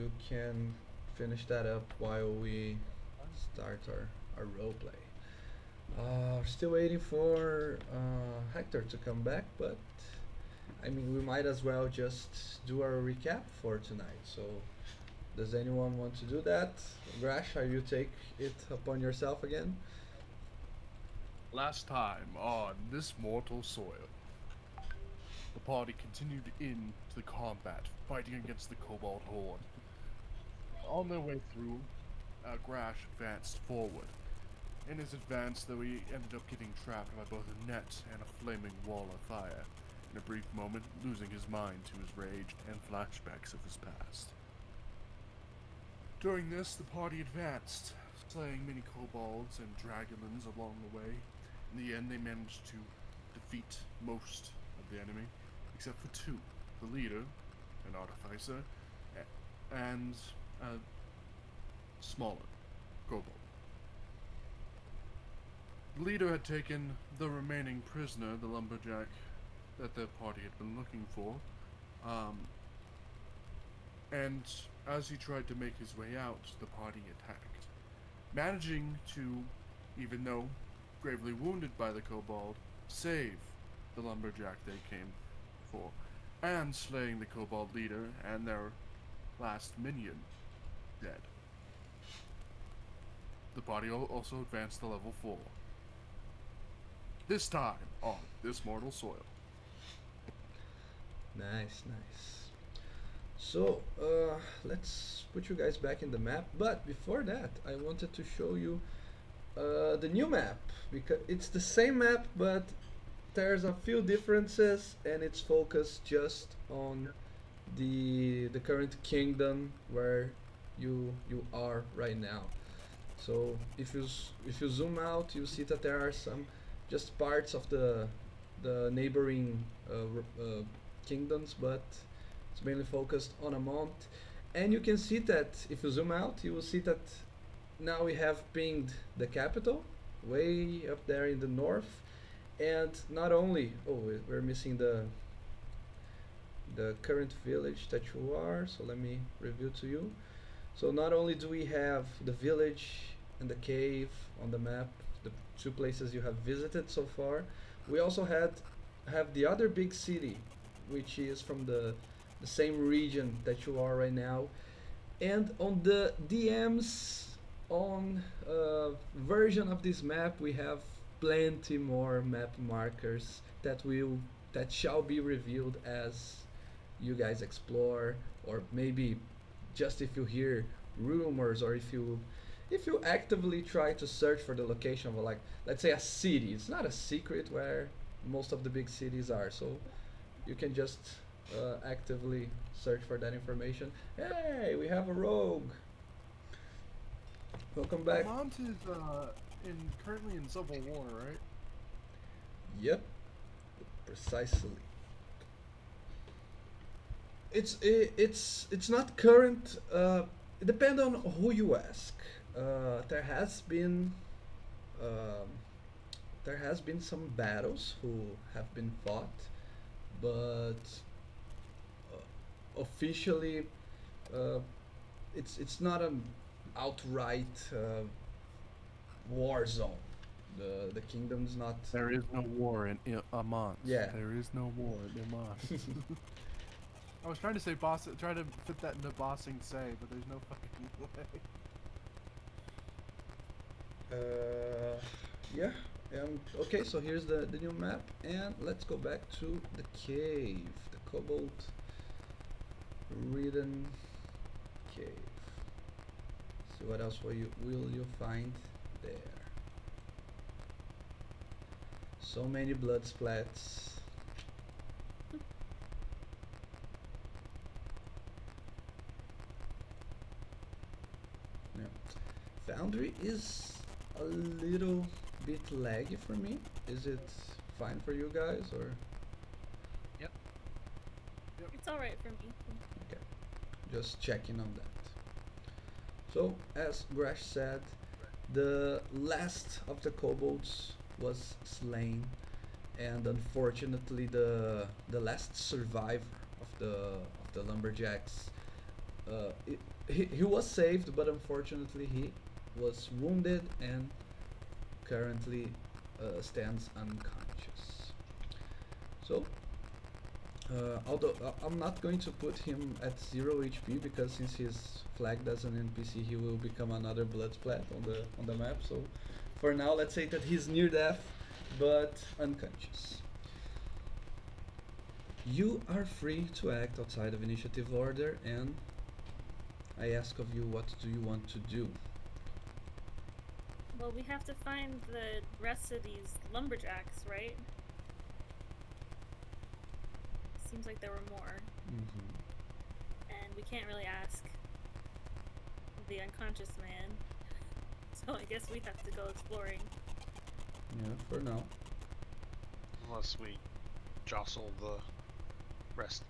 you can finish that up while we start our roleplay. Still waiting for Hector to come back, but I mean, we might as well just do our recap for tonight. So, does anyone want to do that? Grash, are you take it upon yourself again? Last time on this mortal soil, the party continued into the combat, fighting against the Cobalt Horde. On their way through, Grash advanced forward. In his advance, though, he ended up getting trapped by both a net and a flaming wall of fire, in a brief moment losing his mind to his rage and flashbacks of his past. During this, the party advanced, slaying many kobolds and dragons along the way. In the end, they managed to defeat most of the enemy, except for two: the leader, an artificer, and a smaller kobold. The leader had taken the remaining prisoner, the lumberjack that the party had been looking for, and as he tried to make his way out, the party attacked, managing to, even though gravely wounded by the kobold, save the lumberjack they came for, and slaying the kobold leader and their last minion dead. The party also advanced to level 4. This time on this mortal soil. Nice, nice. So, let's put you guys back in the map. But before that, I wanted to show you the new map because it's the same map, but there's a few differences, and it's focused just on the current kingdom where you are right now. So if you zoom out, you see that there are some just parts of the neighboring kingdoms, but it's mainly focused on Amont. And you can see that if you zoom out, you will see that now we have pinged the capital way up there in the north. And not only, oh, we're missing the current village that you are, so let me review to you. So not only do we have the village and the cave on the map, the two places you have visited so far, we also have the other big city, which is from the same region that you are right now. And on the DMs on version of this map, we have plenty more map markers that shall be revealed as you guys explore, or maybe just if you hear rumors, or if you actively try to search for the location of, like, let's say a city. It's not a secret where most of the big cities are, so you can just actively search for that information. Hey, we have a rogue. Welcome back. Amont is currently in civil war, right? Yep, precisely. It's not current. It depends on who you ask. There has been um, there has been some battles who have been fought, but officially, uh, it's not an outright war zone. The kingdom's not. There is no war in Amont. Yeah. There is no war in Amont. I was trying to say boss, try to fit that into bossing say, but there's no fucking way. Yeah. Okay, so here's the new map, and let's go back to the cave, the cobalt ridden cave. So what else will you find there? So many blood splats. Yeah. Foundry is a little bit laggy for me. Is it fine for you guys, or Yep. It's alright for me. okay? Just checking on that. So as Grash said, the last of the kobolds was slain, and unfortunately the last survivor of the lumberjacks he was saved, but unfortunately he was wounded and currently stands unconscious. So, although I'm not going to put him at 0 HP because since he's flagged as an NPC, he will become another blood splat on the map. So, for now, let's say that he's near death, but unconscious. You are free to act outside of initiative order, and I ask of you, what do you want to do? Well, we have to find the rest of these lumberjacks, right? Seems like there were more. Mm-hmm. And we can't really ask the unconscious man. So I guess we have to go exploring. Yeah, for now. Unless we jostle the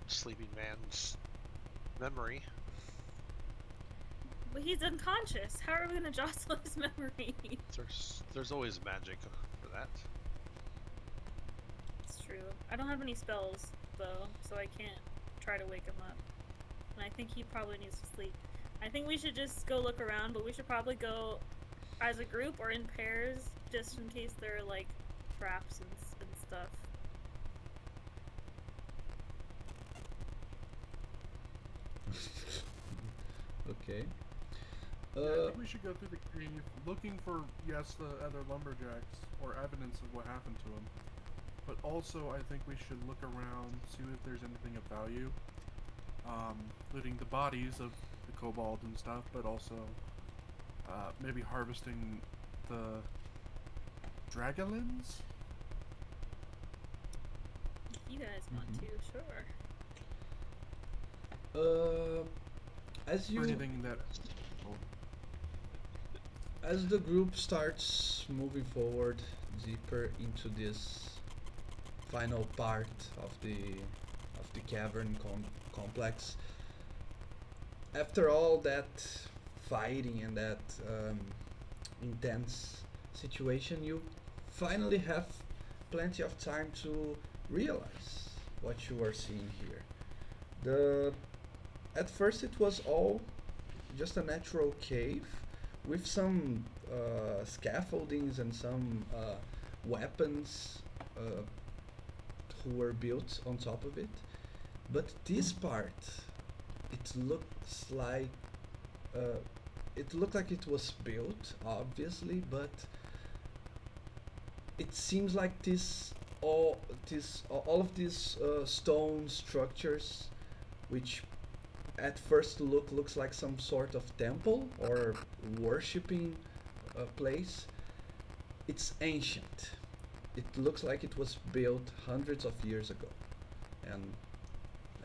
sleeping man's memory. But he's unconscious. How are we gonna jostle his memory? There's always magic for that. It's true. I don't have any spells though, so I can't try to wake him up. And I think he probably needs to sleep. I think we should just go look around, but we should probably go as a group or in pairs, just in case there are like traps and stuff. Okay. Yeah, I think we should go through the cave looking for, yes, the other lumberjacks or evidence of what happened to them. But also, I think we should look around, see if there's anything of value, including the bodies of the kobold and stuff, but also maybe harvesting the dragonlins? If you guys want Mhm. to, sure. As Or you anything that... Oh, as the group starts moving forward deeper into this final part of the cavern complex, after all that fighting and that intense situation, you finally have plenty of time to realize what you are seeing here. At first it was all just a natural cave with some scaffoldings and some weapons who were built on top of it. But this part, it looks like it was built, obviously, but it seems like all of these stone structures, which at first looks like some sort of temple or worshipping place. It's ancient. It looks like it was built hundreds of years ago, and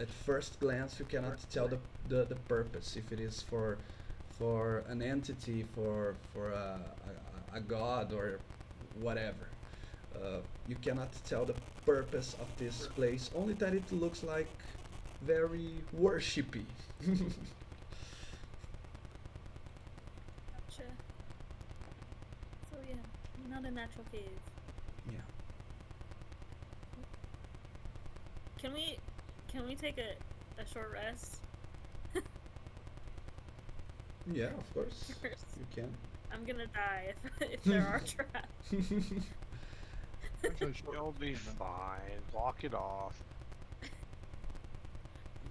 at first glance you cannot tell the purpose, if it is for an entity, for a god or whatever. You cannot tell the purpose of this place, only that it looks like very worshipy. Gotcha. So yeah, not a natural cave. Yeah. Can we take a short rest? Yeah, of course. First? You can. I'm gonna die if there are traps. actually, sure. You'll be fine. Walk it off.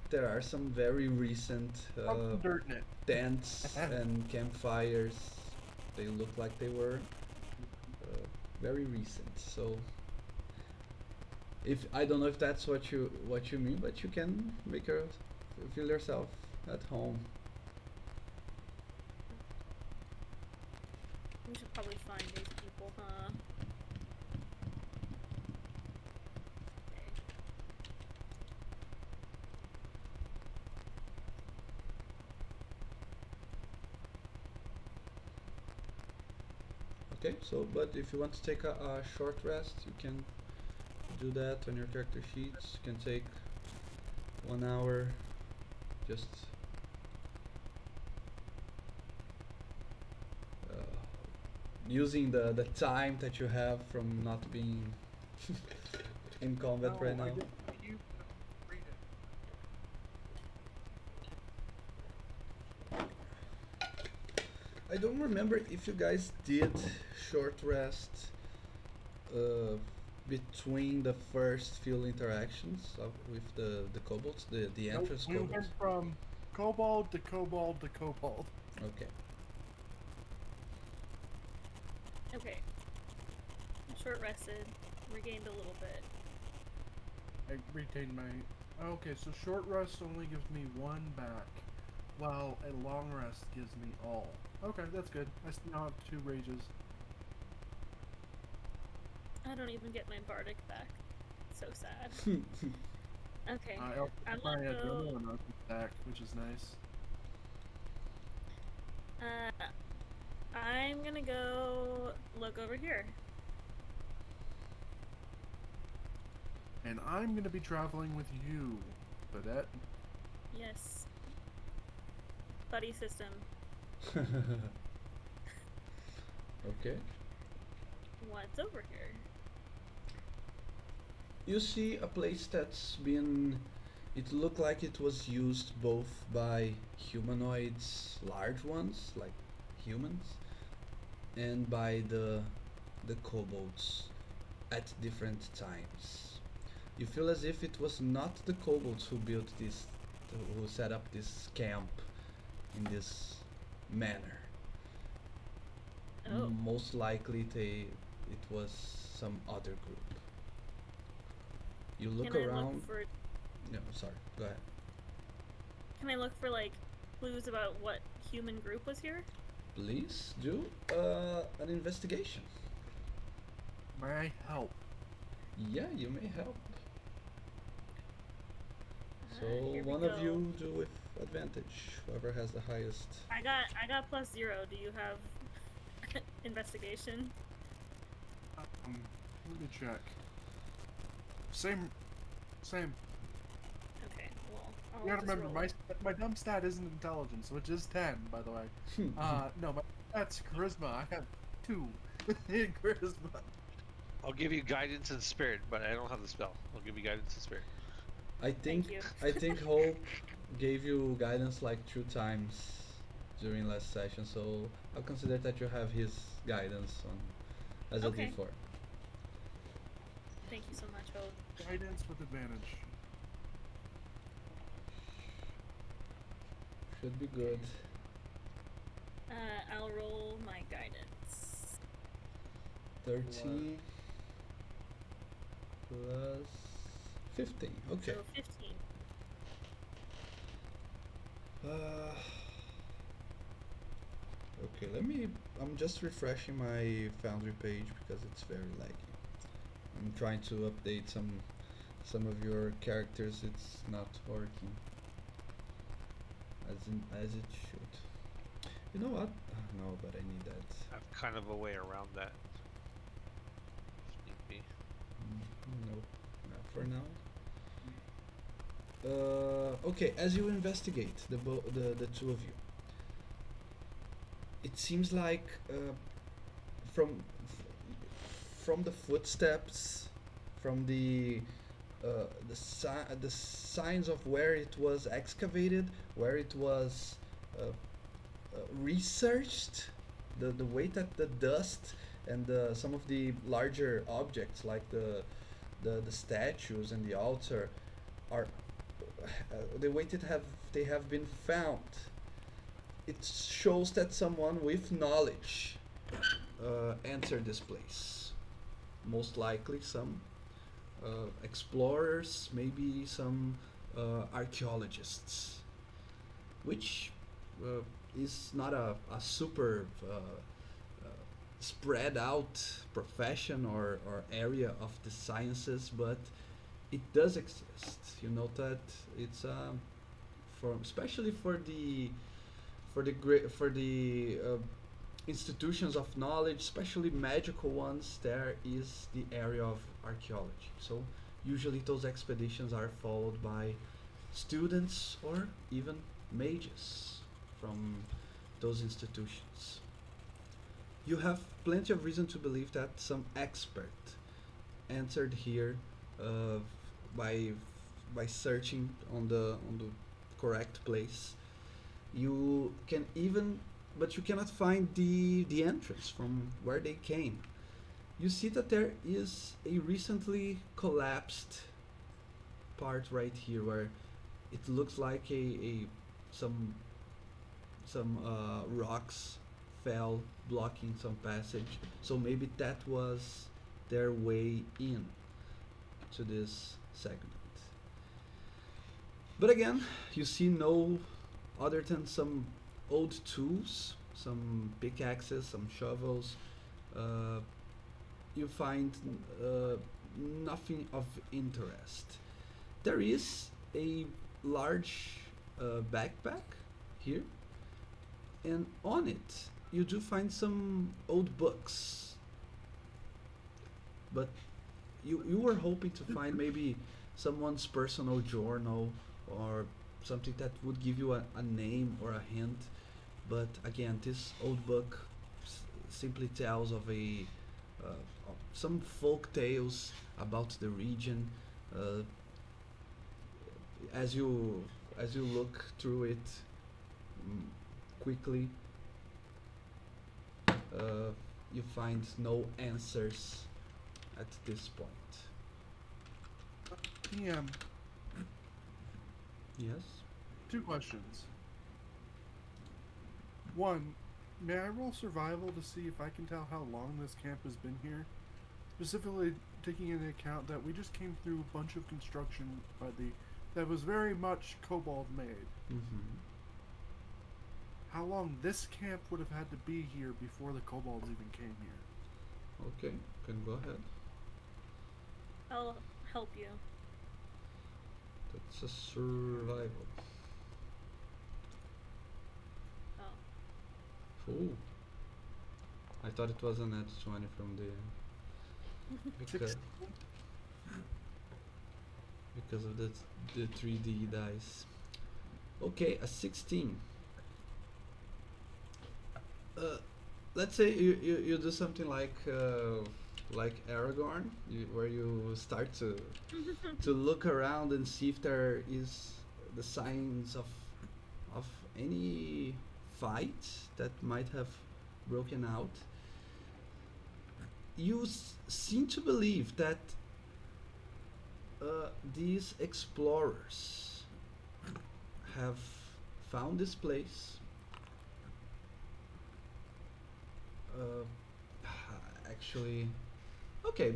There are some very recent Rub some dirt in it. tents and campfires. They look like they were very recent. So, if I don't know if that's what you mean, but you can feel yourself at home. We should probably find these people, huh? Okay, so but if you want to take a short rest, you can do that on your character sheets. You can take 1 hour, just using the time that you have from not being in combat right now. You read it. I don't remember if you guys did short rest uh, between the first few interactions with the kobolds, the Nope, entrance we kobolds. went from kobold to kobold to kobold. Okay. Okay. Short rested. Regained a little bit. I retained my. Okay, so short rest only gives me one back, while a long rest gives me all. Okay, that's good. I now have 2 rages. I don't even get my bardic back. So sad. Okay. I also I'm have my gonna go. adrenaline up back, which is nice. I'm gonna go look over here. And I'm gonna be traveling with you, Vedette. Yes. Buddy system. Okay. What's over here? You see a place that's been. It looked like it was used both by humanoids, large ones like humans, and by the kobolds at different times. You feel as if it was not the kobolds who built this, who set up this camp in this manner. Oh. Most likely it was some other group. You look Can I around. look for No, sorry. Go ahead. Can I look for like clues about what human group was here? Please do an investigation. May I help? Yeah, you may help. So Here we one of go. you do with advantage. Whoever has the highest. I got +0. Do you have investigation? Let me check. Same. Okay. Well, I'll You gotta just remember, roll. my dumb stat isn't intelligence, which is 10, by the way. No, my stat's charisma. I have 2 in charisma. I'll give you guidance and spirit, but I don't have the spell. I'll give you guidance and spirit. I think you. I think Hope gave you guidance like 2 times during last session, so I'll consider that you have his guidance on as Okay. a D4. Thank you so much, Hope. Guidance with advantage. Should be good. I'll roll my guidance. 13 plus 15. Okay. So 15. Okay, I'm just refreshing my Foundry page because it's very laggy. I'm trying to update some of your characters. It's not working as it should. You know what? No, but I need that. I've kind of a way around that. If need be. Nope, not for now. Okay, as you investigate the 2 of you, it seems like from from the footsteps, from the signs of where it was excavated, where it was researched, the way that the dust and some of the larger objects like the statues and the altar are the way that they have been found. It shows that someone with knowledge entered this place. Most likely some explorers, maybe some archaeologists, which is not a super spread out profession or area of the sciences, but it does exist. You know that it's for especially for the institutions of knowledge, especially magical ones. There is the area of archaeology. So usually those expeditions are followed by students or even mages from those institutions. You have plenty of reason to believe that some expert entered here uh, by by searching on the correct place. You can even but you cannot find the entrance from where they came. You see that there is a recently collapsed part right here where it looks like a some rocks fell blocking some passage. So maybe that was their way in to this segment. But again, you see no other than some old tools, some pickaxes, some shovels. Uh, you find uh, nothing of interest. There is a large backpack here, and on it you do find some old books. But you were hoping to find maybe someone's personal journal or something that would give you a name or a hint. But again, this old book simply tells of some folk tales about the region. Uh, as you look through it mm, quickly, you find no answers at this point. PM, Yes. two questions. One, may I roll survival to see if I can tell how long this camp has been here? Specifically taking into account that we just came through a bunch of construction that was very much kobold made. Mm-hmm. How long this camp would have had to be here before the kobolds even came here? Okay, can go ahead. I'll help you. That's a survival. Oh. Ooh. I thought it was a net 20 from the because of the 3D dice. Okay, a 16. Let's say you do something like Aragorn, where you start to look around and see if there is the signs of any fight that might have broken out. You seem to believe that these explorers have found this place. Actually, okay,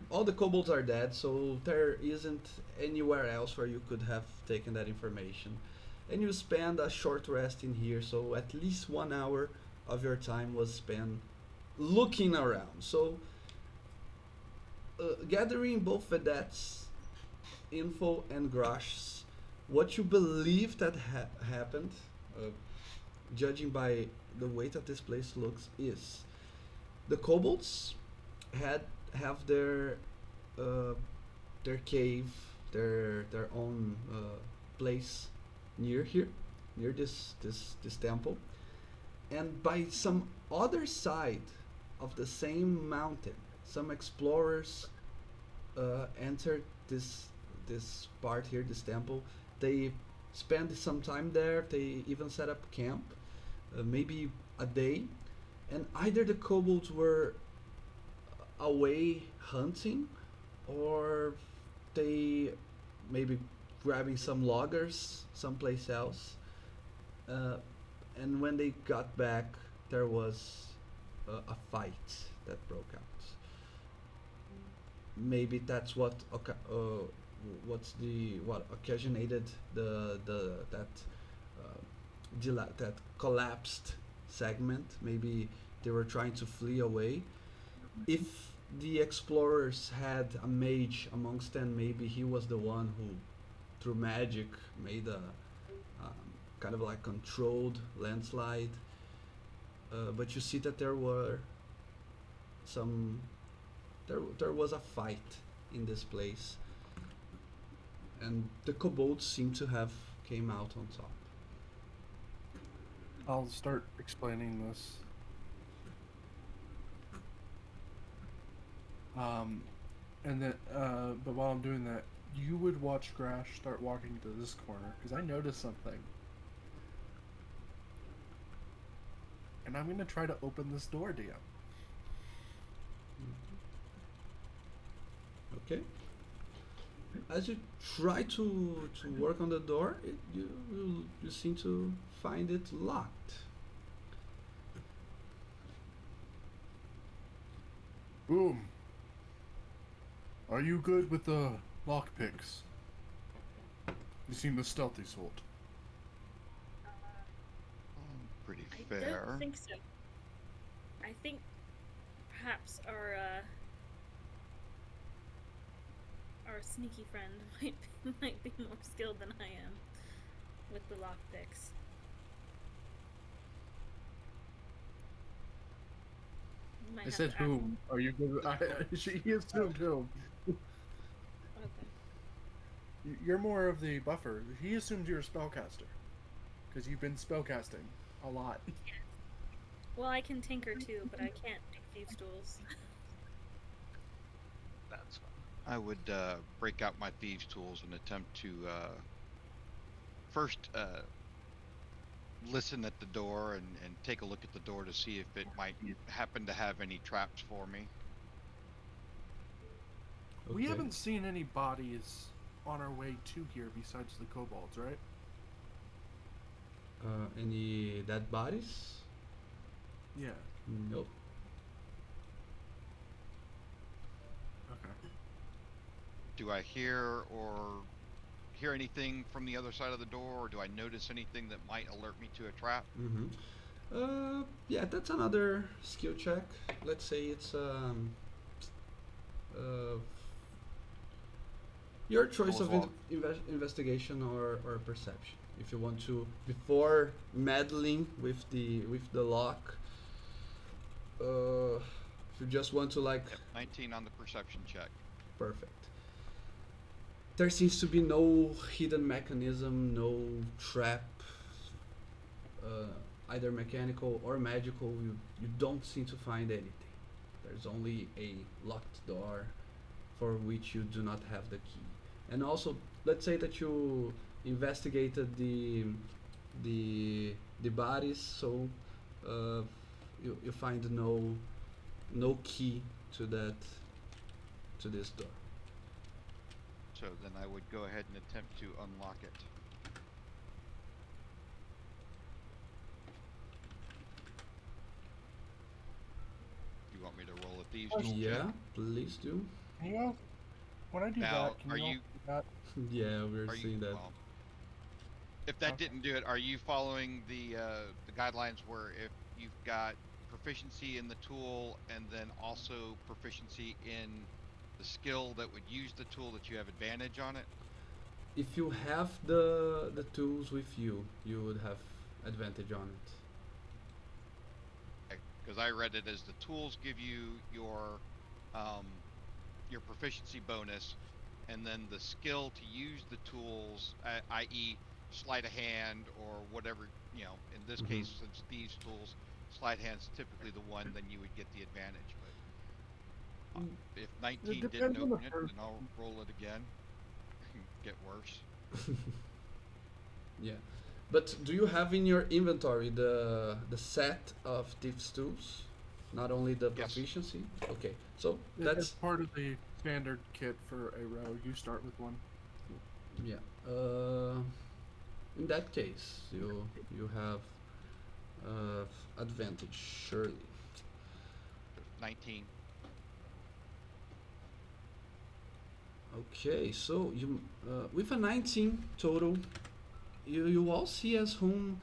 all the kobolds are dead, so there isn't anywhere else where you could have taken that information. And you spend a short rest in here, so at least 1 hour of your time was spent looking around. So, gathering both Vedet's info and Grosh's, what you believe that happened, judging by the way that this place looks, is the kobolds have their cave, their own place near here, near this temple, and by some other side of the same mountain, some explorers entered this part here, this temple. They spent some time there. They even set up camp, maybe a day, and either the kobolds were away hunting, or they maybe grabbing some loggers someplace else. And when they got back, there was a fight that broke out. Maybe that's what what occasionated that collapsed segment. Maybe they were trying to flee away. If the explorers had a mage amongst them, maybe he was the one who, through magic, made a kind of like controlled landslide. But you see that there was a fight in this place, and the kobolds seem to have came out on top. I'll start explaining this. And then, but while I'm doing that, you would watch Grash start walking to this corner, because I noticed something. and I'm gonna try to open this door, DM. Okay. As you try to work on the door, you seem to find it locked. Boom. Are you good with the lockpicks? You seem the stealthy sort. Pretty I fair. don't think so. I think perhaps our sneaky friend might be more skilled than I am with the lockpicks. You might I have said to ask whom? him. Are you good? He assumed whom. Okay. You're more of the buffer. He assumed you're a spellcaster. Because you've been spellcasting a lot. Well, I can tinker too, but I can't make thieves' tools. That's fine. I would break out my thieves' tools and attempt to first listen at the door and take a look at the door to see if it might happen to have any traps for me. We Okay. haven't seen any bodies on our way to here besides the kobolds, right? Any dead bodies? Yeah. Nope. Okay. Do I hear anything from the other side of the door, or do I notice anything that might alert me to a trap? Mm-hmm. Yeah, that's another skill check. Let's say it's your choice of Oswald. investigation or perception. If you want to, before meddling with the lock, if you just want to like, Yep, 19 on the perception check. perfect. There seems to be no hidden mechanism, no trap, either mechanical or magical. You don't seem to find anything. There's only a locked door for which you do not have the key. And also, let's say that you investigated the bodies, so you find no key to this door. So then I would go ahead and attempt to unlock it. You want me to roll a thieves' tool check? Yeah, please do. Can you go? When I do Now, that, can are you you- do that? Yeah, we're Are seeing you, that. well, if that Okay. didn't do it, are you following the guidelines where if you've got proficiency in the tool and then also proficiency in the skill that would use the tool, that you have advantage on it? If you have the tools with you, you would have advantage on it. Because I read it as the tools give you your proficiency bonus, and then the skill to use the tools, i.e., sleight of hand or whatever. You know, in this Mhm. case, since thieves' tools, sleight of hand's typically the one, then you would get the advantage. But Mm. if 19 depends didn't on the open it, person. then I'll roll it again. Get worse. Yeah, but do you have in your inventory the set of thieves tools, not only the Yes. proficiency? Okay, so That's that's part of the standard kit for a row. You start with one. yeah. In that case, you have advantage surely. 19. Okay, so you with a 19 total, you all see as whom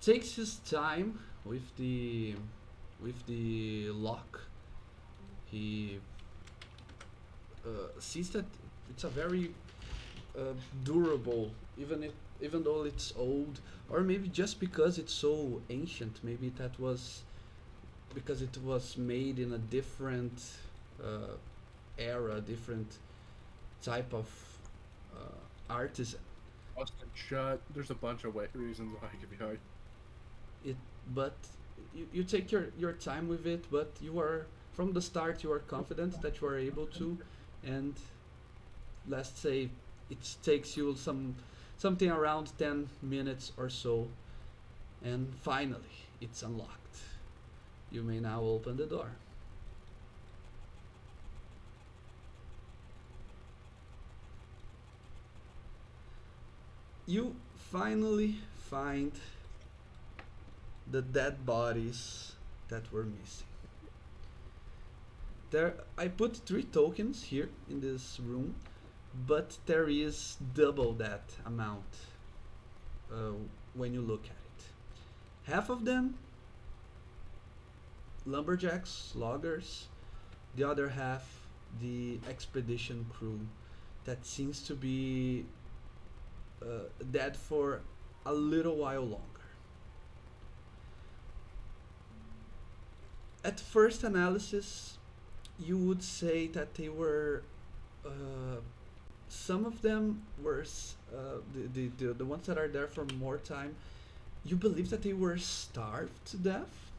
takes his time with the lock. He sees that it's a very durable, even though it's old, or maybe just because it's so ancient. Maybe that was because it was made in a different era, different type of artisan. Busted shut. There's a bunch of reasons why it could be hard. It, but you take your time with it, but you are from the start you are confident that you are able to, and let's say it takes you something around 10 minutes or so And finally, it's unlocked. You may now open the door. You finally find the dead bodies that were missing. There, I put 3 tokens here in this room, but there is double that amount uh, when you look at it. Half of them lumberjacks, loggers, the other half the expedition crew that seems to be dead for a little while longer. At first analysis, you would say that they were some of them were the ones that are there for more time. You believe that they were starved to death,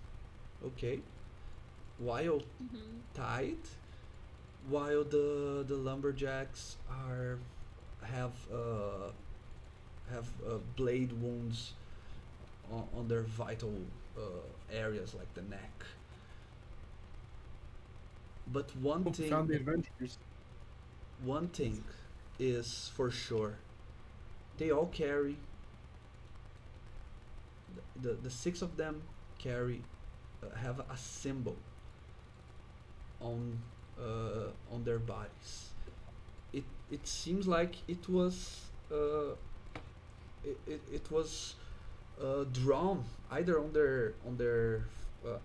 okay, while Mm-hmm. tied, while the lumberjacks are have uh, blade wounds on their vital areas like the neck. But Hope you found the adventures. one thing is for sure. They all carry the 6 of them carry have a symbol on their bodies. It seems like it was drawn either on their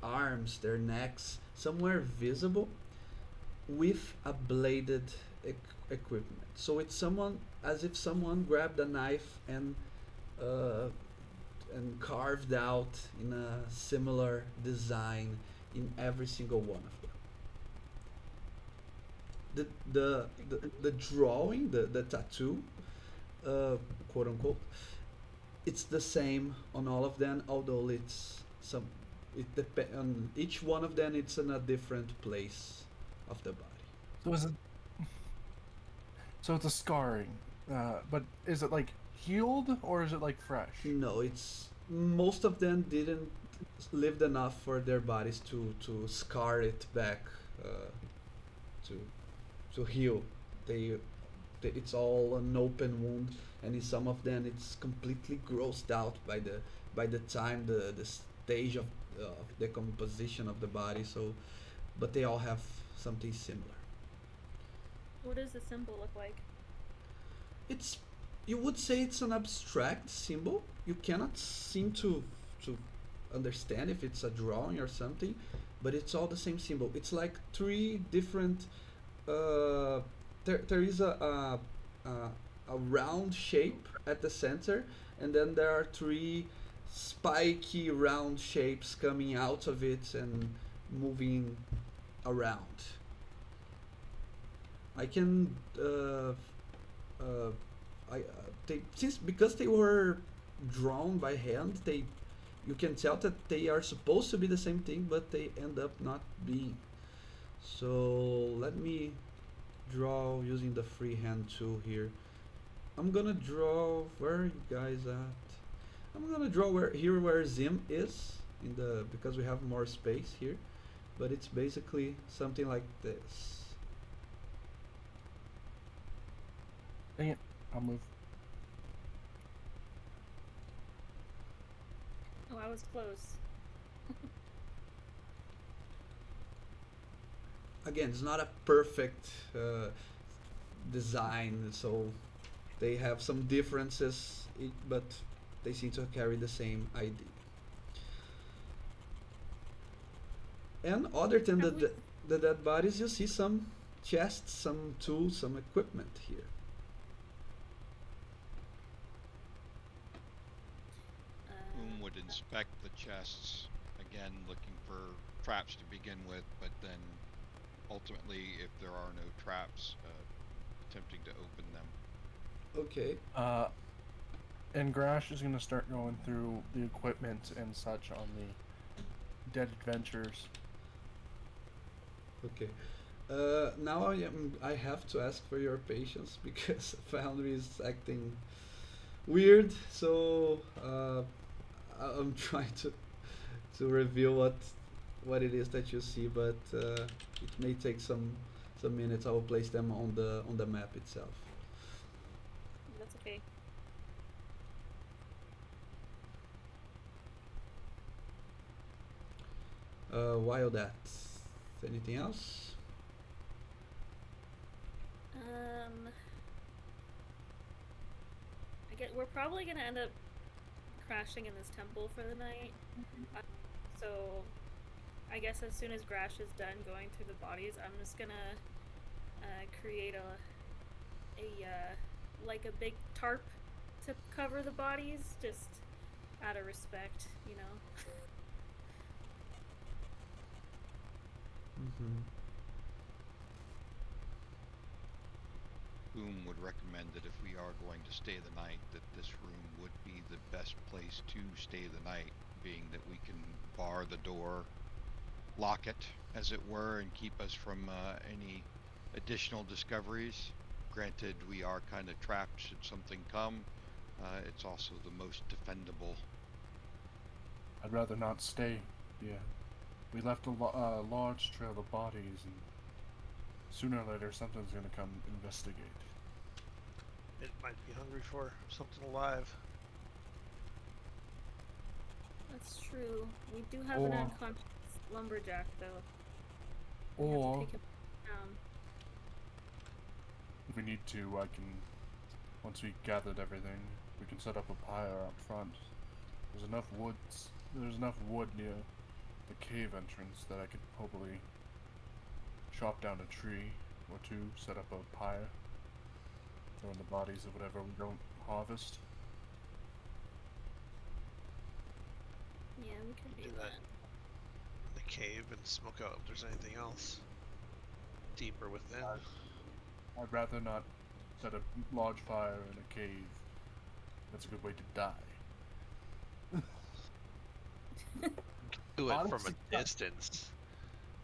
arms, their necks, somewhere visible with a bladed equipment. So it's someone as if someone grabbed a knife uh, and carved out in a similar design in every single one of them. The drawing, the tattoo, quote unquote, it's the same on all of them, although it's some on each one of them it's in a different place of the body. So is it? So it's a scarring, but is it like healed or is it like fresh? No, it's most of them didn't lived enough for their bodies to scar it back to heal. They, it's all an open wound, and in some of them it's completely grossed out by the time the stage of decomposition of the body. So, but they all have something similar. What does the symbol look like? It's you would say it's an abstract symbol. You cannot seem to understand if it's a drawing or something, but it's all the same symbol. It's like 3 different. There is a round shape at the center, and then there are 3 spiky round shapes coming out of it and moving around. I can I they since because they were drawn by hand, they you can tell that they are supposed to be the same thing, but they end up not being. So let me draw using the freehand tool here. I'm gonna draw where are you guys at? I'm gonna draw where Zim is in the because we have more space here, but it's basically something like this. Dang it! I'll move. Oh, I was close. Again, it's not a perfect design, so they have some differences, but they seem to carry the same idea. And other than Have we? the dead bodies, you see some chests, some tools, some equipment here. Whom would inspect the chests, again looking for traps to begin with, but then ultimately, if there are no traps, attempting to open them. Okay. And Grash is gonna start going through the equipment and such on the dead adventures. Okay. Now I have to ask for your patience because Foundry is acting weird. So I'm trying to reveal what it is that you see, but it may take some minutes. I will place them on the map itself. That's okay. While that, anything else? I get we're probably gonna end up crashing in this temple for the night. Uh, so, I guess as soon as Grash is done going through the bodies, I'm just gonna create like a big tarp to cover the bodies, just out of respect, you know. Mm-hmm. Boom would recommend that if we are going to stay the night, that this room would be the best place to stay the night, being that we can bar the door, lock it, as it were, and keep us from any additional discoveries. Granted, we are kind of trapped should something come. It's also the most defendable. I'd rather not stay. Yeah. We left a large trail of bodies, and sooner or later something's gonna come investigate. It might be hungry for something alive. That's true. We do have an Or- unconscious lumberjack, though. We have to Or take him down. if we need to, I can. Once we gathered everything, we can set up a pyre out front. There's enough woods. There's enough wood near the cave entrance that I could probably chop down a tree or two, set up a pyre, throw in the bodies of whatever we don't harvest. Yeah, we could do Do that. that. In the cave and smoke out if there's anything else deeper within. I'd rather not set a large fire in a cave. That's a good way to die. Do it from Honestly, a distance.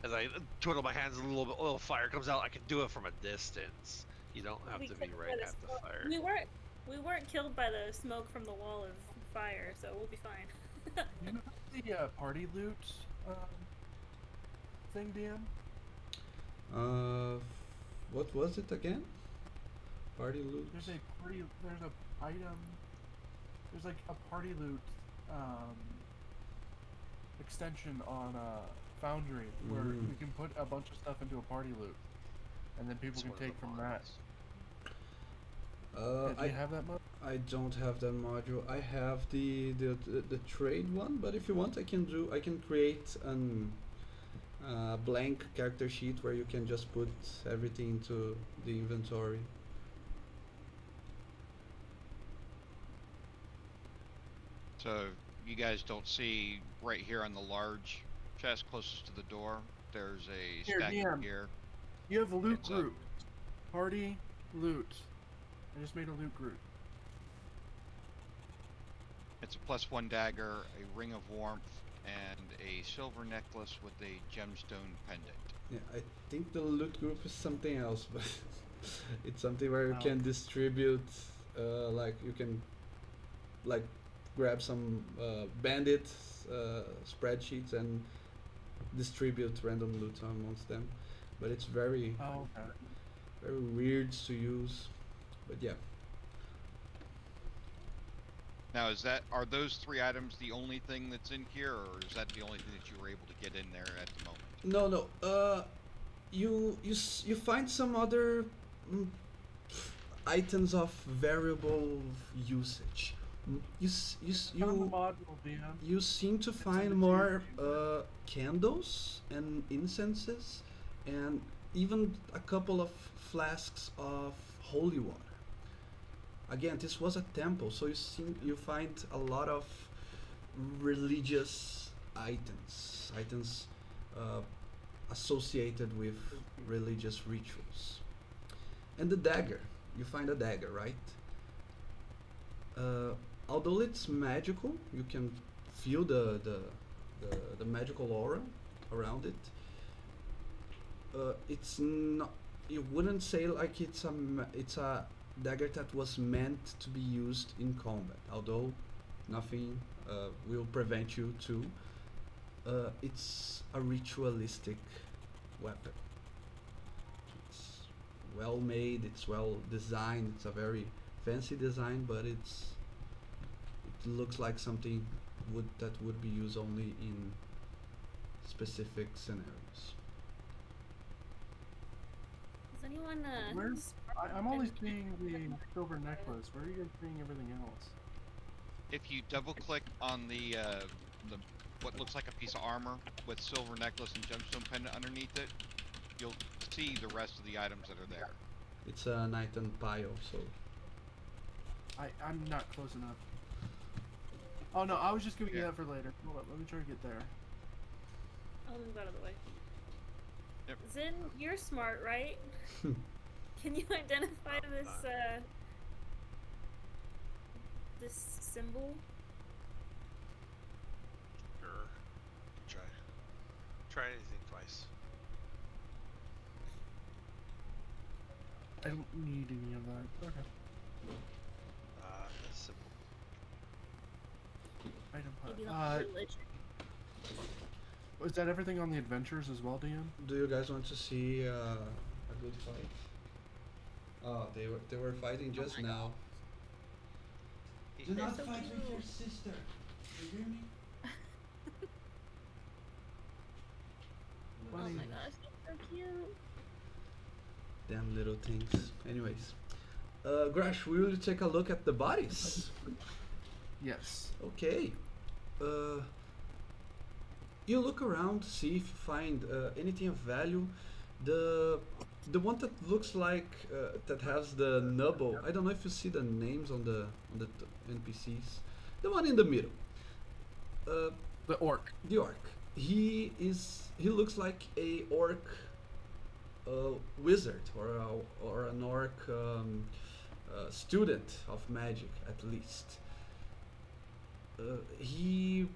As I twiddle my hands a little bit, oil fire comes out. I can do it from a distance. You don't have We to be could right let at us the go- fire. We weren't killed by the smoke from the wall of fire, so we'll be fine. You know the party loot thing, DM? What was it again? Party loot. There's a item. There's like a party loot extension on Foundry where Mm. we can put a bunch of stuff into a party loot, and then people It's can one of take the from that. mods. Do you have that mode? I don't have that module. I have the trade one, but if you want, I can create an blank character sheet where you can just put everything into the inventory. So you guys don't see right here on the large chest closest to the door, there's a Here, stack DM. here. You have a loot It's a- group. Party loot. I just made a loot group. It's a +1 dagger, a ring of warmth, and a silver necklace with a gemstone pendant. Yeah, I think the loot group is something else, but it's something where you Oh. can distribute, like you can, like, grab some bandit spreadsheets and distribute random loot amongst them. But it's very Oh, okay. very weird to use. But yeah. Now, are those 3 items the only thing that's in here, or is that the only thing that you were able to get in there at the moment? No. You find some other items of variable usage. Found the module, DM. You seem to Send find it to more you. candles and incenses, and even a couple of flasks of holy water. Again, this was a temple, so you find a lot of religious items associated with religious rituals. And the dagger, you find a dagger, right? Although it's magical, you can feel the magical aura around it. It's not. You wouldn't say like it's a dagger that was meant to be used in combat. Although Nothing will prevent you to. It's a ritualistic weapon. It's well made. It's well designed. It's a very fancy design, but it looks like something that would be used only in specific scenarios. Does anyone Where's I'm only seeing the silver necklace. Where are you guys seeing everything else? If you double click on the what looks like a piece of armor with silver necklace and gemstone pendant underneath it, you'll see the rest of the items that are there. It's a Nighton pile, so I'm not close enough. Oh no, I was just giving you that for later. Hold up, let me try to get there. I'll move out of the way. Yep. Zin, you're smart, right? Can you identify this symbol? Sure. Try. Try anything twice. I don't need any of that. Okay. That's simple. Item Maybe hut. like religion. Is that everything on the adventures as well, DM? do you guys want to see a good fight? Oh, they were fighting just my now. Do not so fight with your sister. You hear me? Oh Funny. my gosh, that's so cute. Damn little things. Anyways, Grash, will you take a look at the bodies? Yes. Okay. You look around to see if you find anything of value. The one that looks like that has the nubble. I don't know if you see the names on the NPCs. The one in the middle. The orc. The orc. He looks like a orc wizard or an orc student of magic at least. You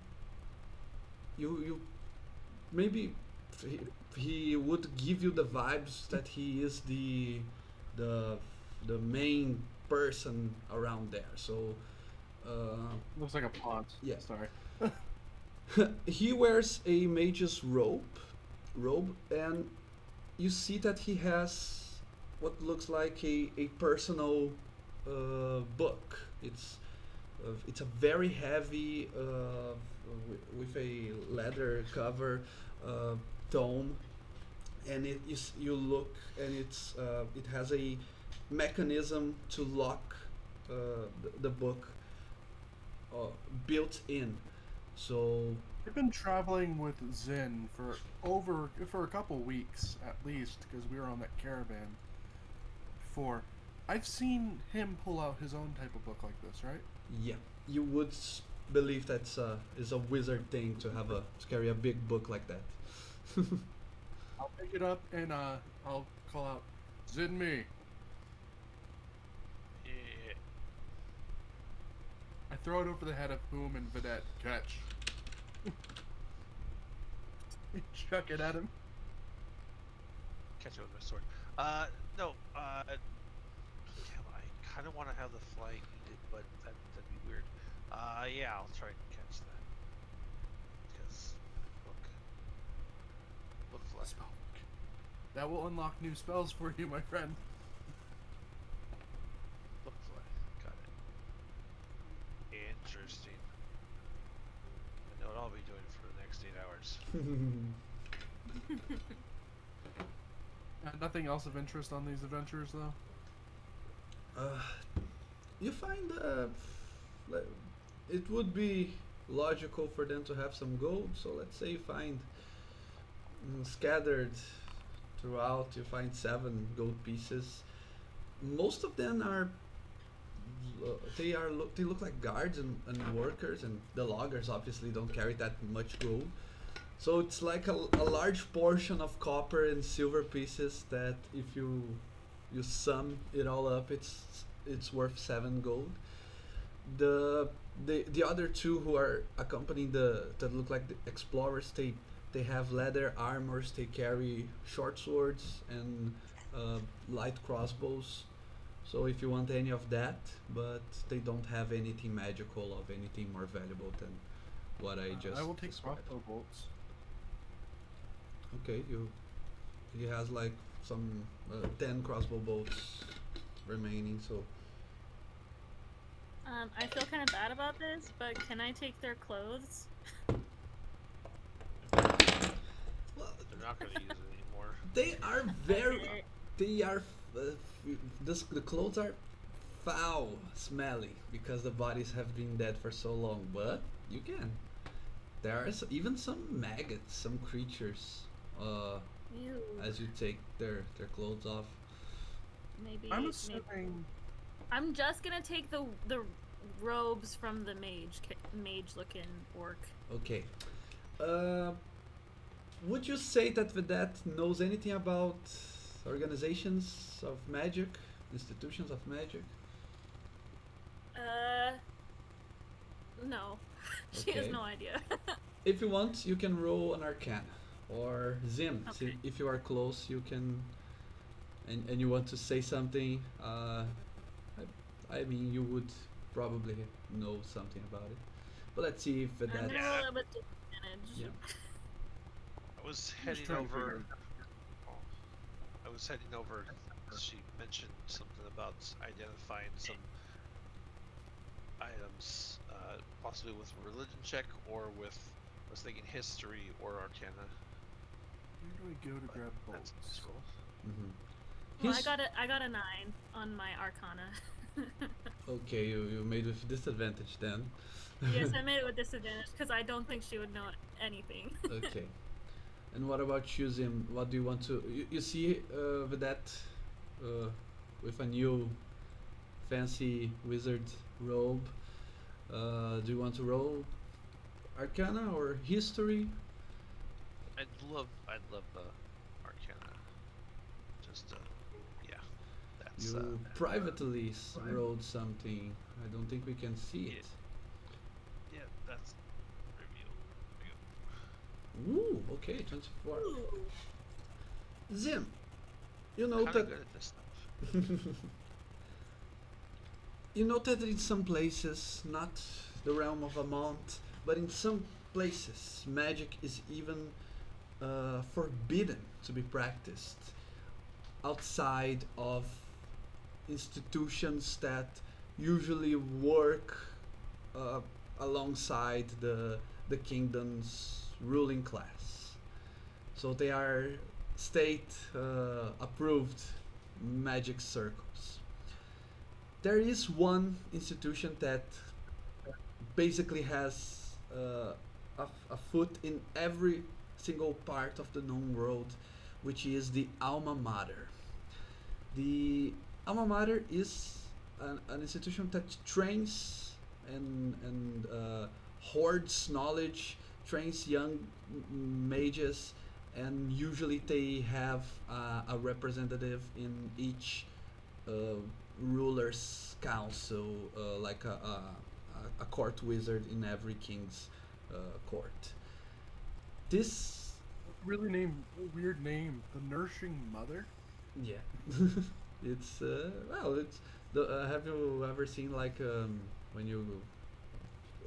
maybe he would give you the vibes that he is the main person around there. So Looks like a pond. Yeah. Sorry. he wears a mage's robe, and you see that he has what looks like a personal book. It's a very heavy with a leather cover tome, and you look and it has a mechanism to lock the book built in. So I've been traveling with Zin for a couple weeks at least because we were on that caravan before. I've seen him pull out his own type of book like this, right? yeah, you would believe that's is a wizard thing to carry a big book like that. I'll pick it up and I'll call out, Zin me. Yeah. I throw it over the head of Boom and Vedette. Catch. Chuck it at him. Catch it with my sword. No. Damn, I kind of want to have the flying unit, but that'd be weird. Yeah, I'll try and catch that. Because look fly. Spell. That will unlock new spells for you, my friend. Look fly. Got it. Interesting. I know what I'll be doing for the next 8 hours. Nothing else of interest on these adventures, though? You find it would be logical for them to have some gold. So let's say you find scattered throughout. You find 7 gold pieces. Most of them are they look like guards and workers, and the loggers obviously don't carry that much gold. So it's like a large portion of copper and silver pieces that if you sum it all up, it's worth 7 gold. The other 2 who are accompanying that look like the explorers, they have leather armors, they carry short swords and light crossbows. So if you want any of that, but they don't have anything magical of anything more valuable than what I just I will take described. crossbow bolts. Okay, he has like some 10 crossbow bolts remaining, so I feel kind of bad about this, but can I take their clothes? well, They're not going to use it anymore. they are very Okay. they are the clothes are foul smelly because the bodies have been dead for so long, but you can. There are even some maggots, some creatures, Ew. as you take their clothes off. Maybe. I'm maybe. assuming. I'm just gonna take the robes from the mage looking orc. Okay. Uh, would you say that Vedette knows anything about organizations of magic, institutions of magic? No. She has Okay. no idea. If you want, you can roll an Arcana. Or Zim, Okay. if you are close, you can. And you want to say something, I mean, you would probably know something about it. But let's see if I'm Vedette. gonna roll it with disadvantage. Yeah. I was I'm just heading trying to over. figure Oh, I was heading over. She mentioned something about identifying some items, possibly with a religion check or with. I was thinking history or arcana. Where do I go to but grab that's bolts? useful. Mhm. Well, His- I got a 9 on my Arcana. Okay, you made with disadvantage then. Yes, I made it with disadvantage because I don't think she would know anything. Okay. And what about you, Zim? What do you want to? You see Vedette with a new fancy wizard robe. Do you want to roll Arcana or History? I'd love the arcana. Just yeah, that's You privately rolled something. I don't think we can see it. yeah, that's reveal. Ooh, okay, 24. Ooh. Zim, you Kind know of that good at this stuff. you know that in some places, not the realm of Amont, but in some places, magic is even forbidden to be practiced outside of institutions that usually work uh, alongside the kingdom's ruling class. So they are state approved magic circles. There is one institution that basically has a foot in every single part of the known world, which is the Alma Mater. The Alma Mater is an institution that trains and hoards knowledge, trains young mages, and usually they have a representative in each uh, ruler's council, like a court wizard in every king's court. This, Weird name. The Nourishing Mother? yeah, it's well, it's the. Have you ever seen like when you?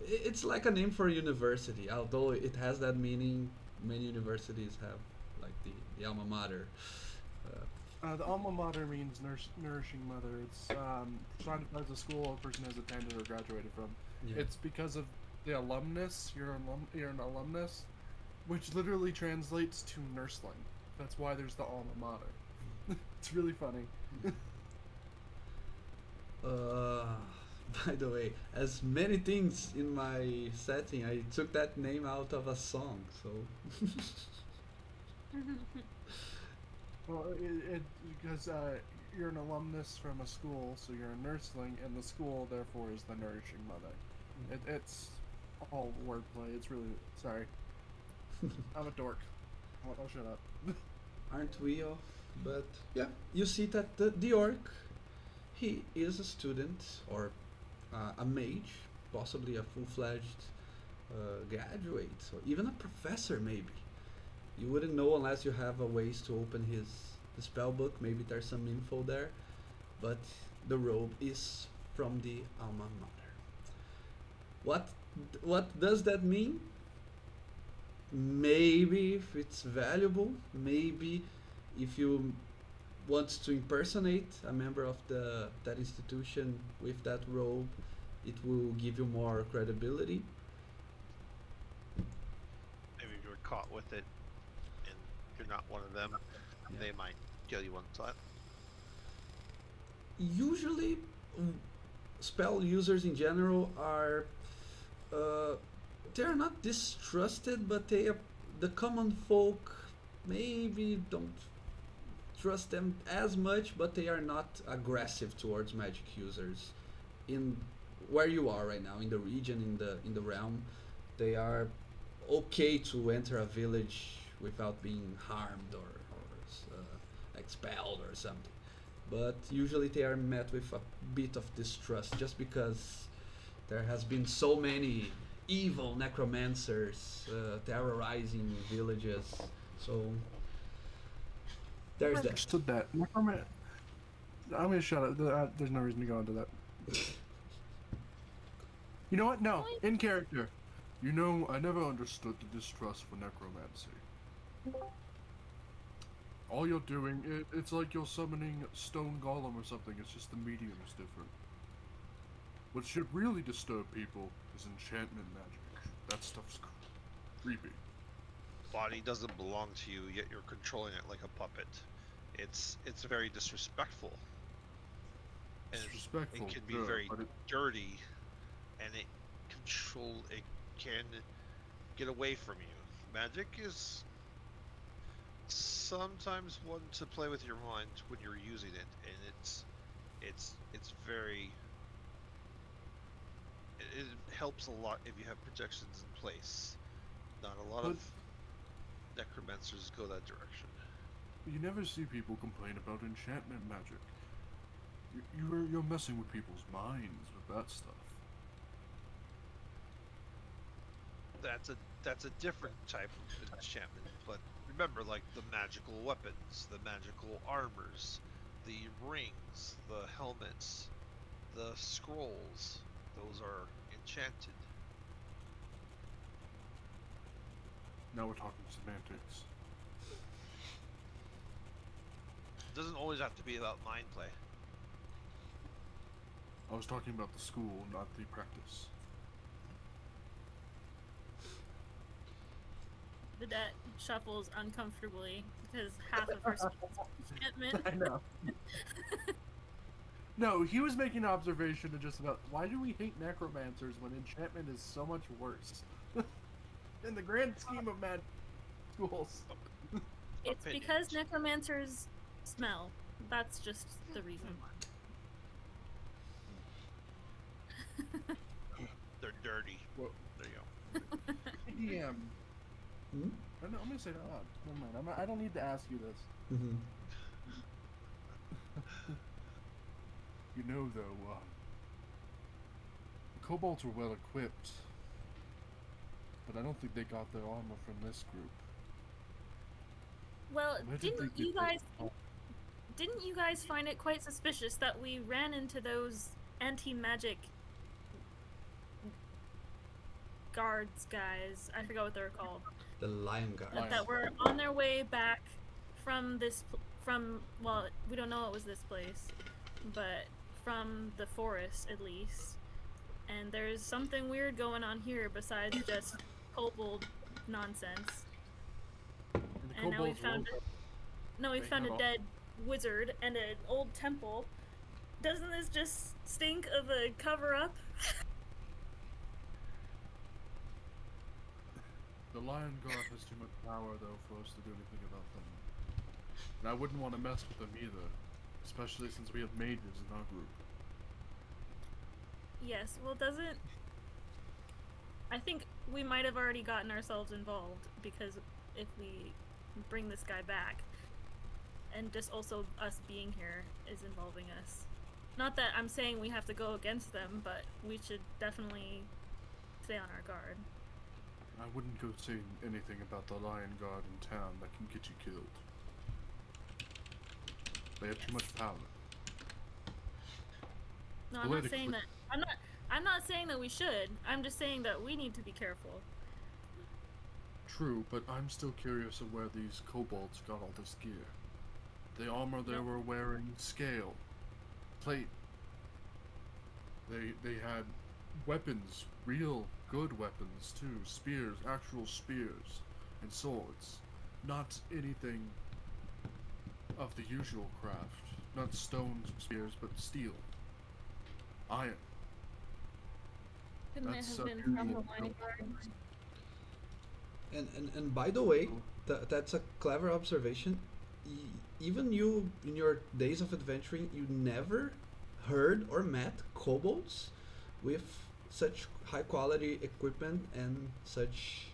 It's like a name for a university, although it has that meaning. Many universities have like the alma mater. The alma mater means nourishing mother. It's decided by the school a person has attended or graduated from. Yeah. It's because of the alumnus. You're an alumnus, which literally translates to nursling. That's why there's the alma mater. It's really funny. Uh, by the way, as many things in my setting, I took that name out of a song. So Well, it because you're an alumnus from a school, so you're a nursling, and the school therefore is the nourishing mother. It's all wordplay. It's really sorry. I'm a dork. I'll shut up. aren't we all? But yeah, you see that the orc, he is a student or a mage, possibly a full-fledged graduate, or even a professor maybe. You wouldn't know unless you have a ways to open his spell book. Maybe there's some info there, but the robe is from the alma mater. What what does that mean? Maybe if it's valuable, maybe if you want to impersonate a member of that institution with that robe, it will give you more credibility. Maybe if you're caught with it and you're not one of them, Yeah. they might kill you on sight. Usually, mm, spell users in general are uh, they are not distrusted, but the common folk maybe don't trust them as much, but they are not aggressive towards magic users. In where you are right now, in the region, in the realm, they are okay to enter a village without being harmed or expelled or something. But usually they are met with a bit of distrust just because there has been so many evil necromancers terrorizing villages. So there's that. Understood that. Necroman. I'm gonna shut up. There's no reason to go into that. You know what? No. In character. You know, I never understood the distrust for necromancy. All you're doing, it's like you're summoning stone golem or something. It's just the medium is different. What should really disturb people is enchantment magic. That stuff's creepy. Body doesn't belong to you, yet you're controlling it like a puppet. It's very disrespectful. And Disrespectful. it can be sure, very but dirty, and it can get away from you. Magic is sometimes one to play with your mind when you're using it, and it's very it helps a lot if you have projections in place. Not a lot of necromancers go that direction. you never see people complain about enchantment magic. You're messing with people's minds with that stuff. That's a different type of enchantment, but remember, like the magical weapons, the magical armors, the rings, the helmets, the scrolls, those are enchanted. Now we're talking semantics. It doesn't always have to be about mind play. I was talking about the school, not the practice. Vedette shuffles uncomfortably because half of her speech is enchantment. I know. No, he was making an observation to just about why do we hate necromancers when enchantment is so much worse? In the grand scheme of mad schools. It's because necromancers smell. That's just the reason. They're dirty. Well, There you go. DM. Hmm? I'm gonna say that out loud. Never mind. I don't need to ask you this. Mm-hmm. You know, though, the kobolds were well equipped, but I don't think they got their armor from this group. Well, Where did they get their- didn't you guys find it quite suspicious that we ran into those anti-magic guards guys? I forgot what they were called. The Lion Guard. Lion. That were on their way back from well, we don't know it was this place, but from the forest at least. And there's something weird going on here besides just kobold nonsense. And the And now we kobolds found were- we Wait, found a hold on. dead wizard and an old temple. Doesn't this just stink of a cover up? The Lion Guard has too much power, though, for us to do anything about them. And I wouldn't want to mess with them either, especially since we have mages in our group. Yes, well, doesn't. I think we might have already gotten ourselves involved because if we bring this guy back, and just also us being here is involving us. Not that I'm saying we have to go against them, but we should definitely stay on our guard. I wouldn't go say anything about the Lion Guard in town that can get you killed. They have too much power. No, I'm not saying Politically. that. I'm not saying that we should. I'm just saying that we need to be careful. True, but I'm still curious of where these kobolds got all this gear. The armor they No. were wearing, scale, plate. They had weapons, real good weapons too, spears, actual spears, and swords. Not anything of the usual craft. Not stone spears, but steel. Iron. Couldn't it That's have been usually from the built lining guard? And by the way, that's a clever observation. Even you, in your days of adventuring, you never heard or met kobolds with such high quality equipment and such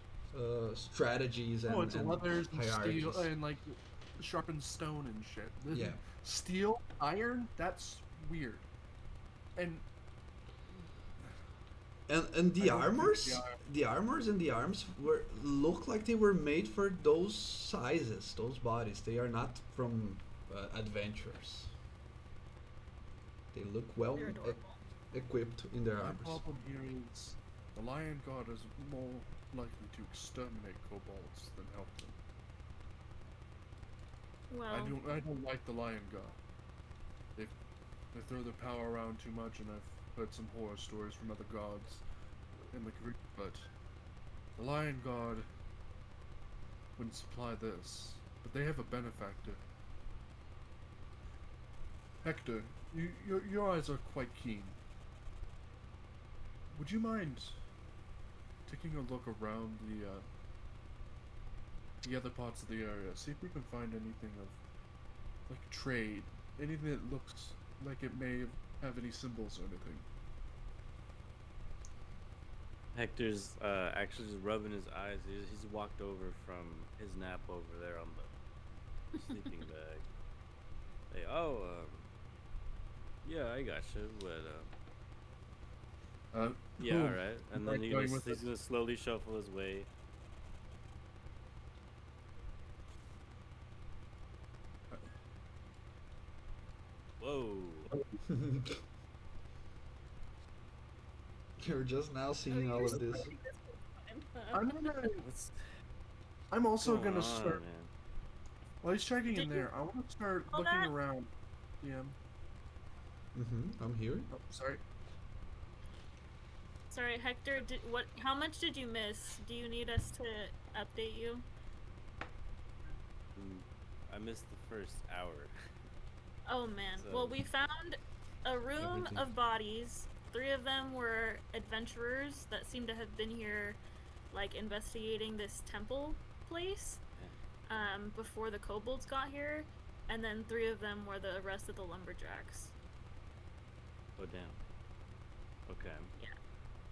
strategies and, Oh, it's and leathers and hierarchies. steel and like sharpened stone and shit. Yeah. Steel, iron, that's weird. And And I the don't think armors, the armors and the arms look like they were made for those sizes, those bodies. They are not from adventurers. They look well They're adorable. equipped in their my armors. problem here is the Lion God is more likely to exterminate kobolds than help them. Well, I don't like the Lion God. They throw their power around too much, and I've heard some horror stories from other gods in the Greek, but the Lion God wouldn't supply this. But they have a benefactor. Hector, your eyes are quite keen. Would you mind taking a look around the other parts of the area? See if we can find anything of like trade, anything that looks like it may have any symbols or anything. Hector's actually just rubbing his eyes. He's walked over from his nap over there on the sleeping bag. Hey, yeah, I gotcha, but yeah, Who? all right. And then Right, going with he's it. gonna slowly shuffle his way. Whoa! You're just now seeing all of this. What's I'm also going gonna on, start. man? While he's checking in Did you there, I want to start all looking that? around. Yeah. I'm here. Oh, sorry. sorry, Hector. How much did you miss? Do you need us to update you? I missed the first hour. Oh man. So, Well, we found a room everything. of bodies. 3 of them were adventurers that seem to have been here, like investigating this temple place, before the kobolds got here, and then 3 of them were the rest of the lumberjacks. Oh damn. Okay.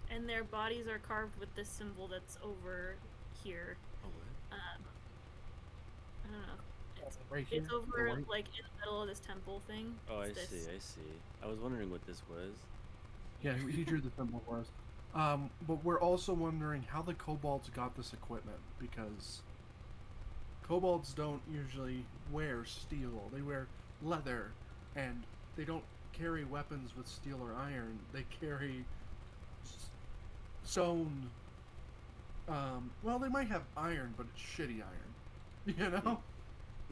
And their bodies are carved with this symbol that's over here. Oh what? I don't know. Right here. It's the over white- like in the middle of this temple thing. Oh, I It's this. see. I see. I was wondering what this was. Yeah, he drew the symbol for us. But we're also wondering how the kobolds got this equipment, because kobolds don't usually wear steel. They wear leather, and they don't carry weapons with steel or iron. They carry stone. Well, they might have iron, but it's shitty iron. You know?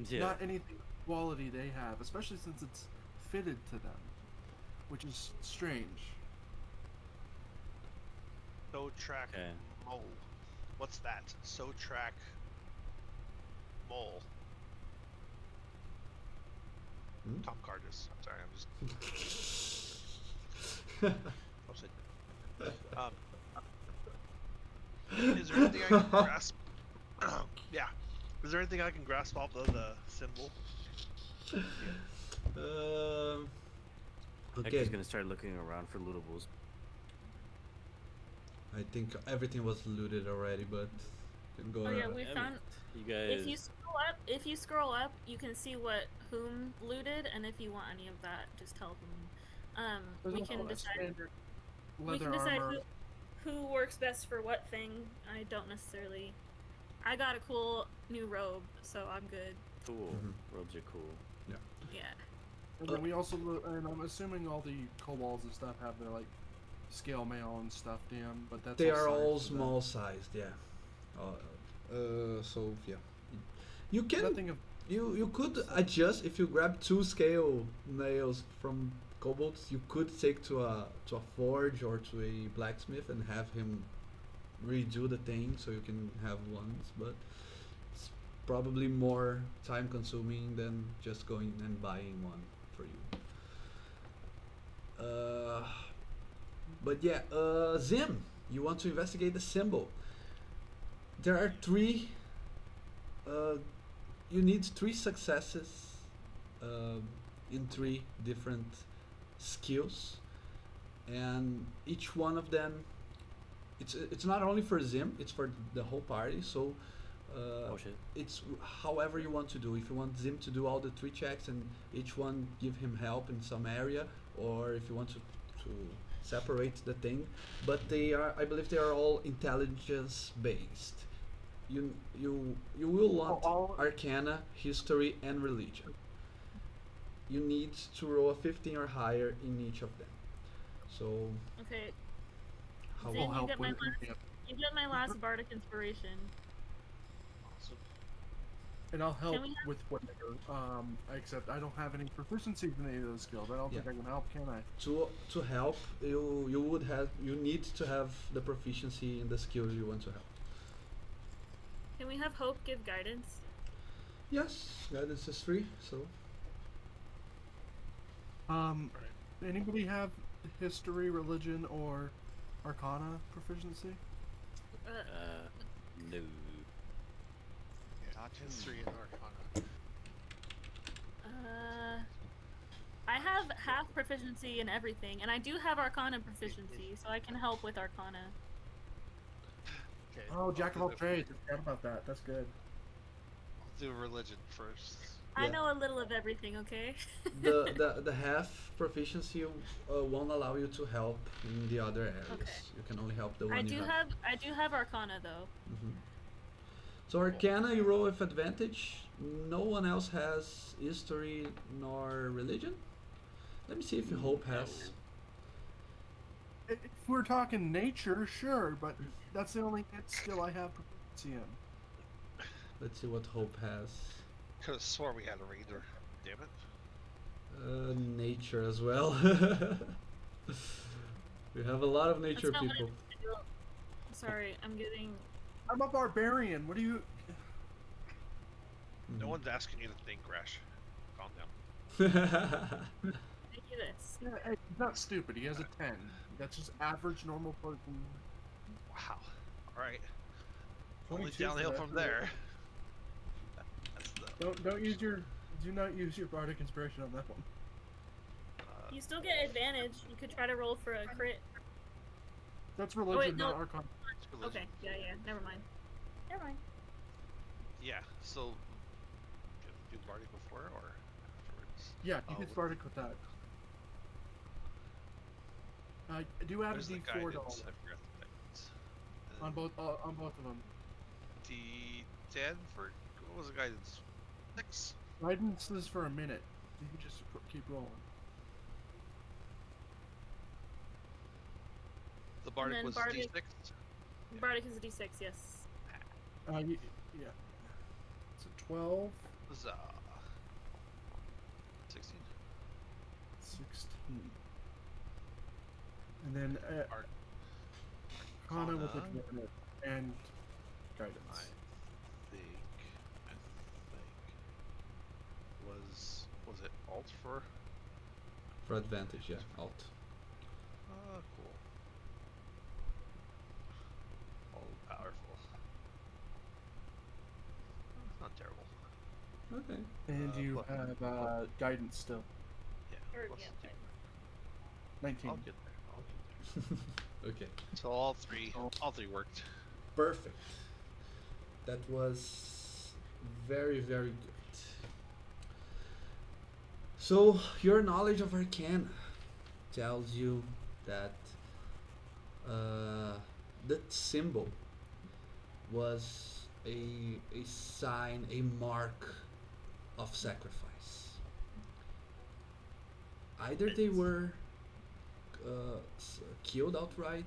Yeah. Not anything quality they have, especially since it's fitted to them, which is strange. So track Okay. mole. What's that? So track mole. Hmm? Tom Cardis. I'm sorry, I'm just upset. Is there anything I can grasp? Yeah. Is there anything I can grasp off of the symbol? Okay. Hector's gonna start looking around for lootables. I think everything was looted already, but you can go Oh yeah, ahead. we Damn found. it. You guys. If you scroll up, you can see whom looted, and if you want any of that, just tell them. There's We also can a decide. standard We leather can decide armor. who works best for what thing. I don't necessarily. I got a cool new robe, so I'm good. Cool. Mhm. Robes are cool. Yeah. And then we also, and I'm assuming all the kobolds and stuff have their like scale mail and stuff, damn. But that's They are sized all for them. small sized, yeah. So yeah, you can Nothing of you could adjust if you grab 2 scale nails from kobolds. You could take to a forge or to a blacksmith and have him redo the thing so you can have ones, but it's probably more time consuming than just going and buying one for you. But yeah, Zim, you want to investigate the symbol. There are 3. You need 3 successes in 3 different skills, and each one of them, it's not only for Zim, it's for the whole party. So Oh shit. it's however you want to do. If you want Zim to do all the 3 checks and each one give him help in some area, or if you want to separate the thing, but they are, I believe they are all intelligence based. You will want all- Arcana, History, and Religion. You need to roll a 15 or higher in each of them. So Okay, how Zim, will you help get my with last, you get my last bardic inspiration. Awesome. and I'll help we have- with whatever. Except I don't have any proficiency in any of those skills. I don't think Yeah. I can help, can I? to help you need to have the proficiency in the skills you want to help. Can we have Hope give guidance? Yes, guidance is 3. So Anybody have history, religion, or arcana proficiency? No. Not History and Arcana. I have half proficiency in everything, and I do have Arcana proficiency, so I can help with Arcana. Okay. Oh, jack of I'll all do- trades. I forgot about that. That's good. I'll do religion first. I Yeah. know a little of everything, okay? the half proficiency won't allow you to help in the other areas. Okay. You can only help the one I you do have Arcana though. Mhm. So Arcana, you roll with advantage. No one else has history nor religion. Let me see if Hope has. If we're talking nature, sure, but that's the only skill I have proficiency in. Let's see what Hope has. Could have swore we had a raider. Damn it. Nature as well. We have a lot of nature That's not what people. I do. Sorry, I'm getting. I'm a barbarian. What do you? No Mhm. one's asking you to think, Rash. Calm down. I do this. Yeah, he's not stupid. He has a 10. That's just average normal person. Wow. Alright. Only 22 for downhill that. from there. That's the, Don't use your. Do not use your bardic inspiration on that one. You still get advantage. You could try to roll for a crit. That's religion, no. not arcana. it's religion. Okay, yeah, never mind. Never mind. Yeah, so. Do Bardic before or afterwards? Yeah, you Oh, can bardic with that. Do add a Where's the D4 to guidance? all I forgot the guidance. on both of them. D10 for. What was the guidance? 6? Guidance is for a minute. You can just keep rolling. The Bardic then was Bardic- D6? Bardic is a d6, yes. Yeah. So 12, Was 16? 16. And then Arc- Arcana with Arcana? advantage and guidance. I think was it alt for? For advantage, yeah. Alt. Cool. All powerful. Not terrible. Okay. And you Plus- have guidance still. Yeah. Or, plus yeah, two. 19. I'll get there. I'll get there. Okay. So all three worked. Perfect. That was very, very good. So, your knowledge of Arcana tells you that that symbol was a sign, a mark of sacrifice. either they were killed outright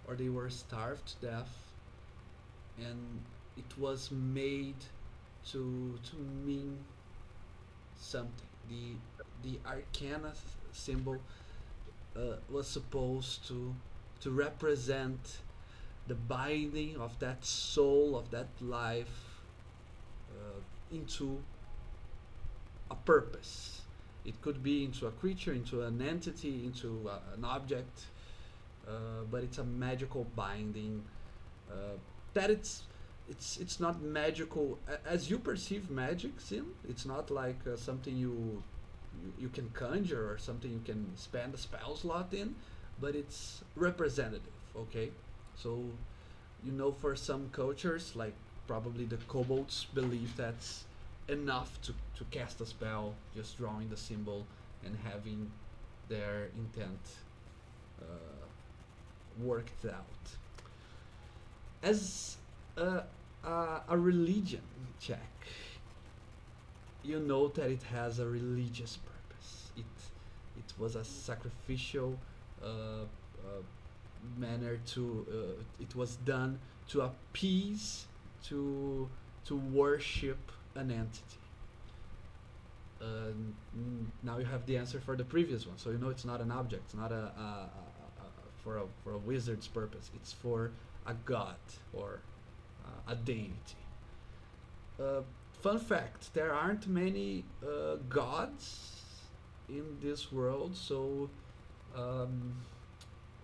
or they were starved to death, and it was made to mean something. The arcana symbol was supposed to represent the binding of that soul, of that life, into a purpose. It could be into a creature, into an entity, into an object, but it's a magical binding. That it's not magical as you perceive magic, Sim. It's not like something you can conjure or something you can spend a spell slot in, but it's representative. Okay, so for some cultures, like probably the kobolds, believe that's enough to cast a spell, just drawing the symbol and having their intent worked out. As a religion check, you know that it has a religious purpose. It was a sacrificial manner to. It was done to appease, to worship an entity. Now you have the answer for the previous one, so you know it's not an object. It's not for a wizard's purpose. It's for a god or a deity. Fun fact: there aren't many gods in this world, so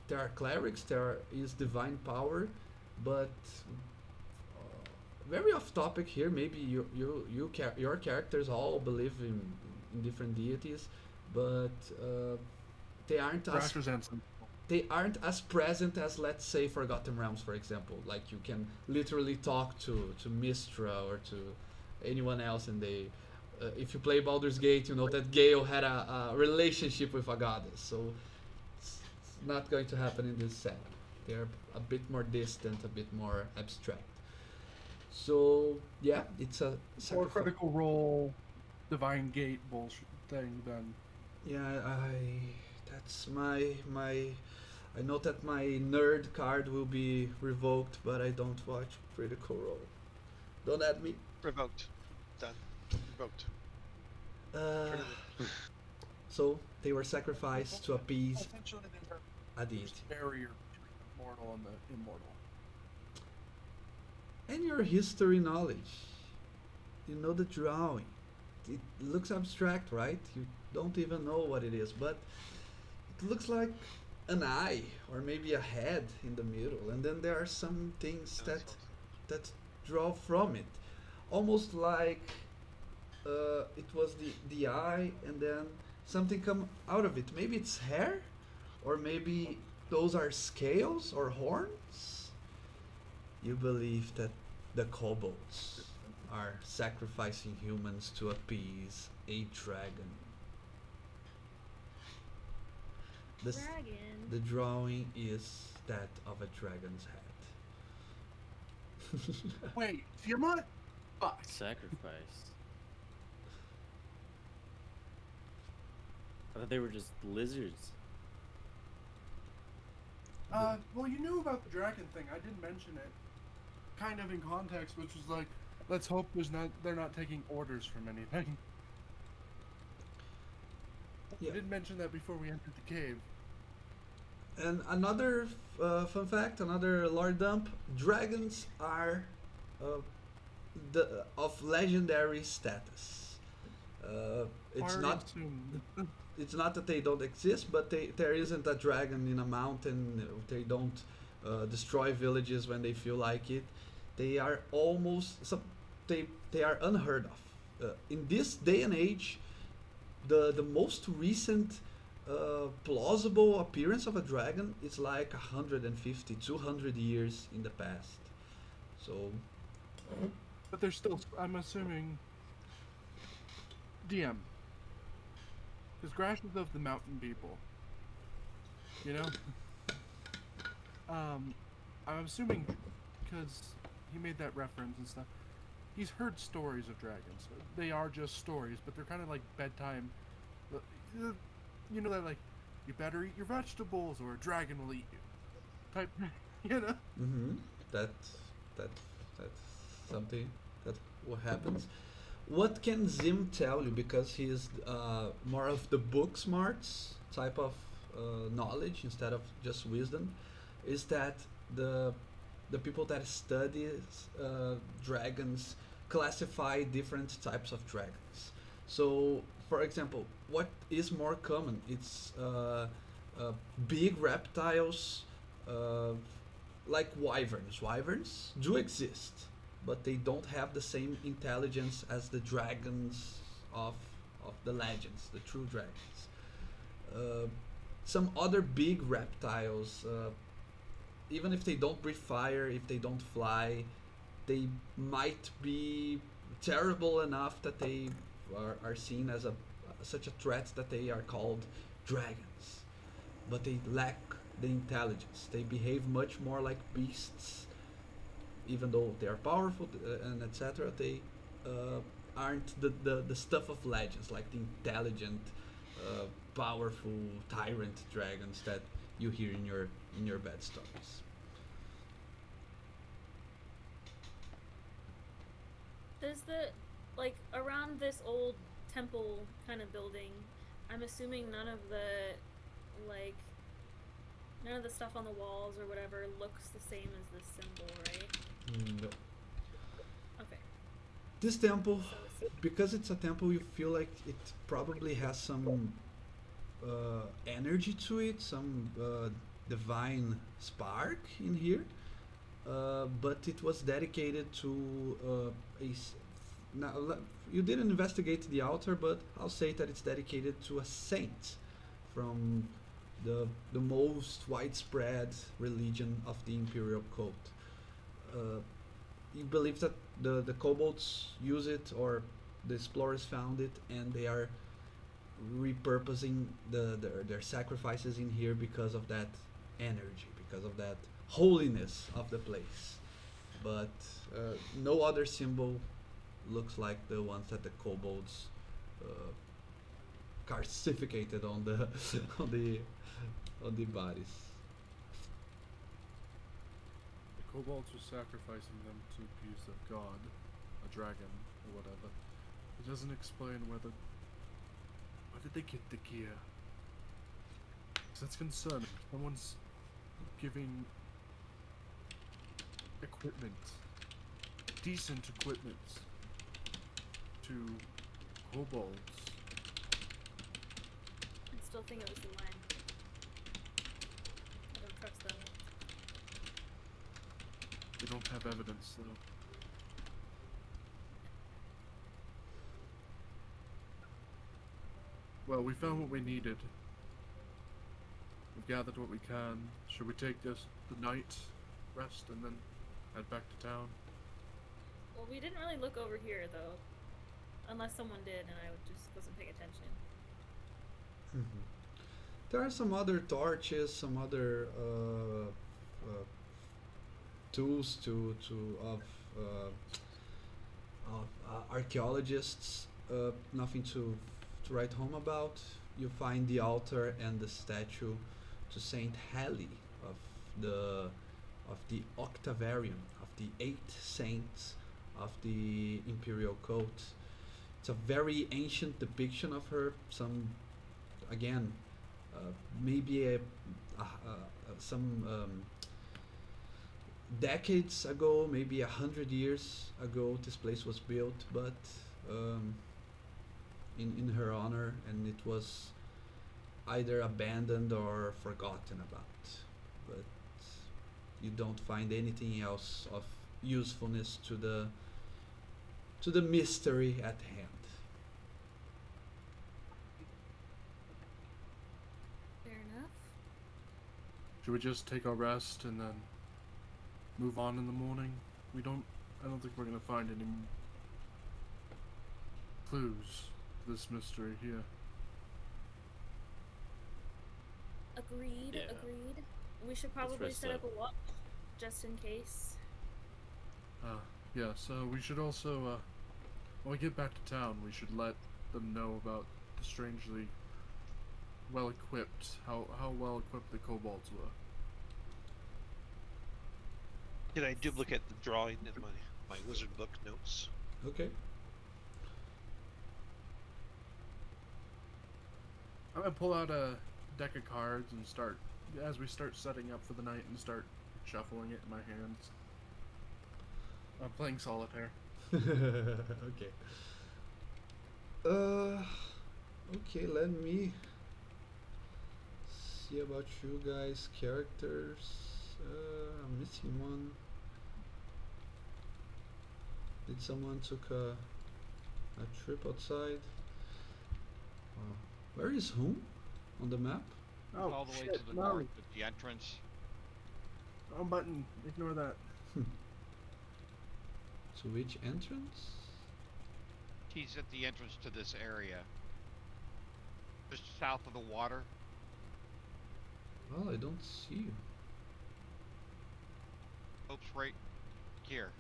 there are clerics, there is divine power, but very off topic here. Maybe your characters all believe in different deities, but they aren't as they aren't as present as, let's say, Forgotten Realms, for example. Like you can literally talk to Mistra or to anyone else, and they if you play Baldur's Gate, you know that Gale had a relationship with a goddess, so it's not going to happen in this set. They're a bit more distant, a bit more abstract. So yeah, it's a More critical role, divine gate bullshit thing than. Yeah, that's my I know that my nerd card will be revoked, but I don't watch Critical Role. Don't add me. Revoked. Done. Revoked. So they were sacrificed to appease Essentially, they're a deity. barrier between the mortal and the immortal. And your history knowledge. You know the drawing. It looks abstract, right? You don't even know what it is, but it looks like an eye or maybe a head in the middle, and then there are some things that draw from it, almost like it was the eye, and then something come out of it. Maybe it's hair, or maybe those are scales or horns. You believe that the kobolds are sacrificing humans to appease a dragon. Dragon. The drawing is that of a dragon's head. Wait, Tiamat? Fuck. Sacrifice. I thought they were just lizards. Well, you knew about the dragon thing. I did mention it, kind of in context, which was like, let's hope they're not taking orders from anything. Yeah. I did mention that before we entered the cave. And another fun fact, another lore dump: dragons are of legendary status. It's Already not. assumed. It's not that they don't exist, but there isn't a dragon in a mountain. They don't destroy villages when they feel like it. They are they are unheard of. In this day and age, the most recent plausible appearance of a dragon is like 150, 200 years in the past. So But there's still, I'm assuming, DM. Because Grash is of the mountain people. You know? I'm assuming, because he made that reference and stuff, he's heard stories of dragons. They are just stories, but they're kind of like bedtime. you know that like, you better eat your vegetables or a dragon will eat you. Type, you know. Mm-hmm. That that that's something that what happens. What can Zim tell you, because he's more of the book smarts type of knowledge instead of just wisdom, is that the the people that studies dragons classify different types of dragons. So, for example, what is more common? It's big reptiles, uh, like wyverns. Wyverns do exist, but they don't have the same intelligence as the dragons of of the legends, the true dragons. Uh, some other big reptiles, even if they don't breathe fire, if they don't fly, they might be terrible enough that they are seen as a such a threat that they are called dragons. But they lack the intelligence. They behave much more like beasts, even though they are powerful and etc. They aren't the stuff of legends, like the intelligent, powerful tyrant dragons that you hear in your bed stories. Does the like around this old temple kind of building? I'm assuming like none of the stuff on the walls or whatever looks the same as this symbol, right? No. Okay. This temple, So it's because it's a temple, you feel like it probably has some energy to it, some divine spark in here. But it was dedicated to now, you didn't investigate the altar, but I'll say that it's dedicated to a saint from the most widespread religion of the imperial cult. Uh, you believe that the kobolds use it, or the explorers found it, and they are repurposing their sacrifices in here because of that energy, because of that holiness of the place. But no other symbol looks like the ones that the kobolds uh, calcificated on the on the on the bodies. The kobolds were sacrificing them to appease their god, a dragon or whatever. It doesn't explain where did they get the gear? 'Cause that's concerning. Someone's giving equipment, decent equipment, to kobolds. I still think it was the mine. I don't trust them. They don't have evidence, though. Well, we found what we needed. We've gathered what we can. Should we take this the night, rest, and then head back to town? Well, we didn't really look over here though, unless someone did, and I just wasn't paying attention. Mhm. There are some other torches, some other tools of archaeologists. Nothing to write home about. You find the altar and the statue to Saint Heli of the Octavarium, of the eight saints of the imperial cult. It's a very ancient depiction of her. Some, again, maybe some decades ago, maybe 100 years ago, this place was built, but um, in her honor, and it was either abandoned or forgotten about. But you don't find anything else of usefulness to the mystery at hand. Fair enough. Should we just take our rest and then move on in the morning? I don't think we're gonna find any clues to this mystery here. Agreed. Yeah. Agreed. We should probably rest set up. up a watch, just in case. Yeah, so we should also, when we get back to town, we should let them know about the strangely well equipped, how well equipped the kobolds were. Can I duplicate the drawing in my wizard book notes? Okay. I'm gonna pull out a deck of cards and start, as we start setting up for the night, and start shuffling it in my hands. I'm playing solitaire. Okay. Okay, let me see about you guys. Characters. I'm missing one. Did someone took a trip outside? Where is home on the map? Oh, All the way shit, to the no. north at the entrance. Wrong button. Ignore that. To which entrance? He's at the entrance to this area. Just south of the water. Well, I don't see you. Hope's right here.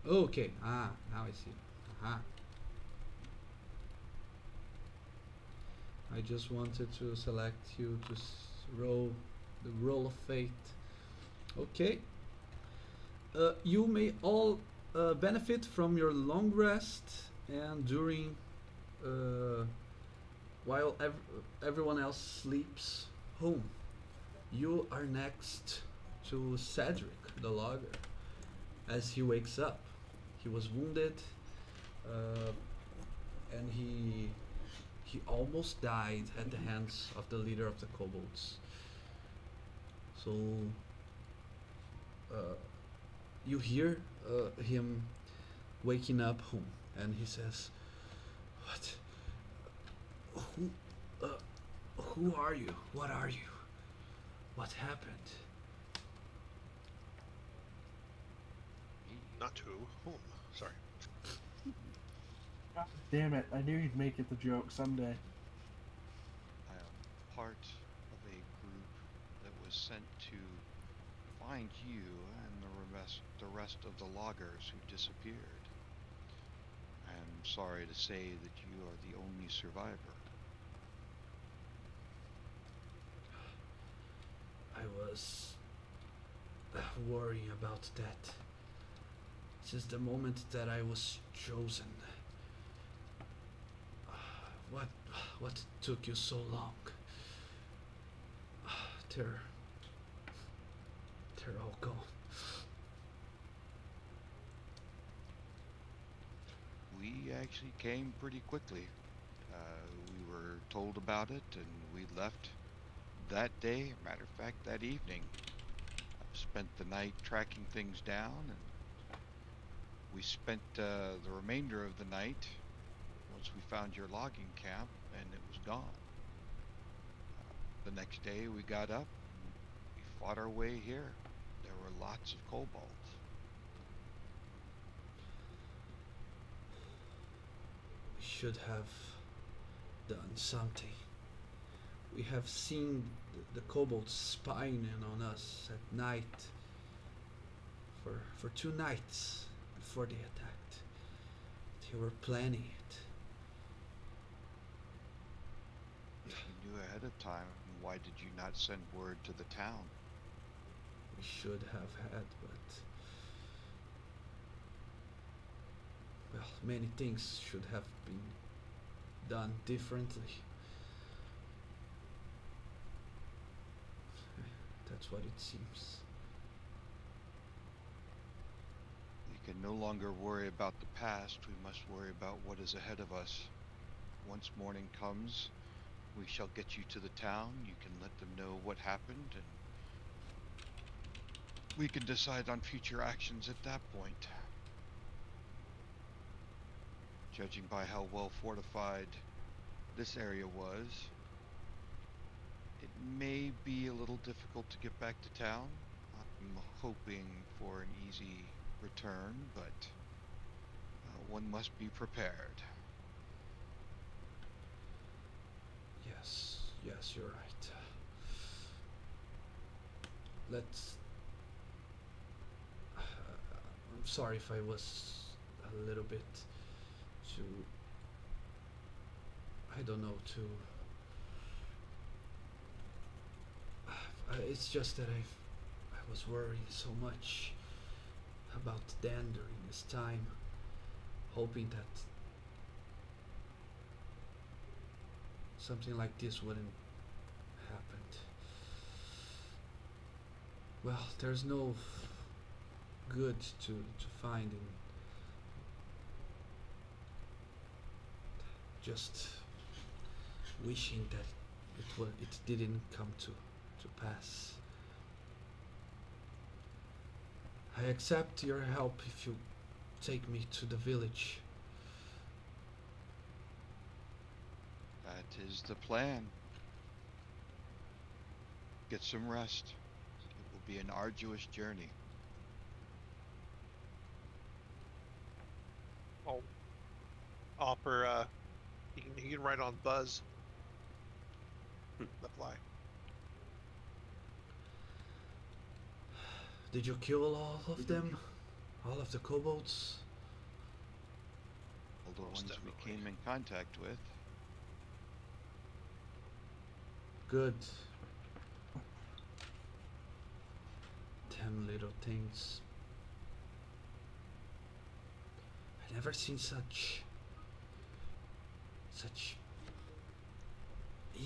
Okay. Ah, now I see. Aha. I just wanted to select you to roll the roll of fate. Okay. You may all benefit from your long rest and during while everyone else sleeps home. You are next to Cedric the logger as he wakes up. He was wounded and he almost died at the hands of the leader of the kobolds. So you hear him waking up home, and he says, "What? Who are you? What are you? What happened?" Not to whom? Sorry. God damn it! I knew you'd make it the joke someday. I am part of a group that was sent to find you and the rest of the loggers who disappeared. I am sorry to say that you are the only survivor. I was worrying about that since the moment that I was chosen. What took you so long? They're all gone. We actually came pretty quickly. We were told about it and we left that day. Matter of fact, that evening. I spent the night tracking things down, and we spent the remainder of the night once we found your logging camp, and it was gone. The next day we got up and we fought our way here. There were lots of kobolds. We should have done something. We have seen the kobolds spying in on us at night for 2 nights before they attacked. They were planning it. If you knew ahead of time, why did you not send word to the town? We should have had, but well, many things should have been done differently. That's what it seems. We can no longer worry about the past. We must worry about what is ahead of us. Once morning comes, we shall get you to the town. You can let them know what happened, and we can decide on future actions at that point. Judging by how well fortified this area was, it may be a little difficult to get back to town. I'm hoping for an easy return, but one must be prepared. Yes, you're right. Let's. I'm sorry if I was a little bit too. I don't know, too It's just that I was worried so much about Dan during this time, hoping that something like this wouldn't happen. Well, there's no good to find in just wishing that it didn't come to pass. I accept your help if you take me to the village. That is the plan. Get some rest. It will be an arduous journey. I'll offer. He can ride on Buzz. The fly. Did you kill all of them? All of the kobolds? All the Most ones we definitely. came in contact with. Good. Damn little things. I never seen such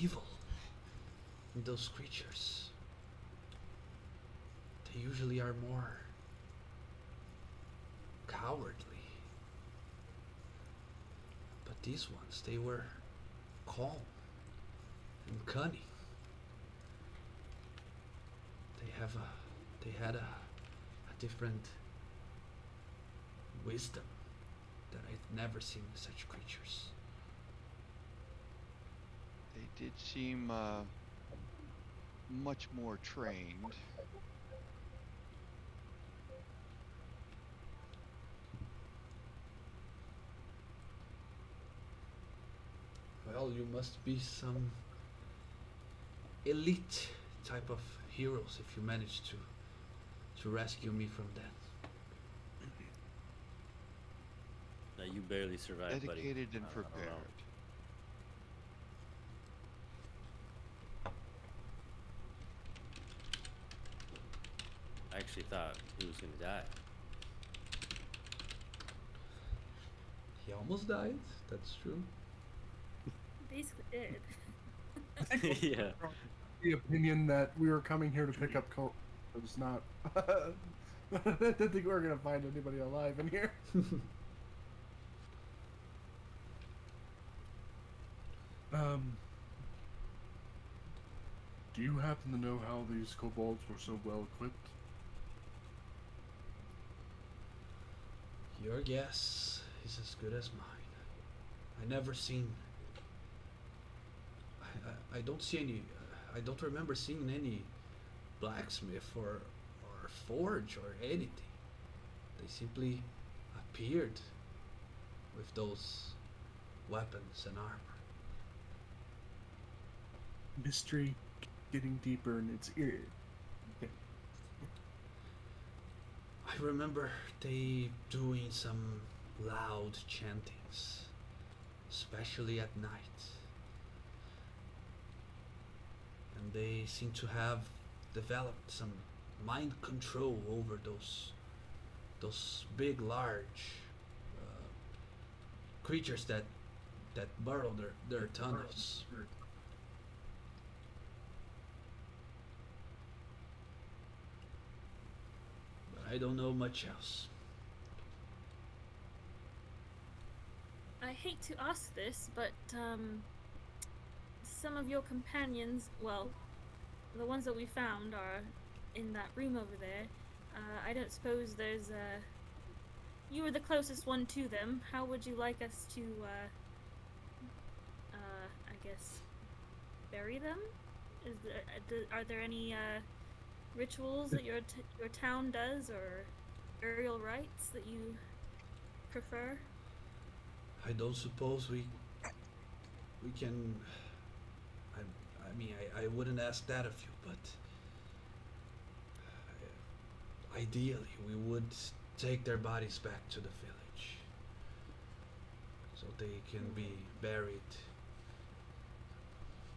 evil in those creatures. They usually are more cowardly. But these ones, they were calm and cunning. They had a different wisdom that I've never seen in such creatures. They did seem much more trained. Well, you must be some elite type of heroes if you manage to rescue me from that. That you barely survived, buddy. Dedicated and I don't know. prepared. I actually thought he was gonna die. He almost died, that's true. Basically did. Yeah. The opinion that we were coming here to pick up coal was not. I didn't think we were gonna find anybody alive in here. Do you happen to know how these kobolds were so well equipped? Your guess is as good as mine. I never seen. I don't see any. I don't remember seeing any blacksmith or forge or anything. They simply appeared with those weapons and armor. Mystery getting deeper in its ear. I remember they doing some loud chantings, especially at night. And they seem to have developed some mind control over those big, large creatures that burrow their tunnels. But I don't know much else. I hate to ask this, but some of your companions, well, the ones that we found are in that room over there. I don't suppose there's you were the closest one to them. How would you like us to, I guess, bury them? Are there any rituals that your town does, or burial rites that you prefer? I don't suppose we can. I mean, I wouldn't ask that of you, but ideally, we would take their bodies back to the village so they can be buried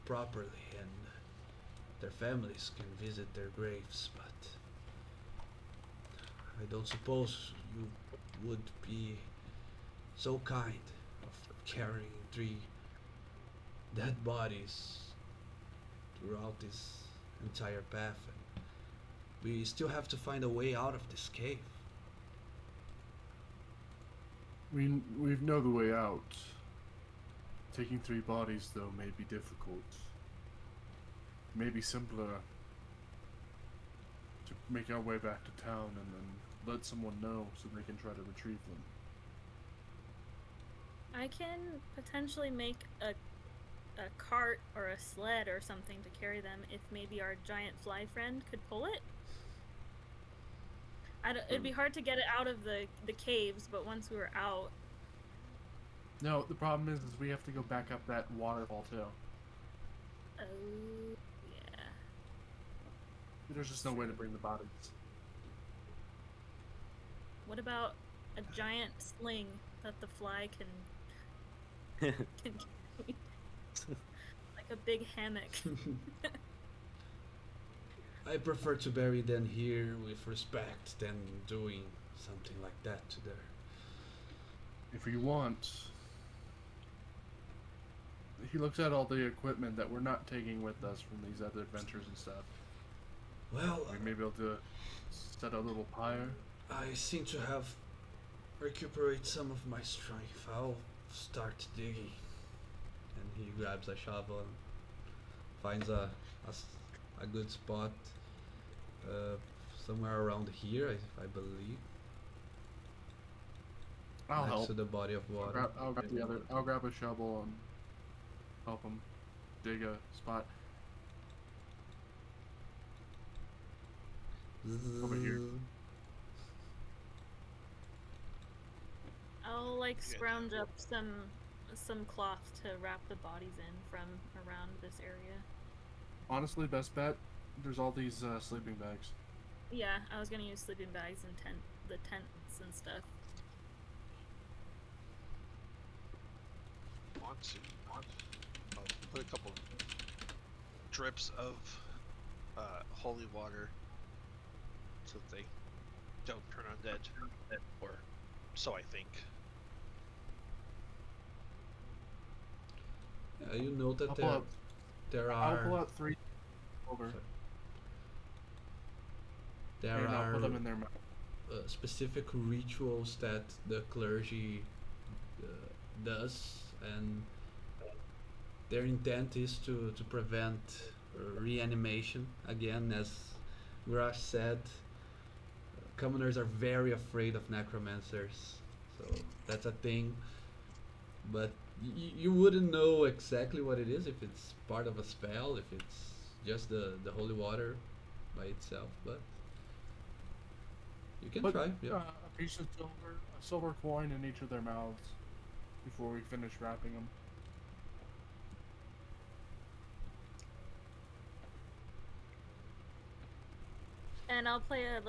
properly and their families can visit their graves, but I don't suppose you would be so kind of carrying 3 dead bodies throughout this entire path. And we still have to find a way out of this cave. We know the way out. Taking 3 bodies, though, may be difficult. Maybe simpler to make our way back to town and then let someone know so they can try to retrieve them. I can potentially make a cart or a sled or something to carry them if maybe our giant fly friend could pull it. It'd be hard to get it out of the caves, but once we were out... No, the problem is we have to go back up that waterfall too. Oh, yeah. There's just no way to bring the bodies. What about a giant sling that the fly can carry? Like a big hammock. I prefer to bury them here with respect than doing something like that to their... If you want... He looks at all the equipment that we're not taking with us from these other adventures and stuff. Well, We may be able to set a little pyre. I seem to have recuperated some of my strength. I'll start digging. And he grabs a shovel and finds a good spot somewhere around here, I believe. I'll next help. to the body of water. I'll grab a shovel and help him dig a spot. Over here. I'll like Yeah. scrounge up some cloth to wrap the bodies in from around this area. Honestly, best bet. There's all these sleeping bags. Yeah, I was gonna use sleeping bags and the tents and stuff. Want to I'll put a couple drips of holy water so that they don't turn undead, or so I think. You know that I'll pull out, there I'll pull are out 3 over. there and I'll put them in are their mouth. specific rituals that the clergy does, and their intent is to prevent reanimation. Again, as Grash said, commoners are very afraid of necromancers, so that's a thing. But you wouldn't know exactly what it is, if it's part of a spell, if it's just the holy water by itself, but you can Put try. Yeah. a piece of silver, a silver coin in each of their mouths before we finish wrapping them. And I'll play a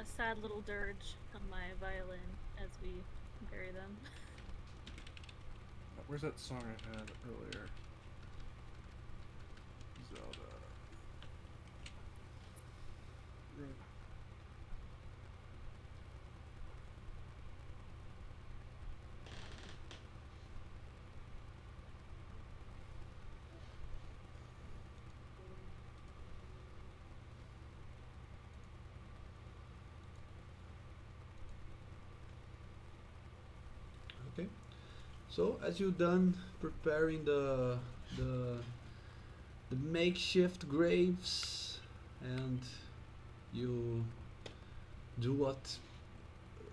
sad little dirge on my violin as we bury them. Where's that song I had earlier? Zelda. Okay. So as you're done preparing the makeshift graves, and you do what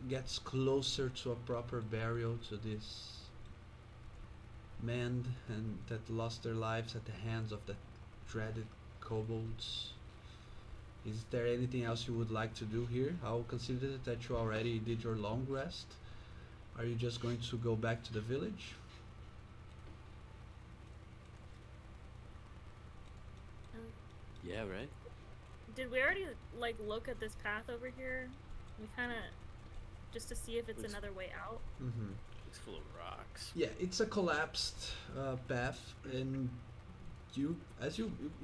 gets closer to a proper burial to this men and that lost their lives at the hands of the dreaded kobolds. Is there anything else you would like to do here? I'll consider that you already did your long rest. Are you just going to go back to the village? Yeah, right? Did we already like look at this path over here? We kind of just to see if it's Looks- another way out. Mm-hmm. It's full of rocks. Yeah, it's a collapsed path, and you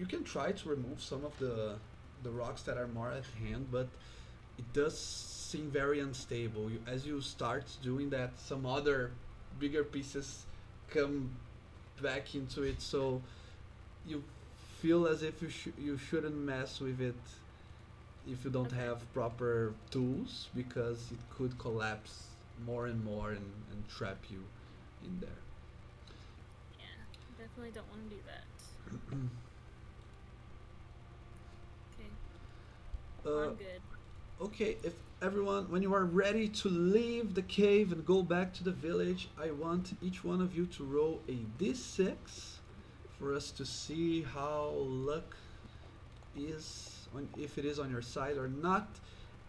can try to remove some of the rocks that are more at hand, but it does seem very unstable. As you start doing that, some other bigger pieces come back into it, so you feel as if you shouldn't mess with it if you don't Okay. have proper tools, because it could collapse more and more and trap you in there. Yeah, definitely don't want to do that. Okay, uh, I'm good. Okay, if everyone, when you are ready to leave the cave and go back to the village, I want each one of you to roll a d6 for us to see how luck is, if it is on your side or not.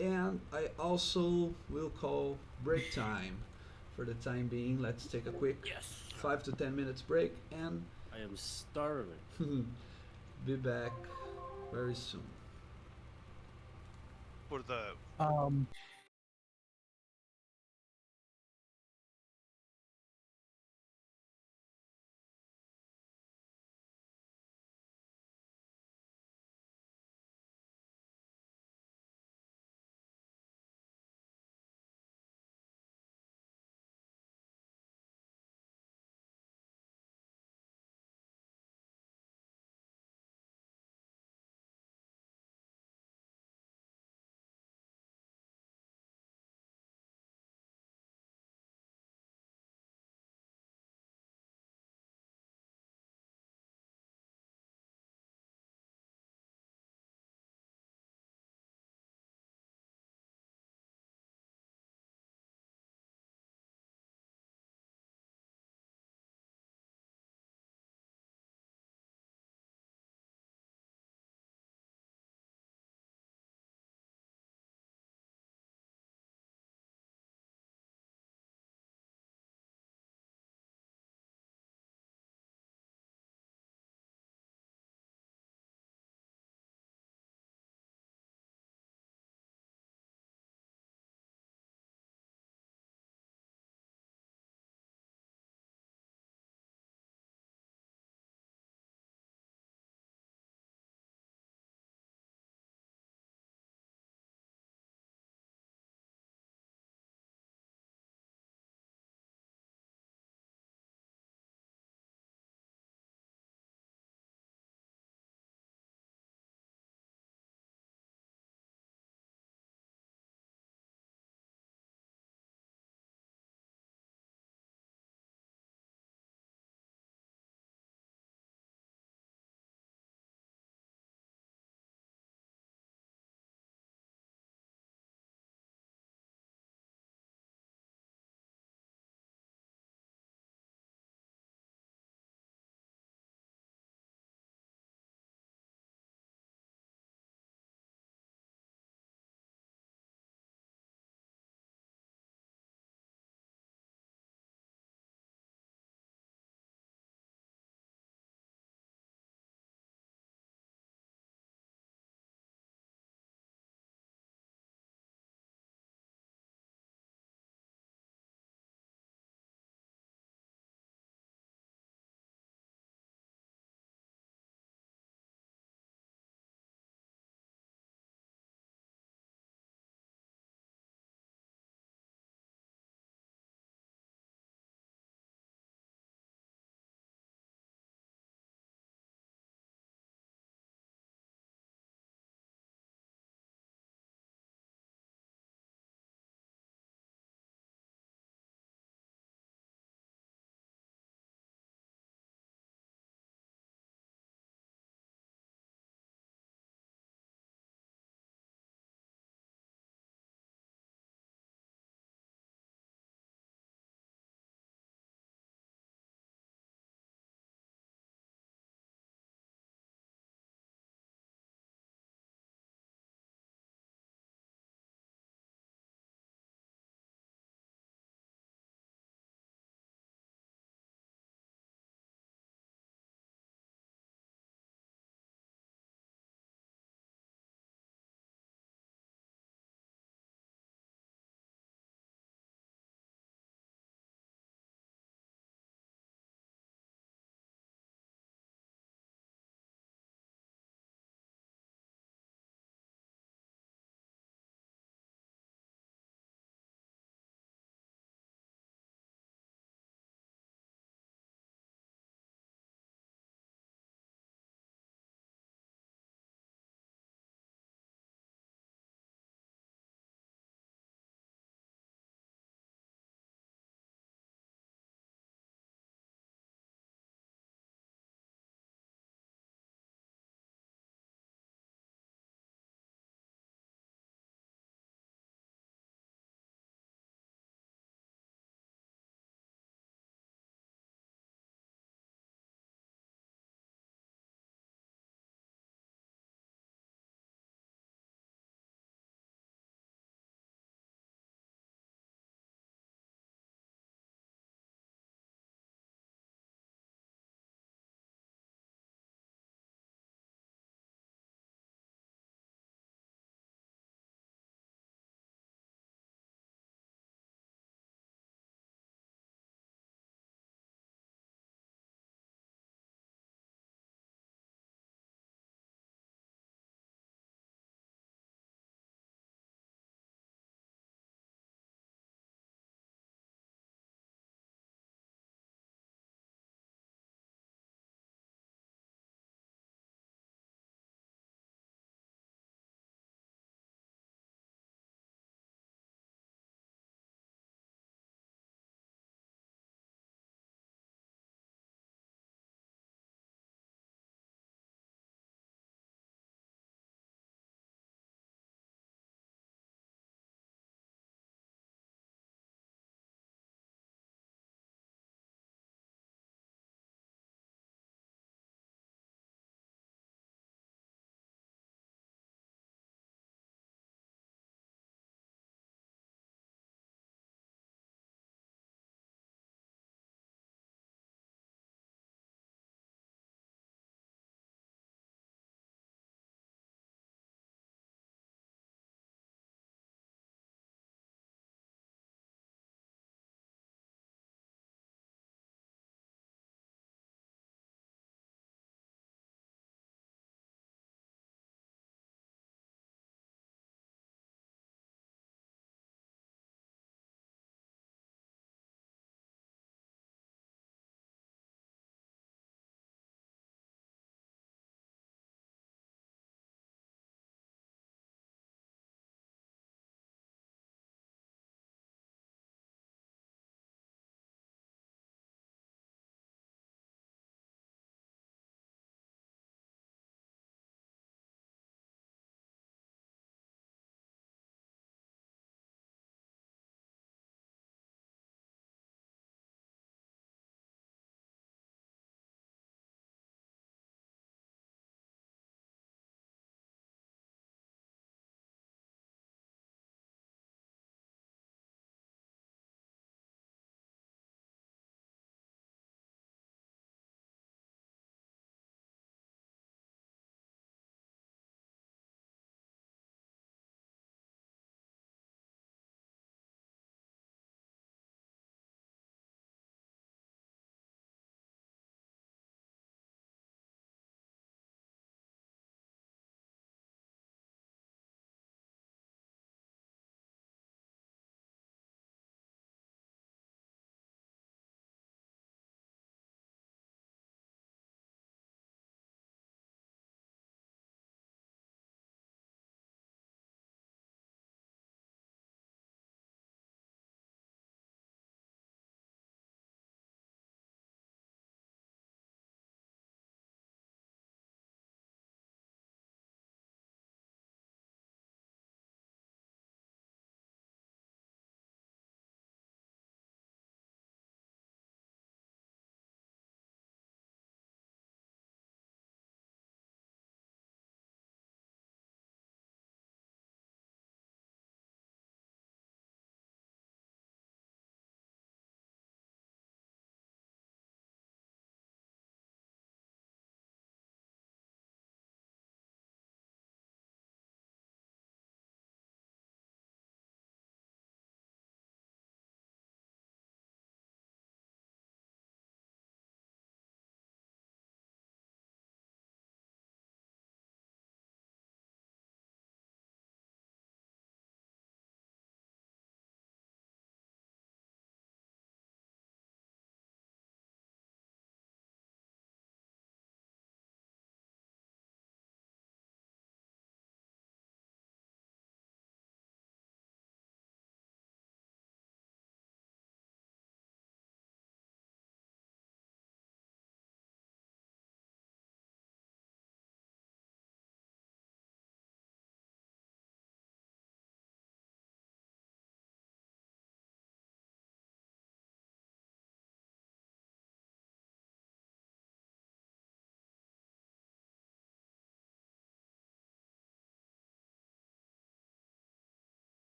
And I also will call break time for the time being. Let's take a quick Yes. 5 to 10 minutes break and I am starving. be back very soon. For the Um,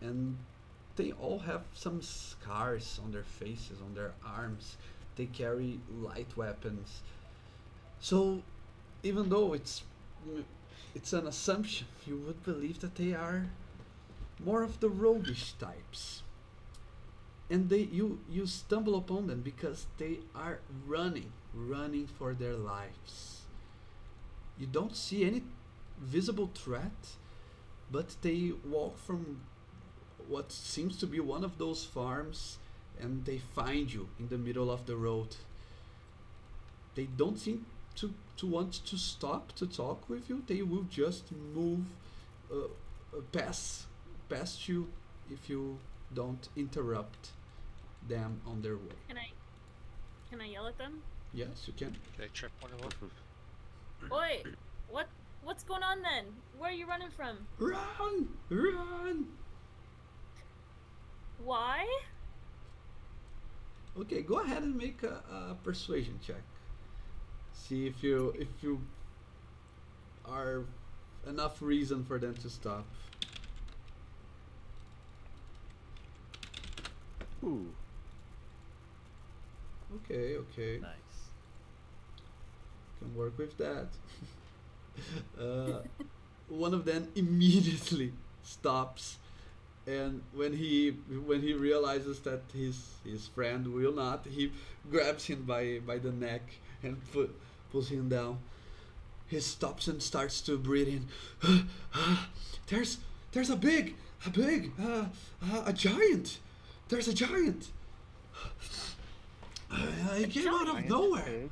and they all have some scars on their faces, on their arms. They carry light weapons. So, even though it's an assumption, you would believe that they are more of the roguish types. And you stumble upon them because they are running for their lives. You don't see any visible threat, but they walk from what seems to be one of those farms, and they find you in the middle of the road. They don't seem to want to stop to talk with you. They will just move past you if you don't interrupt them on their way. Can I yell at them? Yes, you can. Did I trip one of them? Oi! What's going on then? Where are you running from? Run! Run! Why? Okay, go ahead and make a persuasion check. See if you are enough reason for them to stop. Ooh, Okay. nice. Can work with that. One of them immediately stops, and when he realizes that his friend will not, he grabs him by the neck and pulls him down. He stops and starts to breathe in. There's a giant. There's a giant. He came out of nowhere.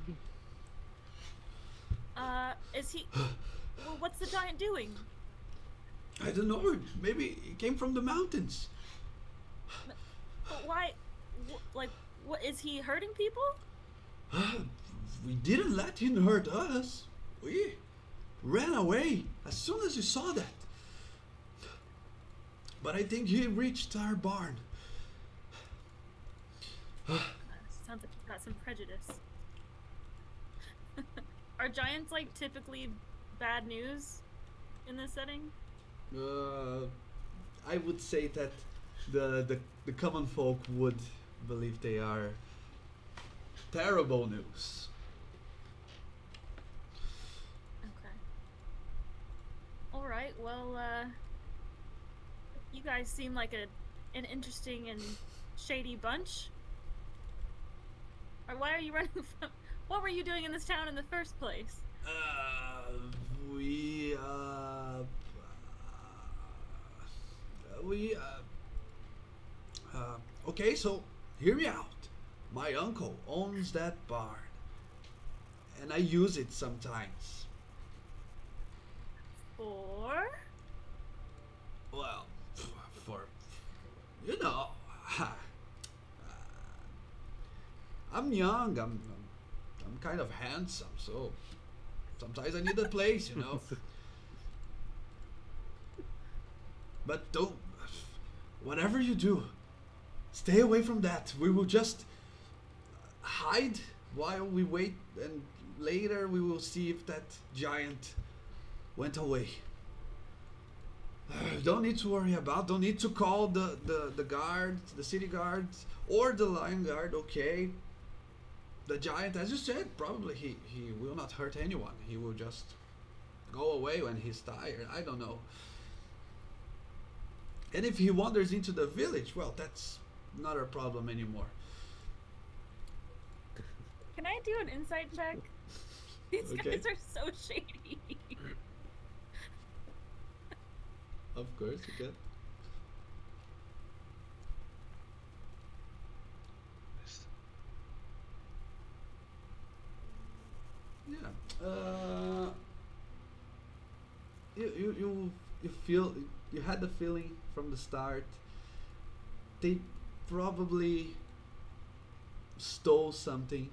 Is he? Well, what's the giant doing? I don't know. Maybe he came from the mountains. But why? Like, what is he hurting people? We didn't let him hurt us. We ran away as soon as we saw that. But I think he reached our barn. Sounds like you've got some prejudice. Are giants like typically bad news in this setting? I would say that the common folk would believe they are terrible news. Okay. All right. Well, you guys seem like an interesting and shady bunch. Or why are you running from? What were you doing in this town in the first place? Okay, so hear me out. My uncle owns that barn, and I use it sometimes. Or? Well, for you know, I'm young. I'm kind of handsome, so sometimes I need a place, you know. But don't, whatever you do, stay away from that. We will just hide while we wait, and later we will see if that giant went away. Don't need to worry about, don't need to call the guards, the city guards, or the lion guard, okay? The giant, as you said, probably he will not hurt anyone. He will just go away when he's tired. I don't know. And if he wanders into the village, well, that's not our problem anymore. Can I do an insight check? These Okay. guys are so shady. Of course, you can. Yeah. You feel, you had the feeling from the start. They probably stole something,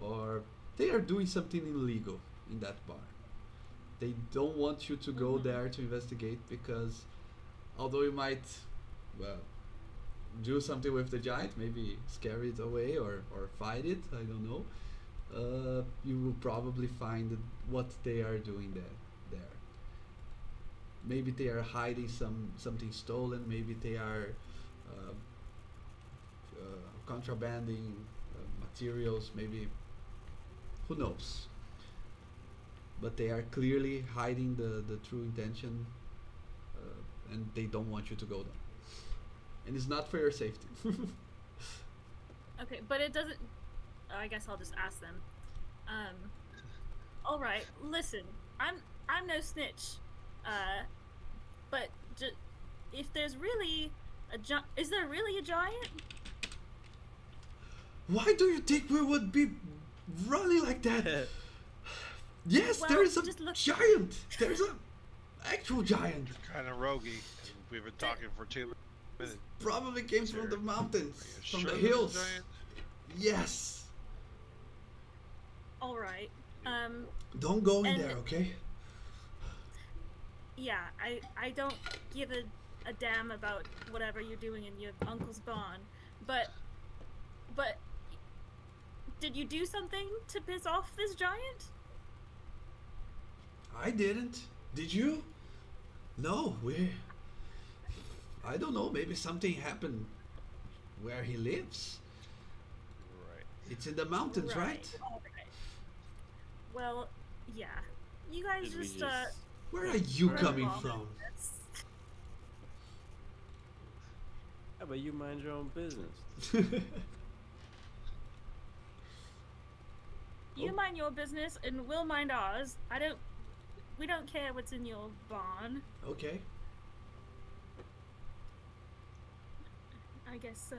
or they are doing something illegal in that bar. They don't want you to go there to investigate because, although you might, well, do something with the giant, maybe scare it away or fight it, I don't know. You will probably find what they are doing there. maybe they are hiding something stolen. Maybe they are uh, contrabanding materials. Maybe who knows? But they are clearly hiding the true intention, and they don't want you to go there. And it's not for your safety. Okay, but it doesn't. I guess I'll just ask them. All right, listen. I'm no snitch. But if there's really is there really a giant? Why do you think we would be running like that? Yes, Well, there is a just look- giant. There's a actual giant. Kind of roguey. We've been talking for 2 minutes. Probably came from the mountains, Are you from sure the there's a hills. giant? Yes. All right. Don't go in And- there, okay? Yeah, I don't give a damn about whatever you're doing in your uncle's barn, but did you do something to piss off this giant? I didn't. Did you? No, I don't know. Maybe something happened where he lives. Right. It's in the mountains, right? All right. Well, yeah. You guys Did we just Where are you run coming along from? with this. How about you mind your own business? You Oh. mind your business and we'll mind ours. We don't care what's in your barn. Okay. I guess,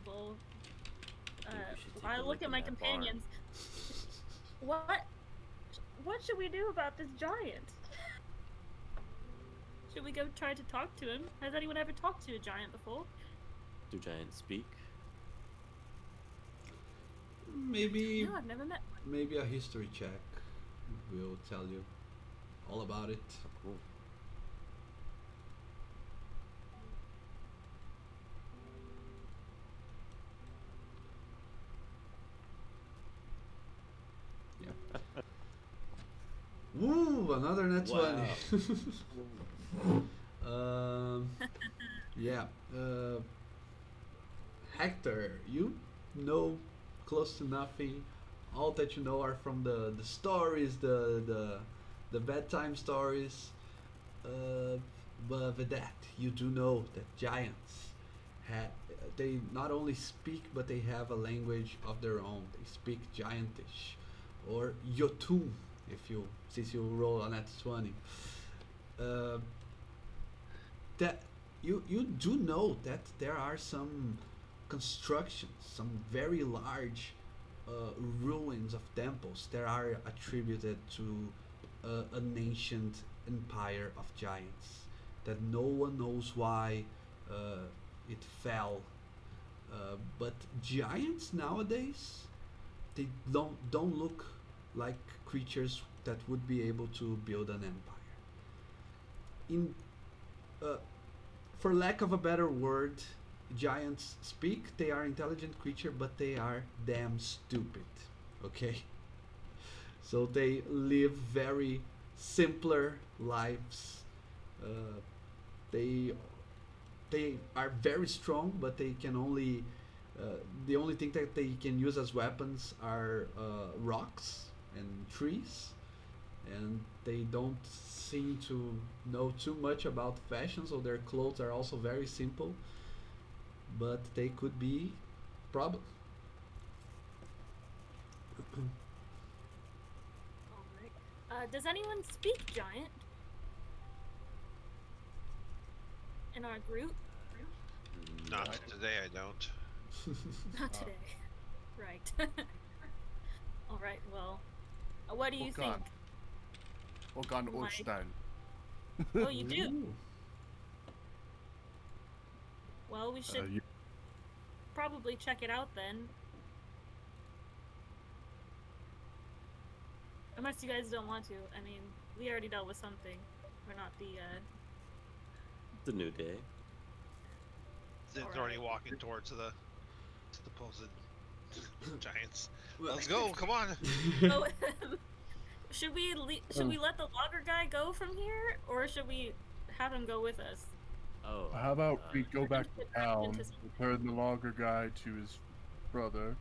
well, Maybe we should take I a look look at in my that barn. companions. What should we do about this giant? Should we go try to talk to him? Has anyone ever talked to a giant before? Do giants speak? Maybe No, I've never met one. maybe a history check will tell you all about it. Cool. Woo! Another net Wow. 20. Yeah. Hector, you know close to nothing. All that you know are from the stories, the bedtime stories. But with that, you do know that giants they not only speak, but they have a language of their own. They speak Giantish, or Yotun, since you roll on that 20. That you do know that there are some constructions, some very large ruins of temples that are attributed to an ancient empire of giants that no one knows why it fell. But giants nowadays, they don't look like creatures that would be able to build an empire. In for lack of a better word, giants speak. They are intelligent creature, but they are damn stupid. Okay. So they live very simpler lives. They are very strong, but they can only the only thing that they can use as weapons are rocks and trees, and they don't seem to know too much about fashion, so their clothes are also very simple, but they could be problem. Alright. Does anyone speak giant? In our group? Not Right. today, I don't. Not Uh. today. Right. Alright, well. What do you Oh, think? God. Organ My- Orstein. Oh, you do? Ooh. Well, we should You, probably check it out then. Unless you guys don't want to. I mean, we already dealt with something. We're not the, It's a new day. They're Alright. already walking towards the supposed giants. Well, Let's go, come on. Oh, should we let the logger guy go from here, or should we have him go with us? Oh. How about we go back to get back town, into some- return the logger guy to his brother,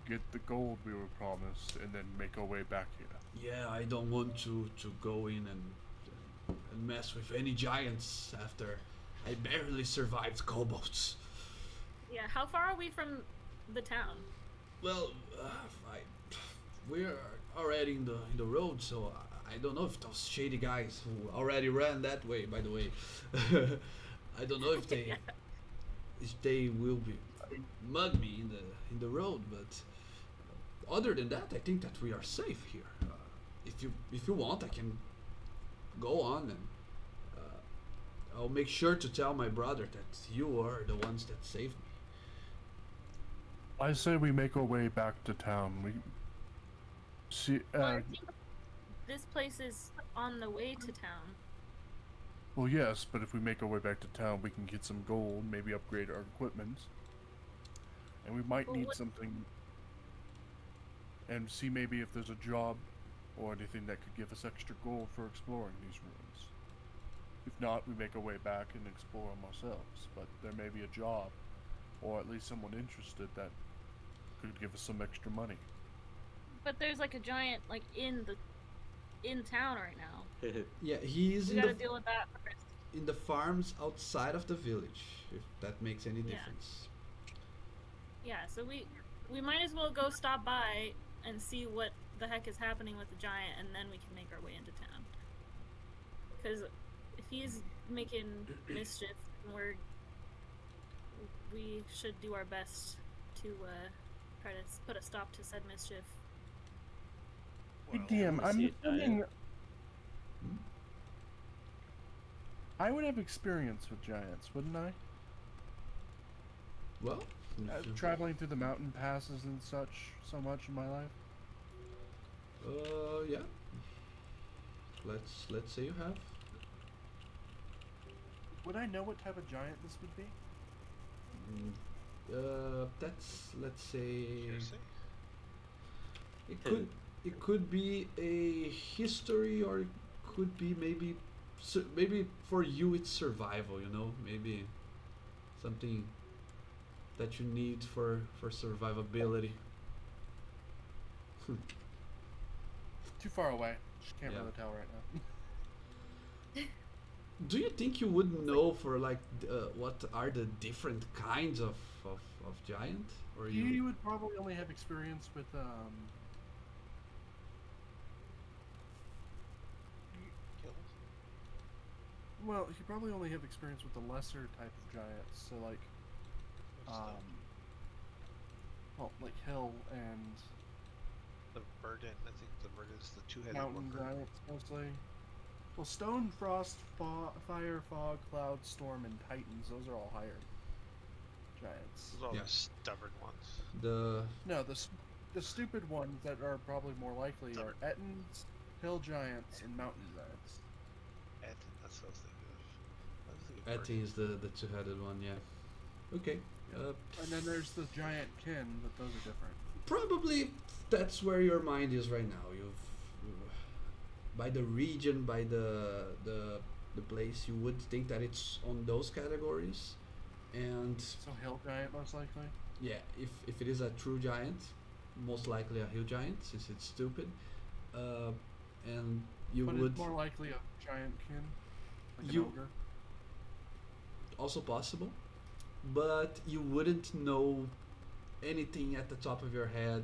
get the gold we were promised, and then make our way back here. Yeah, I don't want to go in and mess with any giants after I barely survived kobolds. Yeah. How far are we from the town? Well, we're already in the road, so I don't know if those shady guys who already ran that way, by the way, I don't know if they will be mug me in the road, but other than that, I think that we are safe here. If you want, I can go on and I'll make sure to tell my brother that you are the ones that saved me. I say we make our way back to town. We see. Well, I think this place is on the way to town. Well, yes, but if we make our way back to town, we can get some gold, maybe upgrade our equipment, and we might Well, need what- something. And see maybe if there's a job or anything that could give us extra gold for exploring these ruins. If not, we make our way back and explore them ourselves. But there may be a job, or at least someone interested that could give us some extra money. But there's like a giant like in town right now. Yeah, he's We in gotta the deal with that first. in the farms outside of the village, if that makes any Yeah. difference. Yeah, so we might as well go stop by and see what the heck is happening with the giant, and then we can make our way into town. Because if he's making mischief, we should do our best to try to put a stop to said mischief. Hey, Well, DM, I I'm see it, assuming Hmm? I would have experience with giants, wouldn't I? Well, if you- Traveling through the mountain passes and such so much in my life. yeah. Let's say you have. Would I know what type of giant this would be? That's, let's say, Hearsay? it could be a history, or it could be maybe maybe for you it's survival, you know, maybe something that you need for survivability. Too far away. Just can't Yeah. really tell right now. Do you think you would know for like what are the different kinds of giant, or You would probably only have experience with Killed? well, you probably only have experience with the lesser type of giants. So like well, like hill and The Burden. I think the Burden is the two-headed mountain worker. giants mostly. Well, stone, frost, fire, fog, cloud, storm, and titans. Those are all higher giants. Those are all Yeah. the stubborn ones. No, the stupid ones that are probably more likely are Stubborn. Ettins, hill giants, and mountain giants. That's what I was thinking of. I was thinking I Burden. think is the two-headed one, yeah. Okay. And then there's the giant kin, but those are different. Probably that's where your mind is right now. You've by the region, by the place, you would think that it's on those categories, and So hill giant most likely. yeah, if it is a true giant, most likely a hill giant since it's stupid, and you But would it's more likely a giant kin, like You- an ogre. also possible, but you wouldn't know anything at the top of your head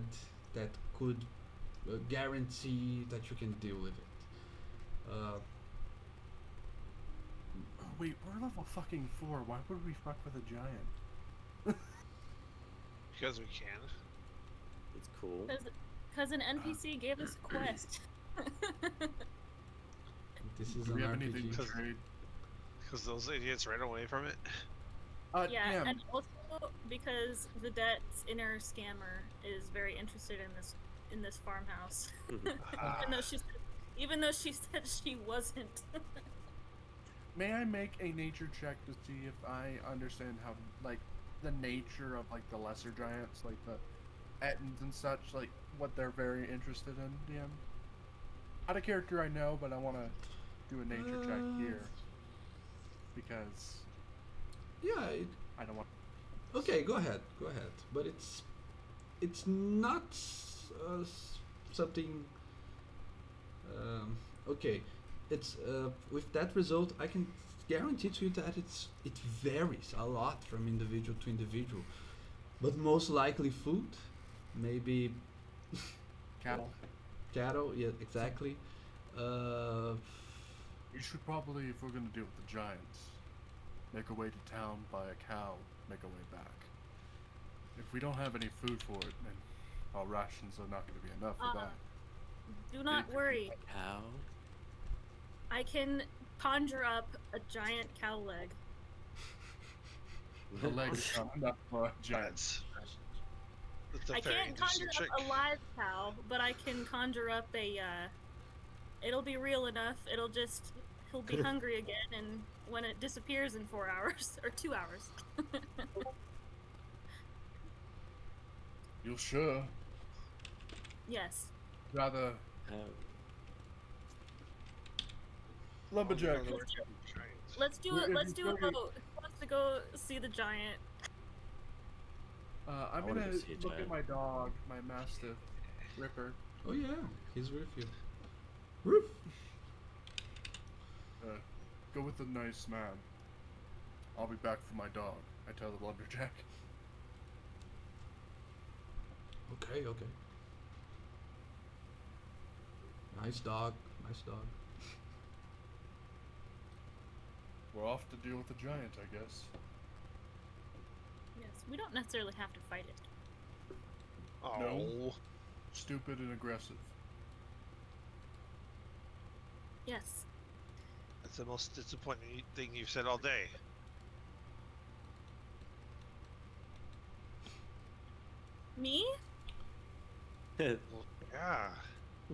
that could guarantee that you can deal with it. Oh, wait, we're level fucking 4. Why would we fuck with a giant? Because we can. It's cool. Because an NPC gave us a quest. This is Do an we have anything RPG. to Cause- trade? Because those idiots ran away from it. Yeah, damn. and also because Vedette's inner scammer is very interested in this farmhouse. Ah, even though she said she wasn't. May I make a nature check to see if I understand how, like, the nature of, like, the lesser giants, like the Ettins and such, like, what they're very interested in, DM? Out of character, I know, but I want to do a nature check here because Yeah. I don't want. Okay, go ahead. Go ahead. But it's not something. Okay, it's with that result, I can guarantee to you that it varies a lot from individual to individual, but most likely food, maybe Cattle. cattle. Yeah, exactly. Uh, We should probably, if we're gonna deal with the giants, make our way to town, buy a cow, make our way back. If we don't have any food for it, then our rations are not gonna be enough for that. Do not Maybe worry. Cow? I can conjure up a giant cow leg. The leg is not enough for a giant. That's a I very can't interesting conjure trick. up a live cow, but I can conjure up a. It'll be real enough. He'll be hungry again, and when it disappears in 4 hours or 2 hours. You sure? Yes. Rather Cow. lumberjack. Oh, giants. Let's do Well, it. if Let's you do a figure- vote. Who wants to go see the giant? I'm I wanna gonna go see a look at giant. my dog, my mastiff, Ripper. oh yeah, he's with you. Roof. Go with the nice man. I'll be back for my dog. I tell the lumberjack. Okay, okay. Nice dog. Nice dog. We're off to deal with the giant, I guess. Yes. We don't necessarily have to fight it. Oh, No. Stupid and aggressive. Yes. that's the most disappointing thing you've said all day. Me? Yeah.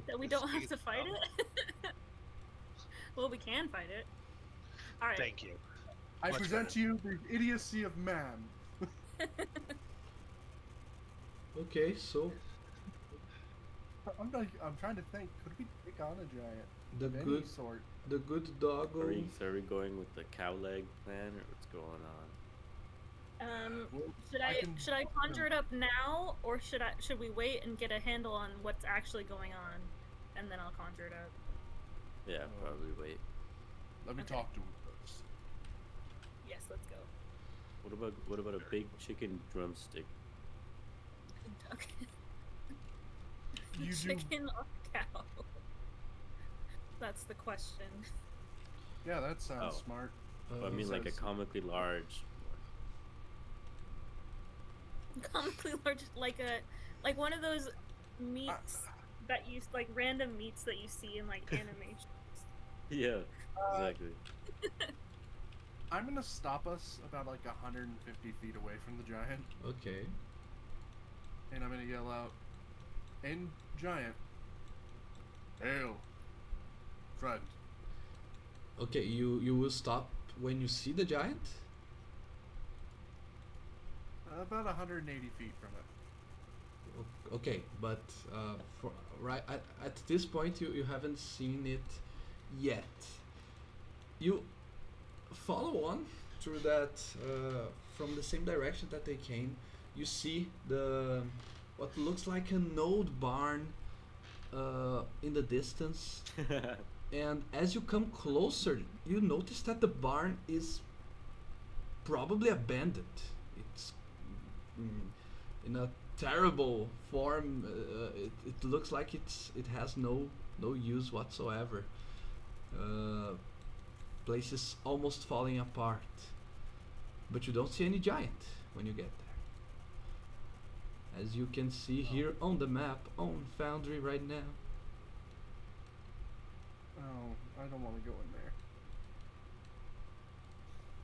That we It's don't have me, to fight Tom. it? Well, we can fight it. Alright. Thank you. I Much present better. to you the idiocy of man. Okay, so I'm trying to think. Could we take on a giant the of any good sort? the good doggo. Are we going with the cow leg plan, or what's going on? Well, Should I I can- conjure it up now, or should we wait and get a handle on what's actually going on, and then I'll conjure it up? Yeah, probably wait. Let me Okay. talk to him first. Yes, let's go. What about a big chicken drumstick? Okay. You do- Chicken or cow? That's the question. Yeah, that sounds Oh. smart. I mean, like a says- comically large. Comically large, like one of those meats that you like random meats that you see in like animations. Yeah, exactly. I'm gonna stop us about like 150 feet away from the giant, Okay. and I'm gonna yell out, "In giant, hail, friend." Okay, you will stop when you see the giant? About 180 feet from it. Okay, but for right at this point you haven't seen it yet. You follow on through that from the same direction that they came. You see the what looks like an old barn in the distance, and as you come closer, you notice that the barn is probably abandoned. It's in a terrible form. It looks like it has no use whatsoever. Place is almost falling apart, but you don't see any giant when you get there. As you can see here on the map on Foundry right now. Oh, I don't want to go in there.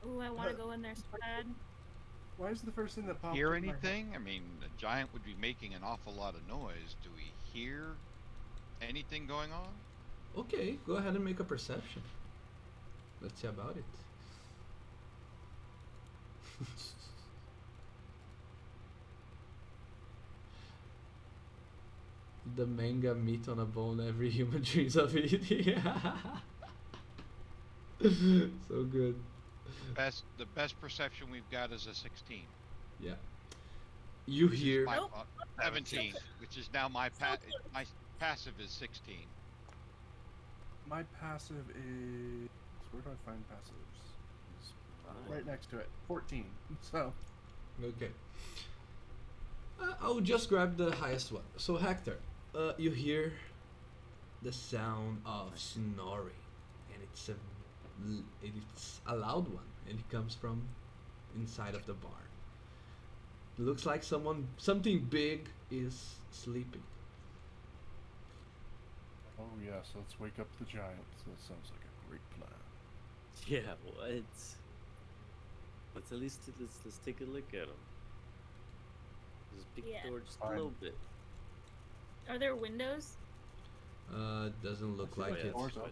Ooh, I want to go in there so bad. Why is the first thing that popped Hear up in my head- anything? I mean, the giant would be making an awful lot of noise. Do we hear anything going on? Okay, go ahead and make a perception. Let's see about it. the manga meat on a bone every human dreams of eating. So good. The best perception we've got is a 16. Yeah. You Which is hear my Nope. 17, which is now my my passive is 16. My passive is. Where do I find passives? It's right next to it. 14. So. Okay. I'll just grab the highest one. So Hector, you hear the sound of snoring, and it's a loud one, and it comes from inside of the barn. Looks like something big is sleeping. Oh yes, let's wake up the giants. That sounds like a great plan. Yeah, what? Let's at least let's take a look at him. Just peek Yeah. the door just Fine. a little bit. Are there windows? Doesn't look Oh, like yeah, it. door's open.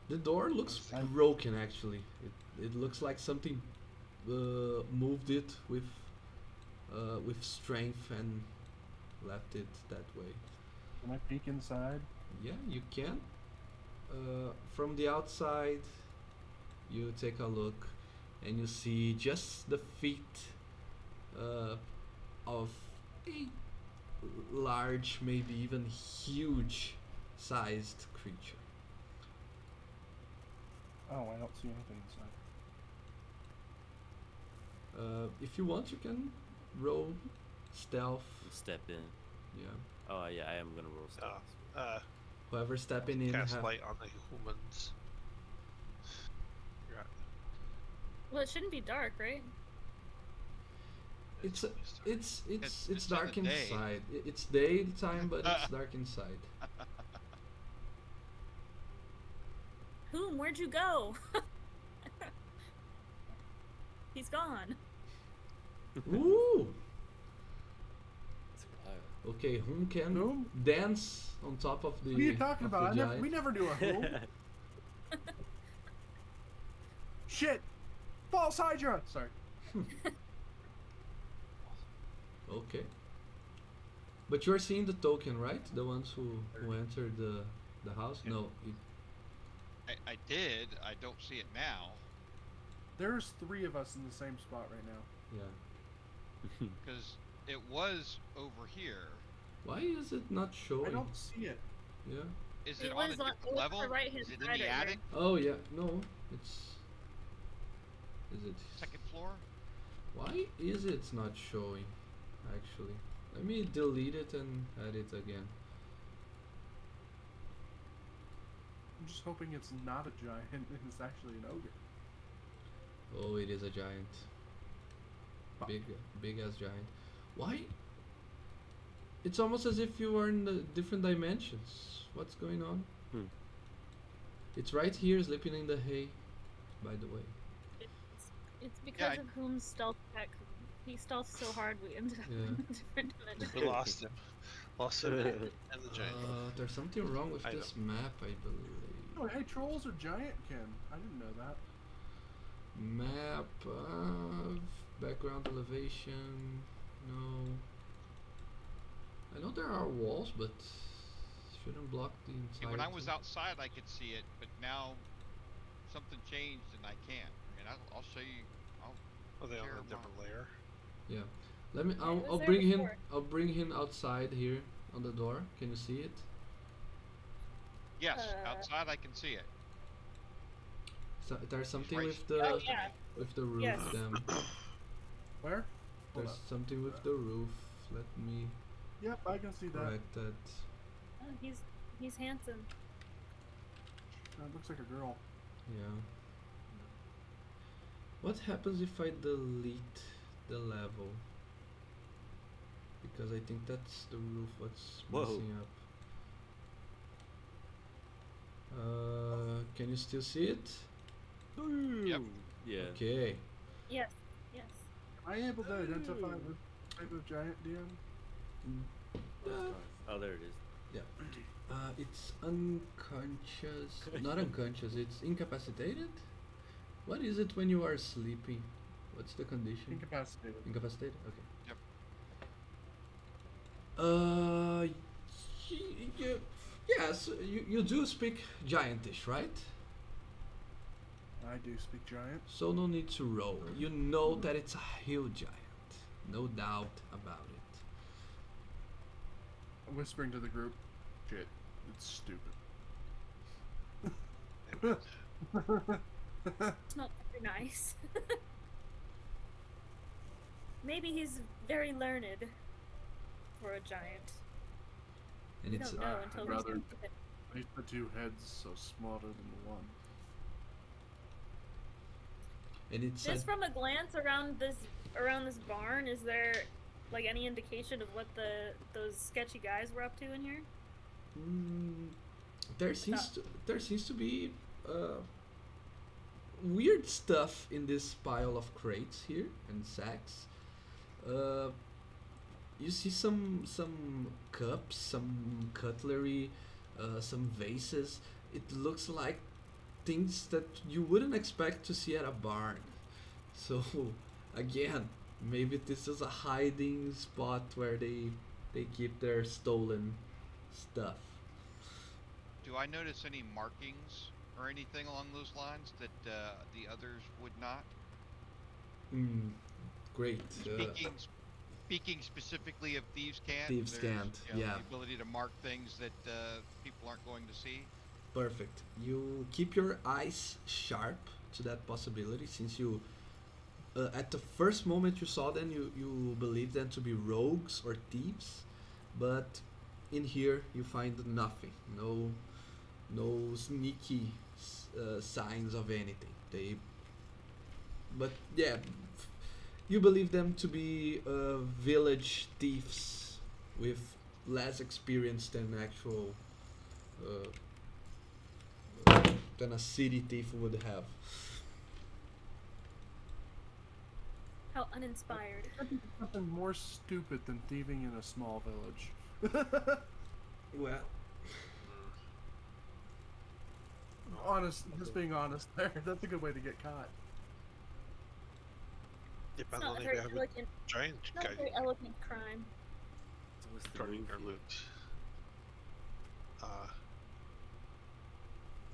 The door looks I'm- broken actually. It looks like something moved it with strength and left it that way. Can I peek inside? Yeah, you can. From the outside, you take a look, and you see just the feet of a large, maybe even huge-sized creature. Oh, I don't see anything inside. If you want, you can roll stealth. Step in. Yeah. Oh yeah, I am gonna roll stealth. Whoever stepping in Cast have. light on the humans. You're right. Well, it shouldn't be dark, right? It's always dark. it's It's it's in dark the day. inside. It's daytime, but it's dark inside. Whom? Where'd you go? He's gone. Ooh. It's wild. Okay, whom can Whom? dance on top of the? What are you talking of the about? giant? We never do a who. Shit! False Hydra! Sorry. Okay. But you're seeing the token, right? The ones who entered the house. Yeah. No. I did. I don't see it now There's 3 of us in the same spot right now. Yeah. because it was over here. Why is it not showing? I don't see it. Yeah. Is It it on a was on- different it was level? the right-hand Is it in side the right here. attic? Oh yeah. No. It's. Is it? Second floor? Why is it not showing? Actually, let me delete it and add it again. I'm just hoping it's not a giant and it's actually an ogre. Oh, it is a giant. Fuck. Big as giant. Why? It's almost as if you are in the different dimensions. What's going on? Hmm. It's right here, sleeping in the hay. By the way. It's because I- of whom's stealth tech. He stealthed so hard we ended up Yeah. in a different dimension. We lost him. Lost him and the giant. There's something wrong with I this map, I believe. Oh, hey, trolls are giant, Ken. I didn't know that. Map of background elevation. No. I know there are walls, but shouldn't block the See, entire. when I was outside, I could see it, but now something changed and I can't. And I'll show you. Are they on Share a different layer? Yeah. Let me. Yeah, it was I'll there bring him. before. I'll bring him outside here on the door. Can you see it? Yes, Uh, outside I can see it. So, there's something right with the Oh yeah. with the roof. Yes. Where? Hold There's up. something with the roof. Let me Yep, I can see that. correct that. Oh, he's handsome. It looks like a girl. Yeah. What happens if I delete the level? Because I think that's the roof what's Whoa. messing up. Can you still see it? Yep. Yeah. Okay. Yes. Yes. Am I able to identify the type of giant, DM? Oh, there it is. It's unconscious. Not unconscious. It's incapacitated. What is it when you are sleeping? What's the condition? Incapacitated. Incapacitated. Okay. Uh, yes, you do speak giantish, right? I do speak giant. So no need to roll. You know that it's a huge giant. No doubt about it. I'm whispering to the group. Shit, it's stupid. It's not very nice. Maybe he's very learned for a giant. And We it's don't know until I'd we rather- see it. Makes the two heads so smarter than the one. and it's Just from a glance around this barn, is there like any indication of what those sketchy guys were up to in here? there seems to be weird stuff in this pile of crates here and sacks. You see some cups, some cutlery, some vases. It looks like things that you wouldn't expect to see at a barn. So again, maybe this is a hiding spot where they keep their stolen stuff. Do I notice any markings or anything along those lines that the others would not? Great. Speaking specifically of Thieves' Cant, Thieves' there's, Cant, you know, yeah. the ability to mark things that people aren't going to see. Perfect. You keep your eyes sharp to that possibility, since you, at the first moment you saw them, you believed them to be rogues or thieves, but in here you find nothing. No sneaky signs of anything. But yeah, you believe them to be village thieves with less experience than actual. Than a city thief would have. How uninspired. Something more stupid than thieving in a small village. Well, Honest, just being honest there. That's a good way to get caught. Yep, I It's don't not a think very they have a elegant, giant not guy a very elegant crime. So what's the guarding move their here? loot.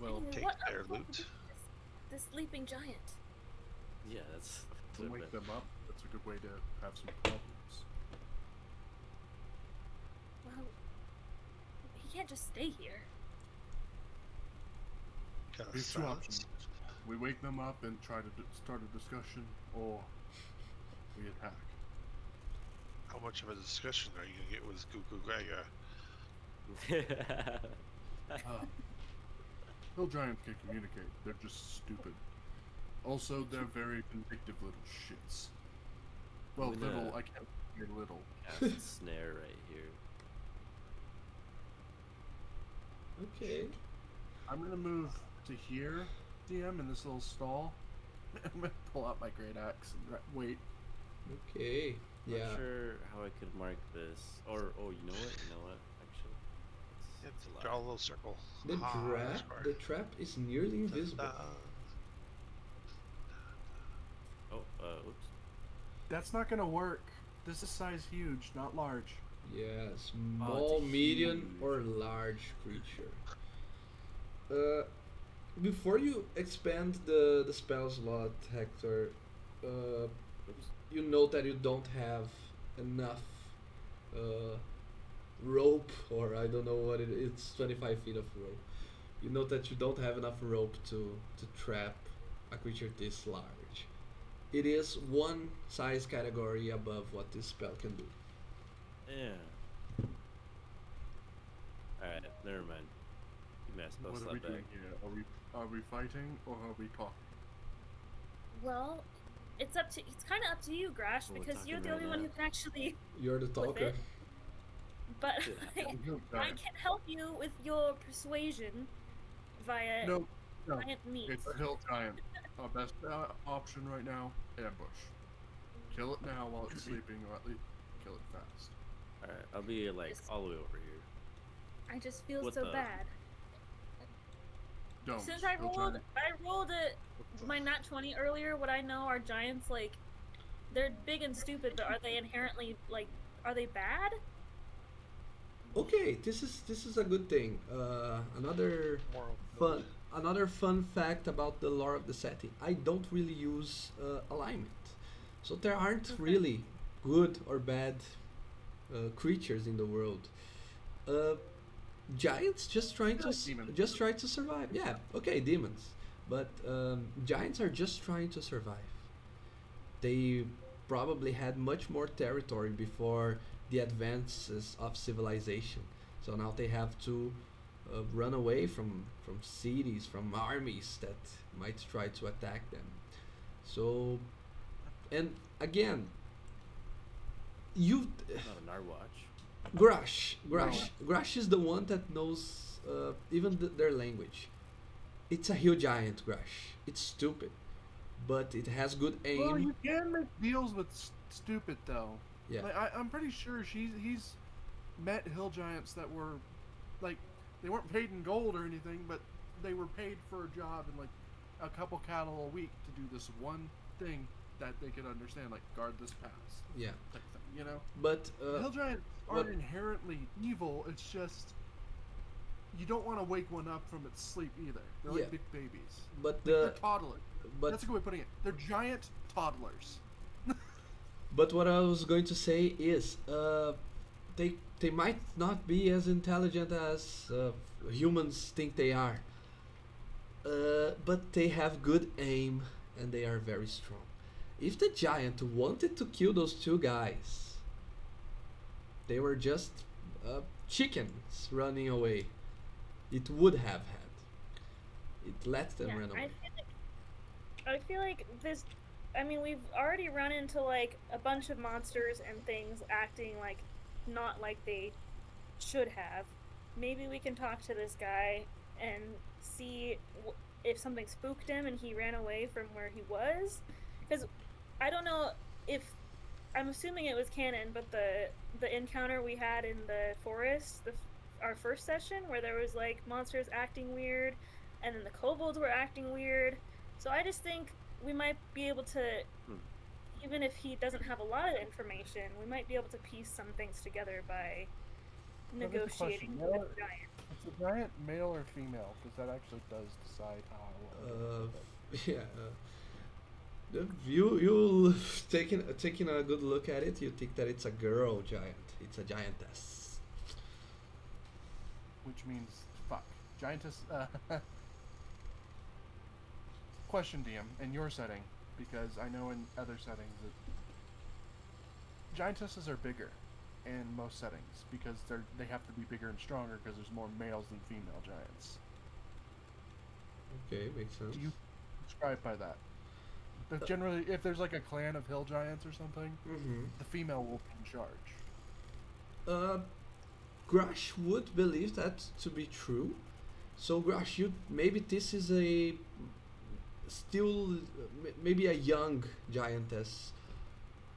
Well, Anyway, take what their what loot. This sleeping giant. Yeah, that's to a wake bit- them up, that's a good way to have some problems. Well, he can't just stay here. Got We have two silence. options. We wake them up and try to start a discussion, or we attack. How much of a discussion are you gonna get with Cuckoo Gaga? Hill giants can communicate. They're just stupid. Also, they're very vindictive little shits. Well, I'm little. gonna- I can't say little. Cast a snare right here. okay. I'm gonna move to here, DM, in this little stall. I'm gonna pull out my great axe and wait. Okay. Yeah. Not sure how I could mark this. Or you know what? Actually, Yeah, it's a draw a lie. little circle. The Ah, that's trap. far. The trap is nearly invisible. Oh, oops. That's not gonna work. This is size huge, not large. Yeah, it's small, a medium, huge- or large creature. Before you expand the spell slot, Hector, Oops. you note that you don't have enough rope, or I don't know what it is. It's 25 feet of rope. You note that you don't have enough rope to trap a creature this large. It is one size category above what this spell can do. Yeah. Alright, never mind. Give me a spell What are slot we back. doing here? Are we fighting or are we talking? Well, it's kind of up to you, Grash, Well, we're because you're talking the right only one now. who can actually. You're the talker. it. But Yeah. I can help you with your persuasion via No, giant meat. it's a hill giant. Our best option right now: ambush. Kill it now while it's sleeping, or at least kill it fast. Alright, I'll be like Just- all the way over here. I just feel What so the- bad. Don't. Since I hill rolled, giant. my nat 20 earlier. What I know are giants like, they're big and stupid, but are they inherently like, are they bad? Okay, this is a good thing. Another Moral fun another fun fact about the lore of the setting. I don't really use alignment, so there aren't Okay. really good or bad creatures in the world. Uh, Giants just trying to Like demons. just try to survive. Yeah, okay, demons, but giants are just trying to survive. They probably had much more territory before the advances of civilization. So now they have to run away from cities, from armies that might try to attack them. So, and again, you Not an Arwatch. Grash is the one that knows even their language. It's a hill giant, Grash. It's stupid, but it has good Well, aim. you can make deals with stupid though. Yeah. Like I'm pretty sure he's met hill giants that were like they weren't paid in gold or anything, but they were paid for a job and like a couple cattle a week to do this one thing that they could understand, like guard this pass Yeah, type thing. You know, but hill giants aren't what- inherently evil. It's just you don't want to wake one up from its sleep either. They're like Yeah. big babies. but They're the toddlers. but That's a good way of putting it. They're giant toddlers. but what I was going to say is they might not be as intelligent as humans think they are. But they have good aim and they are very strong. If the giant wanted to kill those two guys, they were just chickens running away. It would have had. It let them Yeah, run away. I feel like this. I mean, we've already run into like a bunch of monsters and things acting like not like they should have. Maybe we can talk to this guy and see if something spooked him and he ran away from where he was. Because I don't know if I'm assuming it was canon, but the encounter we had in the forest, our first session, where there was like monsters acting weird, and then the kobolds were acting weird. So I just think we might be able to, even if he doesn't have a lot of information, we might be able to piece some things together by Now, there's a question. negotiating Now, with the giant. is the giant male or female? Because that actually does decide how. Yeah. You taking a good look at it. You think that it's a girl giant. It's a giantess. Which means fuck. Giantess. Question, DM, in your setting, because I know in other settings that giantesses are bigger in most settings because they have to be bigger and stronger because there's more males than female giants. Okay, makes sense. Do you subscribe by that? But generally, if there's like a clan of hill giants or something, Mm-hmm. the female will be in charge. Grash would believe that to be true. So Grash, you maybe this is a still maybe a young giantess.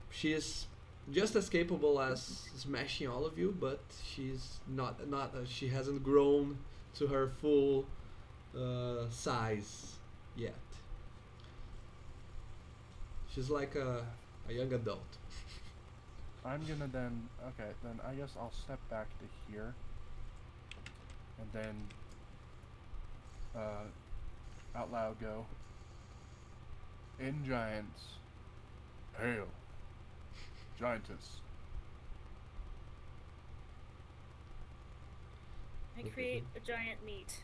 She is just as capable as smashing all of you, but she's not she hasn't grown to her full size yet. She's like a young adult. I'm gonna then, okay, then I guess I'll step back to here. And then, out loud go, in giants, hail, giantess. I create a giant meat.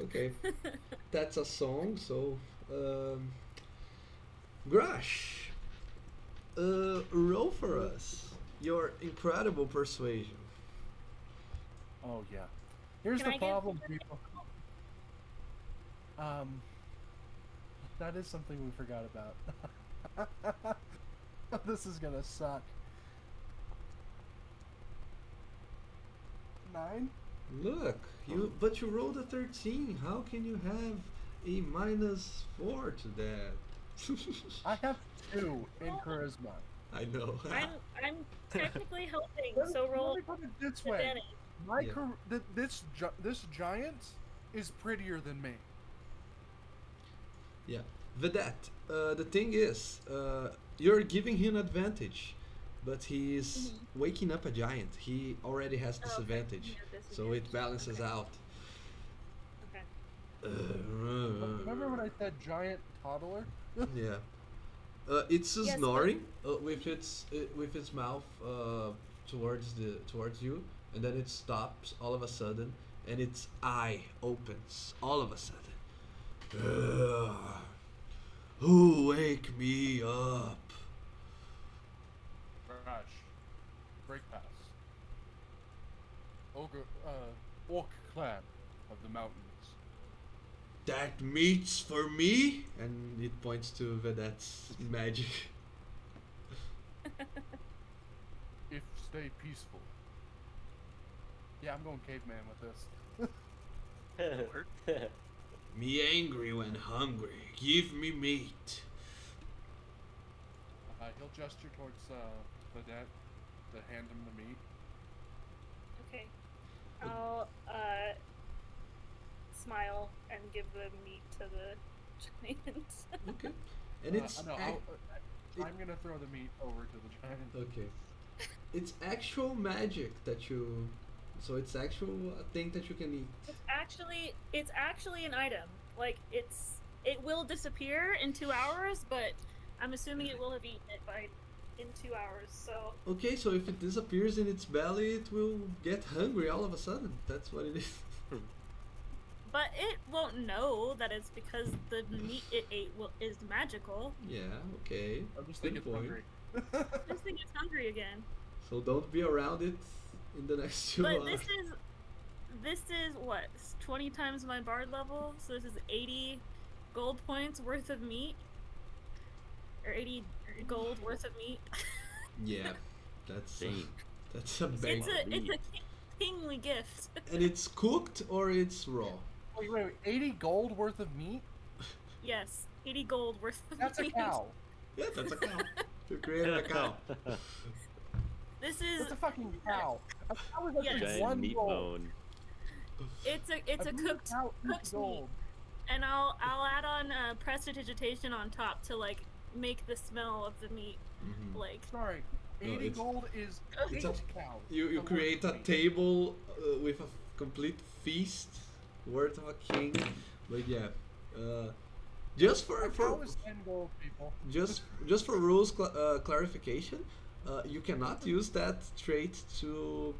Okay, that's a song. So, Grash, roll for us your incredible persuasion. Oh yeah. Here's Can the I get problem, something? people. That is something we forgot about. This is gonna suck. 9? Look, but you rolled a 13. How can you have a -4 to that? I have 2 in charisma. I know. I'm technically helping, Let me- so roll Let me put it this way. advantage. My Yeah. this giant is prettier than me. Yeah, Vedette. The thing is, you're giving him advantage but he's waking up a giant. He already has Oh, okay. disadvantage, Yeah, so it disadvantage. balances Okay. out. Okay. Remember when I said giant toddler? Yeah. It's Yes, but- snoring with its mouth towards you, and then it stops all of a sudden, and its eye opens all of a sudden. Who wake me up? Rash. Break pass. Ogre, orc clan of the mountains. That meat's for me, and it points to Vedet's magic. If stay peaceful. Yeah, I'm going caveman with this. Me angry when hungry. Give me meat. He'll gesture towards Vedette to hand him the meat. Okay. I'll smile and give the meat to the giant. Okay. And it's no, it- I'm gonna throw the meat over to the giant. okay. It's actual magic that you. So it's actual thing that you can eat. It's actually an item. Like it will disappear in 2 hours, but I'm assuming it will have eaten it in 2 hours. So Okay, so if it disappears in its belly, it will get hungry all of a sudden. That's what it is. but it won't know that it's because the meat it ate is magical. Yeah. Okay. I'm just Good thinking point. hungry. This thing is hungry again. So don't be around it in the next 2 But hours. this is what 20 times my bard level. So this is 80 gold points worth of meat, or 80 gold worth of meat. Yeah, that's Dang. that's a bang. It's a kingly gift. And it's cooked or it's raw. Wait, 80 gold worth of meat? Yes, 80 gold worth of That's a meat. cow. Yeah, that's a cow. You created a cow. This is That's a fucking cow. A cow is Yes. actually Giant one meat gold. bone. it's a blue cooked cow eats cooked meat, gold. and I'll add on prestidigitation on top to like make the smell of the meat Mhm. like Sorry, No, 80 it's- gold is it's 8 a- cows. You worth create of a meat. table with a complete feast worth of a king. But yeah, just A for cow is 10 gold, people. just for rules clarification, you cannot use that trait to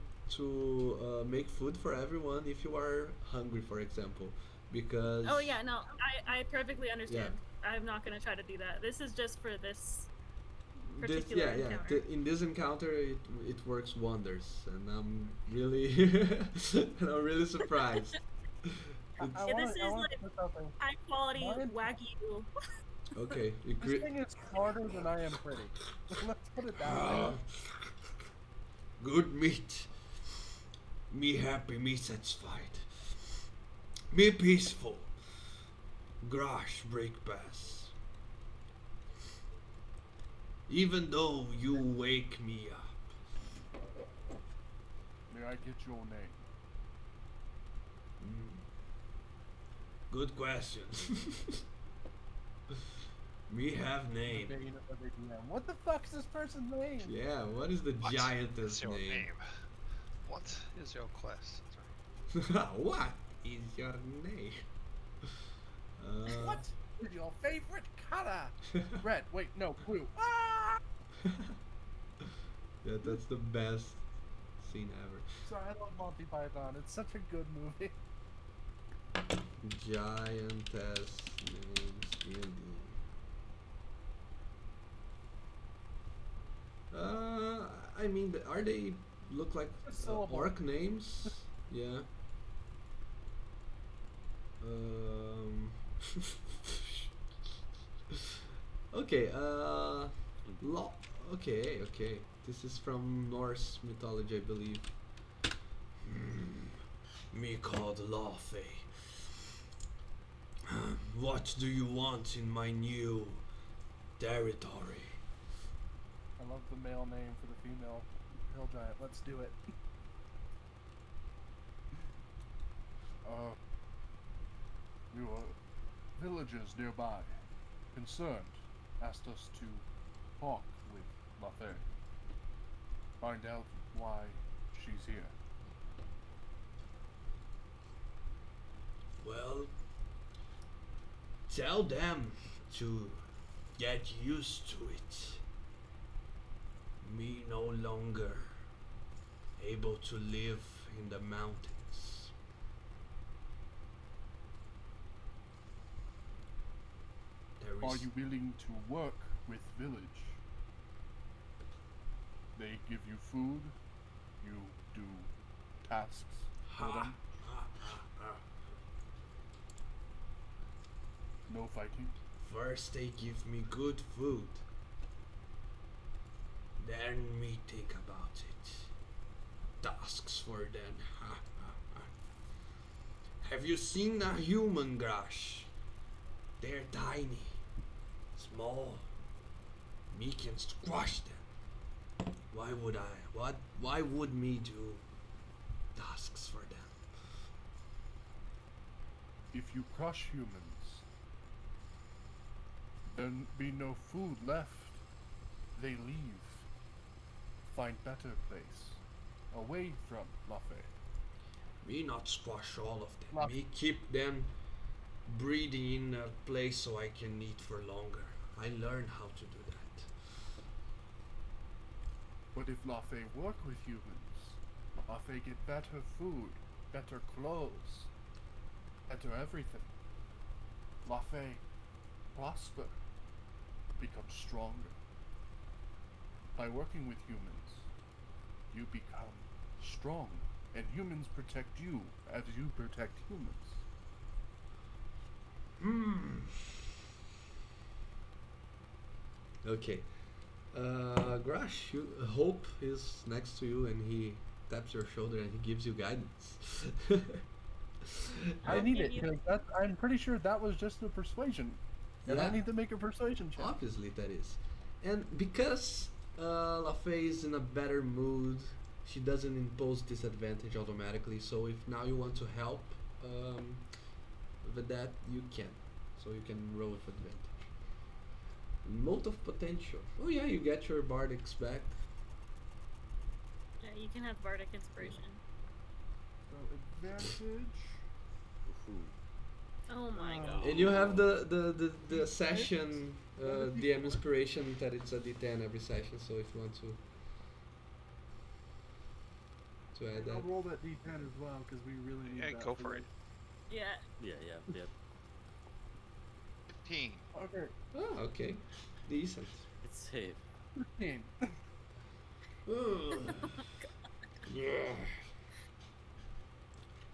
make food for everyone if you are hungry, for example, because Oh yeah, no, I perfectly understand. I'm not gonna try to do that. This is just for this particular encounter. In this encounter it works wonders, and I'm really surprised. I It's- Yeah, wanna, this I is wanna like- put something. High quality Mine- wagyu. okay, you This thing is smarter than I am pretty. Let's put it that way. Good meat. Me happy, me satisfied. Me peaceful. Grash break pass. Even though you wake me up. May I get your name? Good question. Me have name. Bane of every DM. What the fuck is this person's name? Yeah, what is the What giantess is your name? name? What is your quest? Sorry. What is your name? What is your favorite color? Red. Wait, no, blue. Ah! Yeah, that's the best scene ever. Sorry, I love Monty Python. It's such a good movie. Giantess names in I mean, are they look like A syllable. orc names? Yeah. Okay. Okay. This is from Norse mythology, I believe. Me called Laufey. What do you want in my new territory? I love the male name for the female hill giant. Let's do it. Your villagers nearby, concerned, asked us to talk with Lathair. find out why she's here. Well, tell them to get used to it. Me no longer able to live in the mountains. There Are is you willing to work with village? They give you food, you do tasks for them, ha. no fighting. First they give me good food. Then me think about it. Tasks for them. Have you seen a human, Grash? They're tiny, small. Me can squash them. Why would I? Why would me do tasks for them? If you crush humans, there'll be no food left. They leave. Find better place. Away from Lafay. Me not squash all of them. Love. Me keep them breeding in a place so I can eat for longer. I learn how to do that. But if Lafay work with humans, Lafay get better food, better clothes, better everything. Lafay prosper, become stronger. By working with humans, you become strong, and humans protect you as you protect humans. Okay. Grash, Hope is next to you and he taps your shoulder and he gives you guidance. I I'll need give it you- because I'm pretty sure that was just a persuasion, and I Yeah. need to make a persuasion check. Obviously that is. And because LaFay is in a better mood, she doesn't impose disadvantage automatically. So if now you want to help with that, you can. So you can roll with advantage. Mote of potential. Oh yeah, you get your bardics back. Yeah, you can have bardic inspiration. So advantage. Oh my Oh. god. And you have the session DM inspiration that it's a D10 every session. So if you want to add I'll that. roll that D10 as well because we really need Yeah, that go for it. Yeah. Yeah. 15. Okay, Oh, okay. Decent. It's safe. 15. Yeah.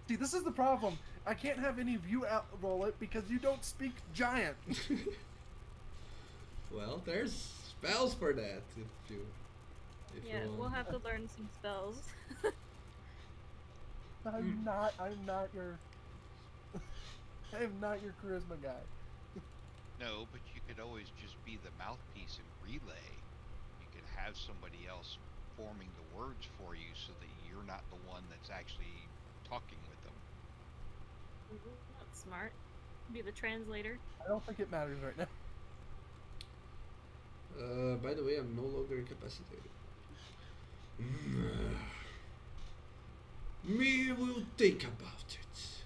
See, this is the problem. I can't have any of you out roll it because you don't speak giant. Well, there's spells for that if you Yeah, you we'll want. have to learn some spells. I'm not your. I am not your charisma guy. No, but you could always just be the mouthpiece and relay. You could have somebody else forming the words for you so that you're not the one that's actually talking with them. That's smart. Be the translator. I don't think it matters right now. By the way, I'm no longer incapacitated. Me will think about it.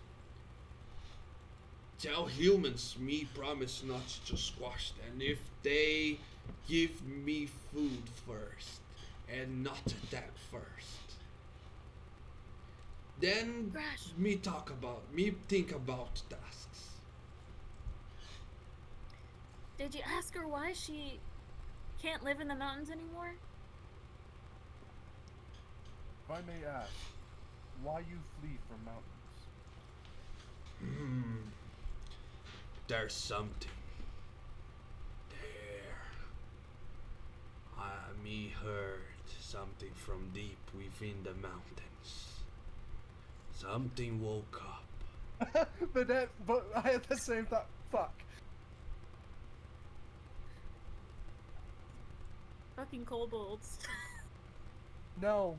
Tell humans me promise not to squash them if they give me food first and not attack first. Then Grash. me think about tasks. Did you ask her why she can't live in the mountains anymore? If I may ask, why you flee from mountains? There's something there. Me heard something from deep within the mountains. Something woke up. But I had the same thought. Fuck. Fucking kobolds. No.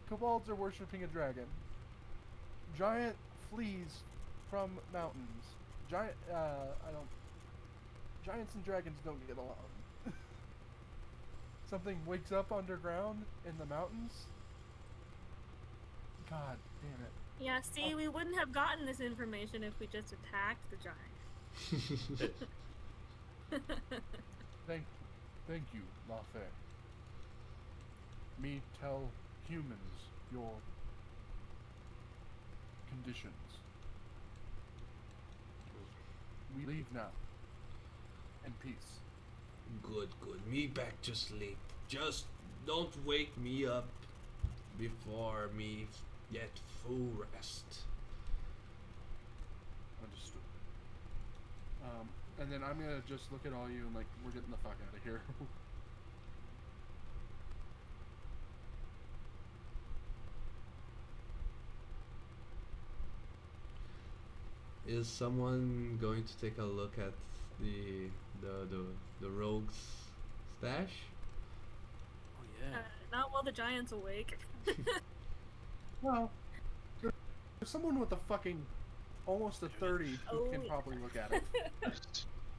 Kobolds are worshipping a dragon. Giant flees from mountains. Giants and dragons don't get along. something wakes up underground in the mountains? God damn it. Yeah, see, we wouldn't have gotten this information if we just attacked the giant. Thank you, Lafay. Me tell humans your conditions. We leave now. In peace. Good, good. Me back to sleep. Just don't wake me up before me get full rest. Understood. And then I'm gonna just look at all you and like, we're getting the fuck out of here. Is someone going to take a look at the rogue's stash? Oh yeah. Not while the giant's awake. Well, there's someone with a fucking almost a 30 who can Oh. probably look at it.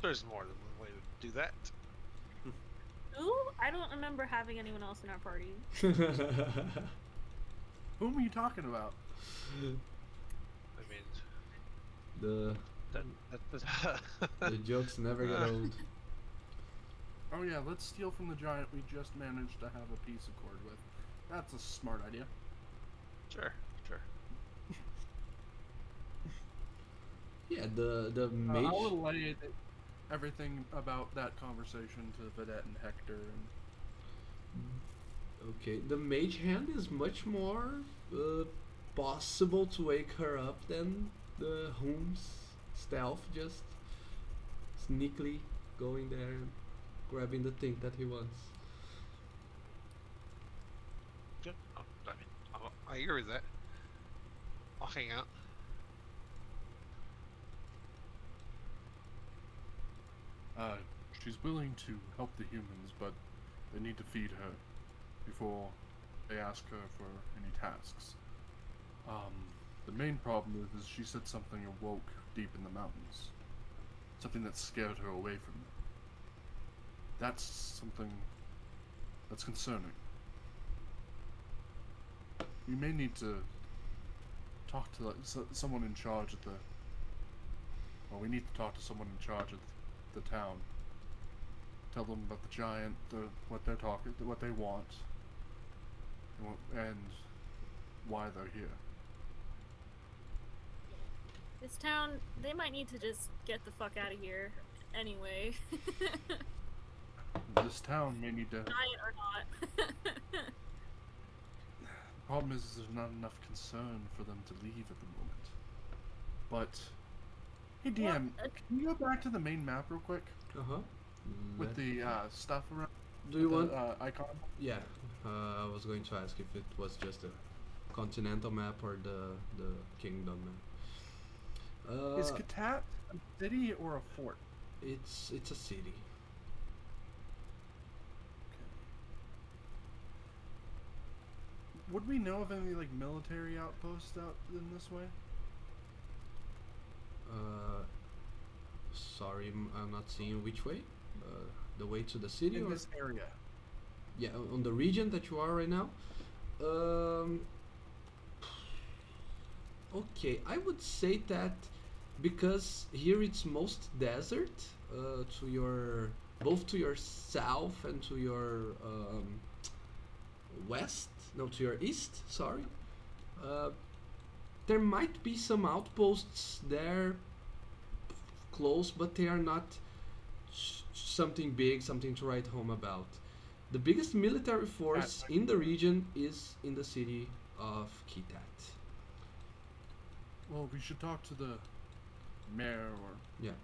There's more than one way to do that. Ooh, I don't remember having anyone else in our party. Whom are you talking about? I mean, the that jokes never get old. Oh yeah, let's steal from the giant we just managed to have a peace accord with. That's a smart idea. sure. Yeah, the mage. I'll relay everything about that conversation to Vedette and Hector. And Okay, the mage hand is much more possible to wake her up than the Holmes stealth, just sneakily going there and grabbing the thing that he wants. Good. Oh, I mean, I agree with that. I'll hang out. She's willing to help the humans, but they need to feed her before they ask her for any tasks. The main problem is she said something awoke deep in the mountains. Something that scared her away from them. That's something that's concerning. We may need to talk to someone in charge of the... Well, we need to talk to someone in charge of the town. Tell them about the giant, what they want, and why they're here. This town, they might need to just get the fuck out of here. Anyway. This town may need to... Giant or not. The problem is there's not enough concern for them to leave at the moment. But, hey DM, can you go back to the main map real quick Uh-huh. with the stuff around? Do you the, want? icon? Yeah, I was going to ask if it was just a continental map or the kingdom map. Is Katat a city or a fort? It's a city. Would we know of any like military outposts out in this way? Sorry, I'm not seeing which way. The way to the city In or this area. yeah, on the region that you are right now. Okay, I would say that because here it's most desert, to your both to your south and to your west, no, to your east. Sorry, there might be some outposts there close, but they are not something big, something to write home about. The biggest military force in the region is in the city of Kitat. Well, we should talk to the mayor or... Yeah,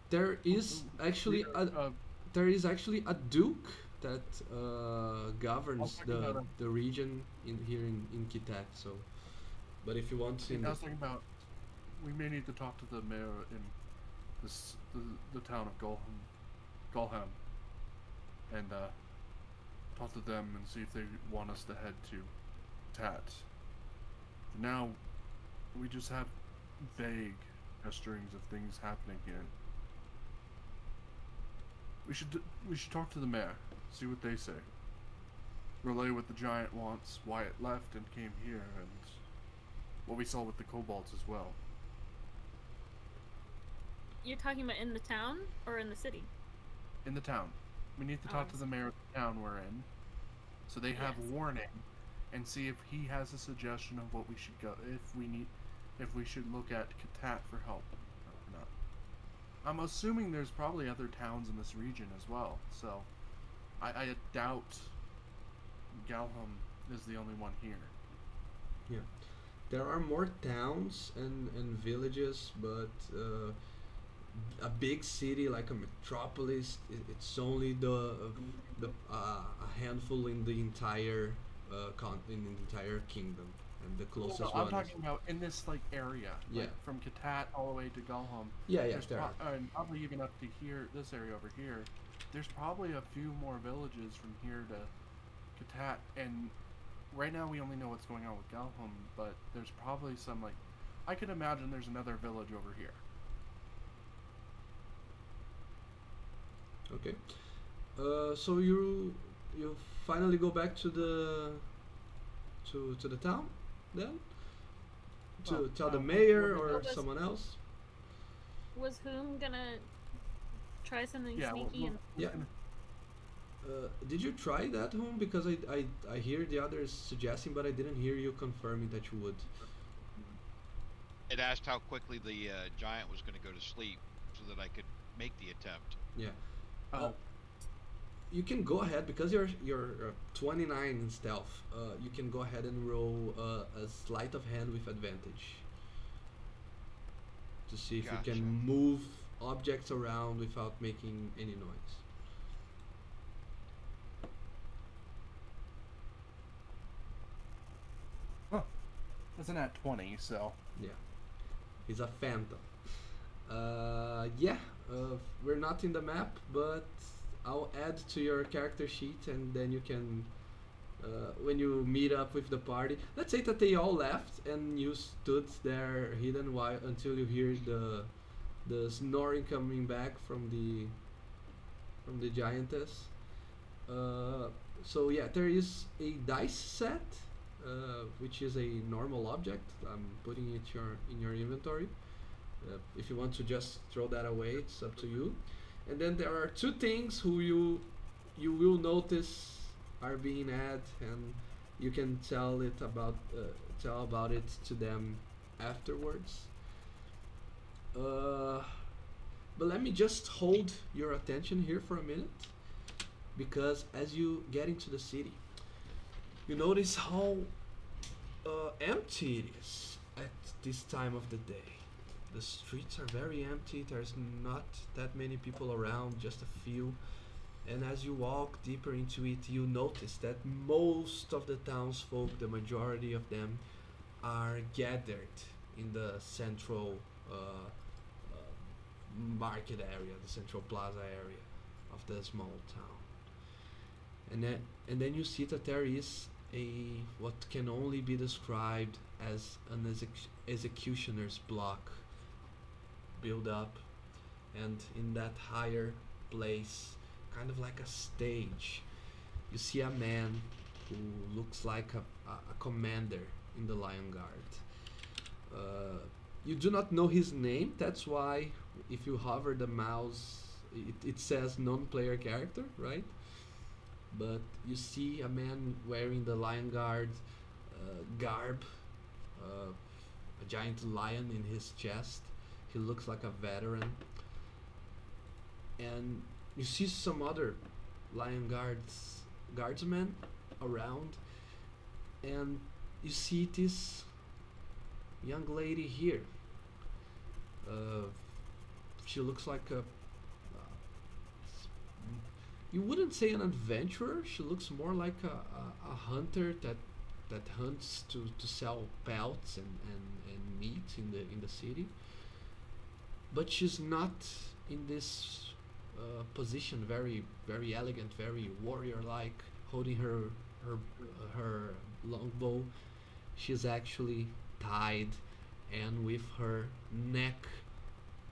there is actually leader there is actually a duke that governs talking about the region here in Kitat. So, but if you want to, I was thinking about... We may need to talk to the mayor in the town of Golham. And talk to them and see if they want us to head to Tat. For now, we just have vague historings of things happening here. We should talk to the mayor, see what they say. relay what the giant wants, why it left and came here, and what we saw with the kobolds as well. You're talking about in the town or in the city? In the town. We need to talk to the mayor of the town we're in, so they have Yes. warning, and see if he has a suggestion of what we should go, if we should look at Katat for help or not. I'm assuming there's probably other towns in this region as well, so I doubt Galham is the only one here. There are more towns and villages, but a big city like a metropolis, it's only a handful in the entire in the entire kingdom, and the Well, closest no, one I'm is talking about in this like area, Yeah. like from Katat all the way to Galham. yeah, There's there are. and probably even up to here, this area over here. There's probably a few more villages from here to Katat, and right now we only know what's going on with Galham, but there's probably some like, I could imagine there's another village over here. Okay. So you finally go back to the town then to Well, tell the what mayor we or know is- someone else. Was Whom gonna try something Yeah, sneaky and Yeah. Did you try that home? Because I hear the others suggesting, but I didn't hear you confirming that you would. It asked how quickly the giant was going to go to sleep so that I could make the attempt. Yeah. Oh, You can go ahead because you're 29 in stealth. You can go ahead and roll a sleight of hand with advantage to see if you Gotcha. can move objects around without making any noise. isn't that 20? So Yeah, he's a phantom. Yeah, we're not in the map, but I'll add to your character sheet, and then you can, when you meet up with the party. Let's say that they all left, and you stood there hidden while until you hear the snoring coming back from the giantess. So yeah, there is a dice set, which is a normal object. I'm putting it in your inventory. If you want to just throw that away, it's up to you. And then there are two things who you will notice are being added, and you can tell about it to them afterwards. But let me just hold your attention here for a minute, because as you get into the city, you notice how empty it is at this time of the day. The streets are very empty. There's not that many people around, just a few. And as you walk deeper into it, you notice that most of the townsfolk, the majority of them, are gathered in the central market area, the central plaza area of the small town. And then you see that there is a what can only be described as an executioner's block build up, and in that higher place, kind of like a stage, you see a man who looks like a commander in the Lion Guard. You do not know his name, that's why if you hover the mouse, it says non-player character, right? But you see a man wearing the Lion Guard garb, a giant lion in his chest. He looks like a veteran. And you see some other Lion guardsmen around, and you see this young lady here. She looks like you wouldn't say an adventurer. She looks more like a hunter that hunts to sell pelts and meat in the city. But she's not in this position, very very elegant, very warrior-like, holding her longbow. She's actually tied and with her neck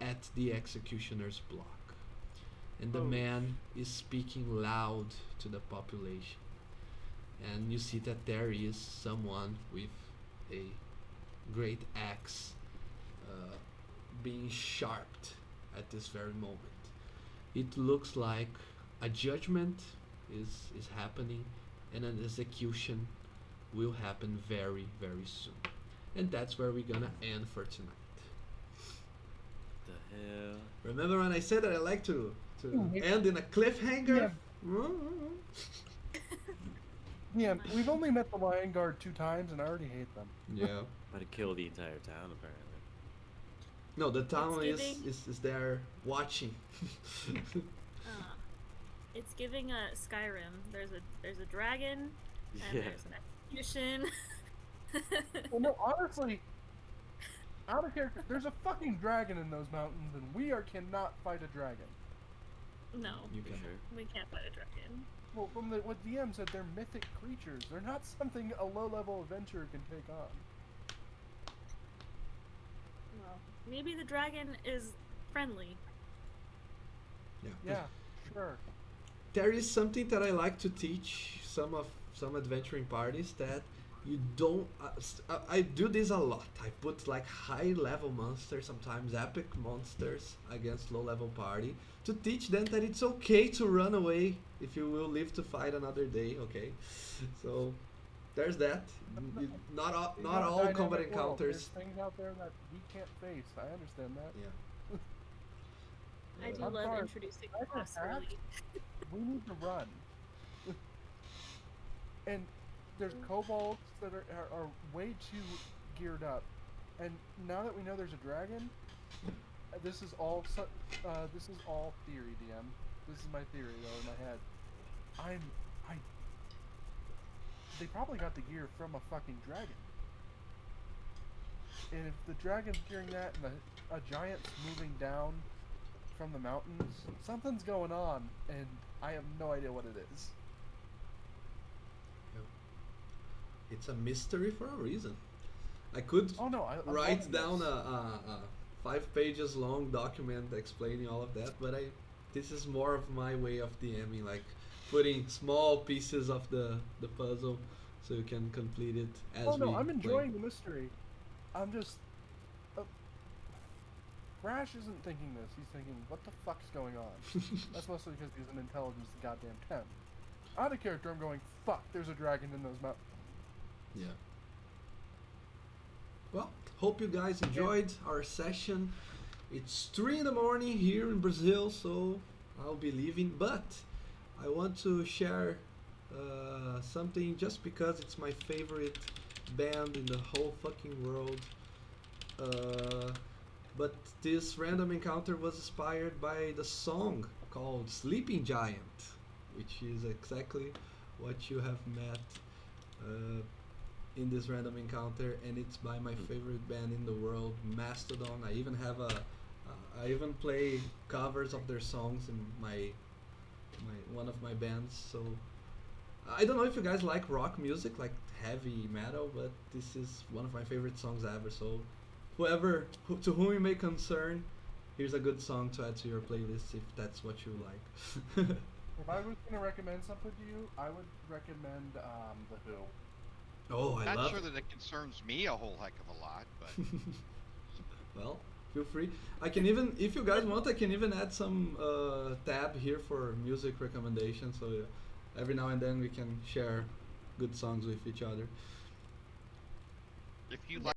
at the executioner's block. And the Oh. man is speaking loud to the population. and you see that there is someone with a great axe being sharpened at this very moment. It looks like a judgment is happening, and an execution will happen very, very soon. And that's where we're gonna end for tonight. The hell? Remember when I said that I like to Mhm. end in a cliffhanger? Yeah, we've only met the Lion Guard 2 times, and I already hate them. Yeah. About to kill the entire town, apparently. No, the town It's is there watching. Uh, it's giving a Skyrim. There's a dragon and Yeah. there's an execution. Well, no, honestly, out of character, there's a fucking dragon in those mountains, and cannot fight a dragon. No, You For can. sure. we can't fight a dragon. Well, from what DM said, they're mythic creatures. They're not something a low-level adventurer can take on. Well, maybe the dragon is friendly. Yeah. Yeah, sure. There is something that I like to teach some adventuring parties that you don't. I do this a lot. I put like high level monsters, sometimes epic monsters against low level party to teach them that it's okay to run away if you will live to fight another day. Okay, so there's that. Not all, It's not a all dynamic combat world. encounters. There's things out there that we can't face. I understand that. Yeah. I do I'm love sorry, introducing I don't class have- early. We need to run. And there's kobolds that are way too geared up. And now that we know there's a dragon, this is all theory, DM. This is my theory though in my head. They probably got the gear from a fucking dragon. And if the dragon's gearing that and a giant's moving down from the mountains, something's going on, and I have no idea what it is. It's a mystery for a reason. I could Oh no, I'm write loving down this. a 5 pages long document explaining all of that, but this is more of my way of DMing, like putting small pieces of the puzzle so you can complete it as Oh no, we I'm play. enjoying the mystery. I'm just. Brash isn't thinking this. He's thinking, what the fuck's going on? That's mostly because he's an intelligence goddamn 10. Out of character, I'm going, fuck, there's a dragon in those mountains. Yeah. Well, hope you guys enjoyed our session. It's 3 in the morning here in Brazil, so I'll be leaving. But I want to share something just because it's my favorite band in the whole fucking world. But this random encounter was inspired by the song called Sleeping Giant, which is exactly what you have met in this random encounter, and it's by my favorite band in the world, Mastodon. I even have I even play covers of their songs in my one of my bands. So I don't know if you guys like rock music, like heavy metal, but this is one of my favorite songs ever. So to whom it may concern, here's a good song to add to your playlist if that's what you like. If I was going to recommend something to you, I would recommend The Who. Oh, I Not love sure it. that it concerns me a whole heck of a lot, but Well, feel free. I can even, if you guys want, I can even add some tab here for music recommendations. So every now and then we can share good songs with each other. if you like